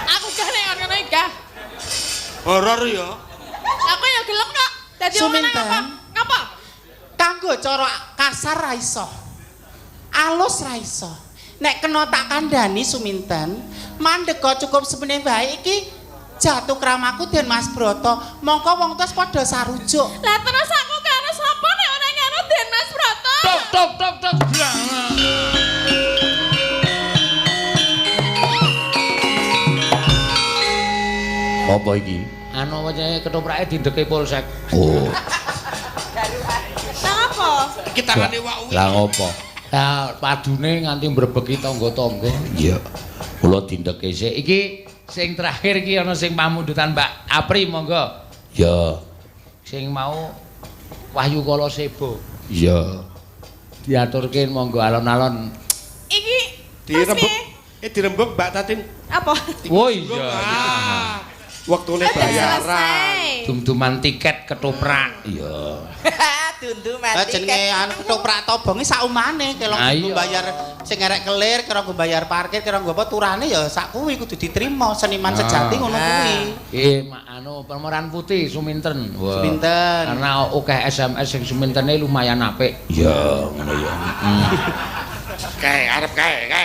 Speaker 7: Aku gak nek ngono iki gak.
Speaker 9: Horor ya.
Speaker 7: Aku yo gelem kok. Dadi wong lanang
Speaker 3: Suminten.
Speaker 7: apa? Ngapa?
Speaker 3: Kanggo cara kasar ra iso. Alus ra iso. Nek kena tak kandhani Suminten, mandheka cukup semene wae iki jatuh kramaku Den Mas Broto. Mongko wong tos padha sarujuk.
Speaker 7: Lah terus aku karo sapa nek ora karo Den Mas Broto?
Speaker 4: Tok.
Speaker 6: Apa iki?
Speaker 4: Anu wae ketoprake dindeke polsek.
Speaker 6: Oh,
Speaker 7: Lah apa?
Speaker 9: Iki tangane wak
Speaker 6: lah ngopo?
Speaker 4: Ya padune nganti mbrebeki tangga-tangga.
Speaker 6: Iya. Kula dindeke sik.
Speaker 4: Iki sing terakhir iki ana sing pamundutan Mbak Apri monggo.
Speaker 6: Ya.
Speaker 4: Sing mau Wahyu Kala Sebo.
Speaker 6: Iya.
Speaker 4: Diaturke monggo alon-alon.
Speaker 7: Iki
Speaker 9: dirembuk. Dirembuk Mbak Tatin.
Speaker 7: apa?
Speaker 4: Oh iya.
Speaker 9: Ah. Waktune bayaran.
Speaker 7: Selesai.
Speaker 4: Dum-duman tiket ketoprak. Iya.
Speaker 2: dundu mati.
Speaker 3: Jenenge anu ketoprak tobong iki saumane kelong nggo bayar sing arek kelir, kira nggo bayar parkir, kira nggo apa turane ya sak kuwi kudu diterima seniman sejati ngono kuwi.
Speaker 4: Nggih, anu pemeran putih Suminten.
Speaker 3: Suminten.
Speaker 4: Karena akeh SMS sing Sumintene lumayan apik.
Speaker 6: Ya, ngono ya.
Speaker 9: Kae arep kae.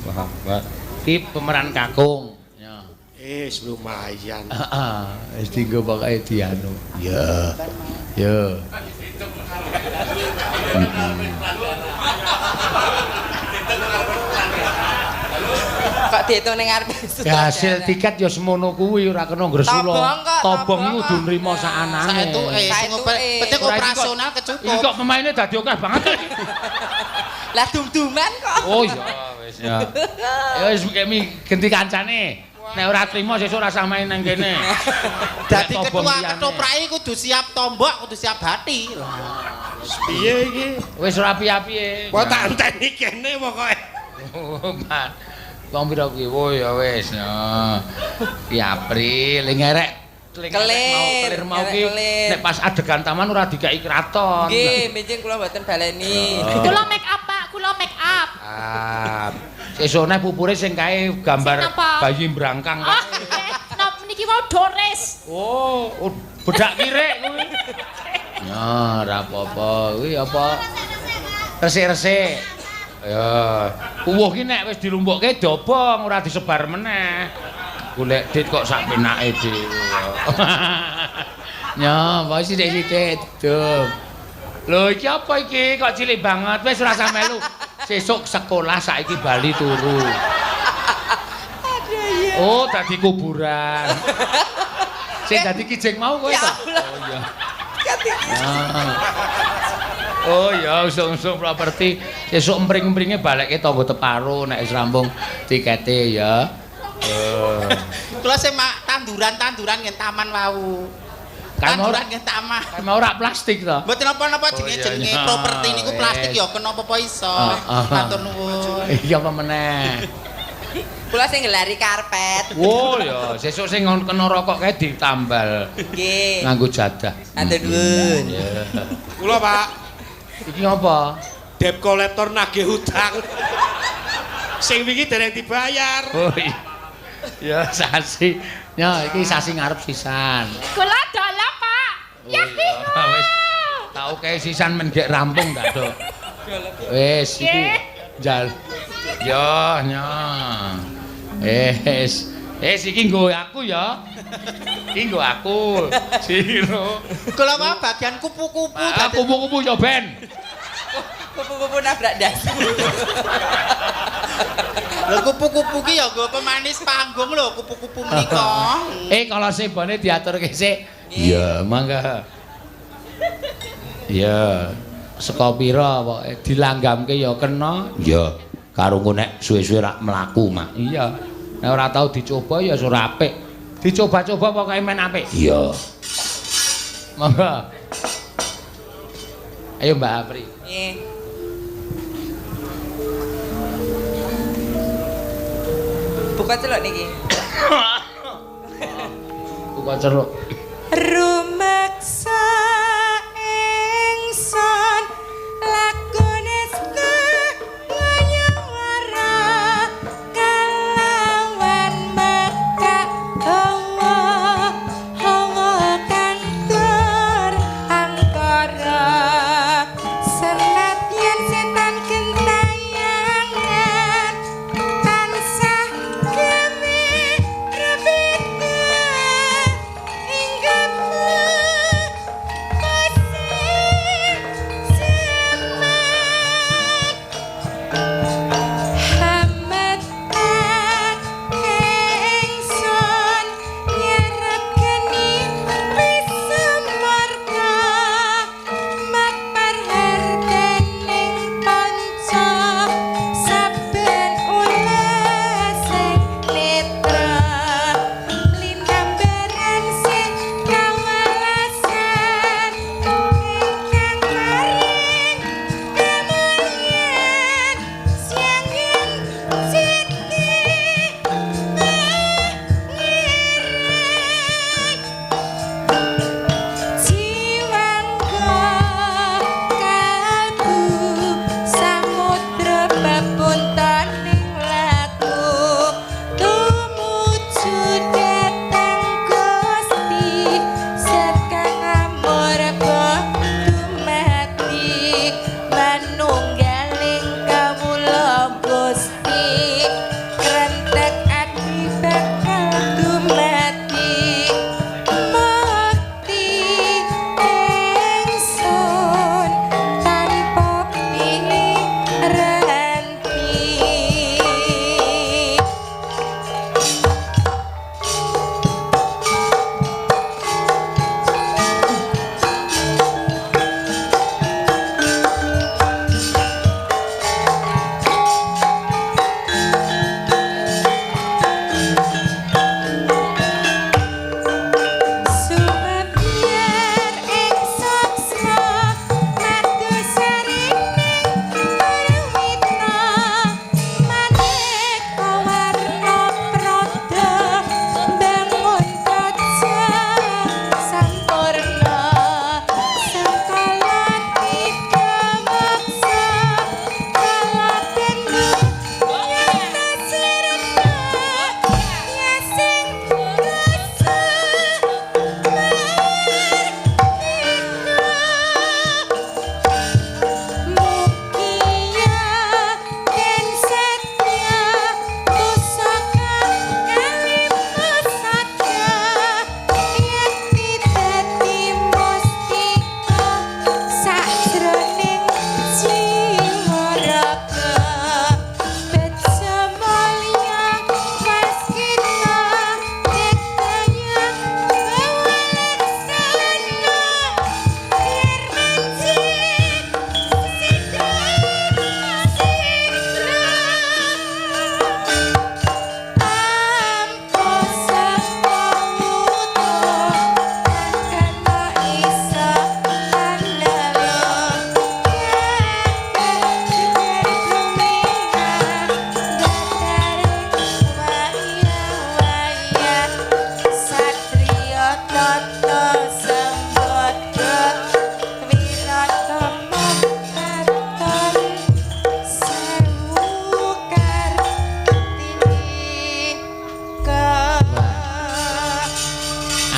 Speaker 4: Paham, Pak. Iki pemeran kakung. Ya.
Speaker 9: Lumayan.
Speaker 4: Heeh, wis dienggo pokoke dianu. Ya. Ya.
Speaker 2: Kok diitung ning ngarepe
Speaker 4: hasil tiket ya semono kuwi ora kena ngresula. Tobong iku kudu nrimo sakanane.
Speaker 3: Penting operasional kecukup.
Speaker 4: Iki kok pemainnya dadi akeh banget.
Speaker 2: Lah dum-duman kok.
Speaker 4: Oh iya wis ya. Ya wis kemi ganti kancane. Nek ora trimo sesuk ora usah main nang kene.
Speaker 3: Dadi ketua ketoprake kudu siap tombok, kudu siap hati.
Speaker 9: Piye iki?
Speaker 4: Wis ora piye-piye.
Speaker 9: Kok tak enteni kene pokoke.
Speaker 4: Wong pira kuwi? Oh ya wis ya. Ki April ngerek kelir mau ki nek pas adegan taman ora dikai kraton.
Speaker 2: Nggih, mijing kula mboten baleni.
Speaker 1: Kula make up, Pak. Kula make up.
Speaker 4: Sesuk nek pupure sing kae gambar bayi brangkang.
Speaker 1: Oh, nggih. Napa niki mau Dores.
Speaker 4: Oh, bedak kirek kuwi. Ya, ora apa-apa. Kuwi apa? Resik-resik. Ya, uwuh ki nek wis dilumpukke dobong ora disebar meneh. Golek dit kok sak penake dhewe. Ya, wae sithik-sithik dom. Lho iki apa iki kok cilik banget wis ora usah melu. Sesuk sekolah saiki bali turu. Oh, dadi kuburan. Sing dadi kijing mau kowe to? Oh iya. Oh ya, usung-usung properti sesuk empring-empringe balekke tangga Teparo nek wis rampung tikete ya.
Speaker 3: Kula sing tanduran-tanduran ngen taman wau. Tanduran ngen taman.
Speaker 4: Kan mau ora plastik to.
Speaker 3: Mboten napa-napa jenenge properti niku plastik ya kenapa iso. Matur nuwun.
Speaker 4: Iya apa meneh.
Speaker 2: Kula sing ngelari karpet.
Speaker 4: Oh ya, sesuk sing kena rokok kae ditambal.
Speaker 2: Nggih.
Speaker 4: Nganggo jadah.
Speaker 2: Matur nuwun.
Speaker 9: Kula, Pak.
Speaker 4: Iki apa?
Speaker 9: Debt collector nagih hutang. Sing wingi dereng dibayar.
Speaker 4: Oh iya. Ya sasi. Ya iki sasi ngarep sisan.
Speaker 1: Kula dalah, Pak. Ya
Speaker 4: wis. Tau kae sisan men gek rampung dak, Dok. Wis iki jal. Yo nya. Iki nggo aku ya. Iki nggo aku. Siro.
Speaker 3: Kula mah bagian kupu-kupu.
Speaker 4: Kupu-kupu yo ben.
Speaker 2: Kupu-kupu nabrak ndas.
Speaker 3: Lho kupu-kupu ki ya nggo pemanis panggung lho kupu-kupu menika.
Speaker 4: Kalau sebone diaturke sik. Iya, mangga. Iya. Saka pira pokoke dilanggamke ya kena.
Speaker 6: Ya, karo engko nek suwe-suwe rak mlaku mak.
Speaker 4: Iya. Nek ora tau dicoba ya ora apik. Dicoba-coba pokoke men apik.
Speaker 6: Iya.
Speaker 4: Mangga. Ayo Mbak Apri.
Speaker 2: Nggih. Buka celuk niki.
Speaker 4: Buka celuk.
Speaker 2: Rumaksa ingsun lakune nganyawara kalawan maka hawa kantor angkara senadyan setan gentayangan tansah gawe rebeta inggap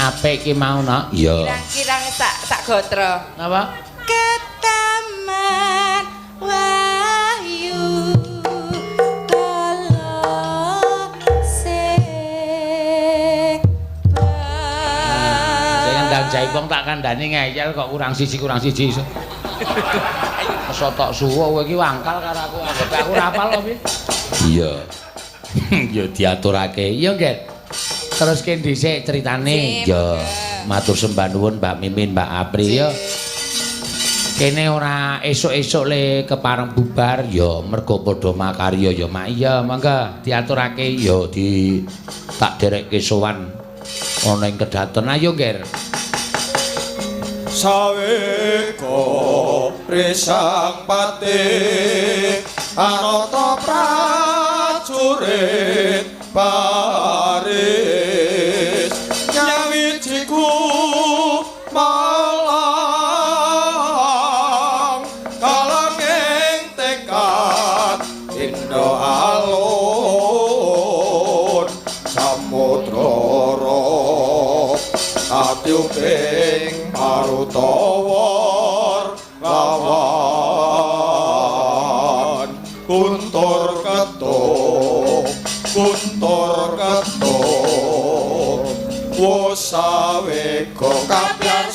Speaker 4: apik ki mau no. Iya.
Speaker 2: Kirang-kirang sak gotro.
Speaker 4: Napa?
Speaker 2: Ketaman wahyu
Speaker 4: Ndang jaipong tak kandhani ngeyel kok kurang siji. Sotok suwo kowe iki wangkal karo aku. Aku ora apal kok piye? Iya. Ya diaturake. Ya, Nggih. Terus ki dhisik critane. Ya, matur sembah nuwun Mbak Mimin, Mbak Apri ya. Kene ora esuk-esuk le kepareng bubar ya mergo padha makarya ya Mak. Iya, mangga diaturake ya di tak derekke sowan ana ing kedaton. Ayo, Nggih.
Speaker 5: Saweko risang pati anata prajurit baris nyawijiku malang kalanging tekad indo alun samudra atyuping marutawar lawan kuntur ketuk wosaweko kapyan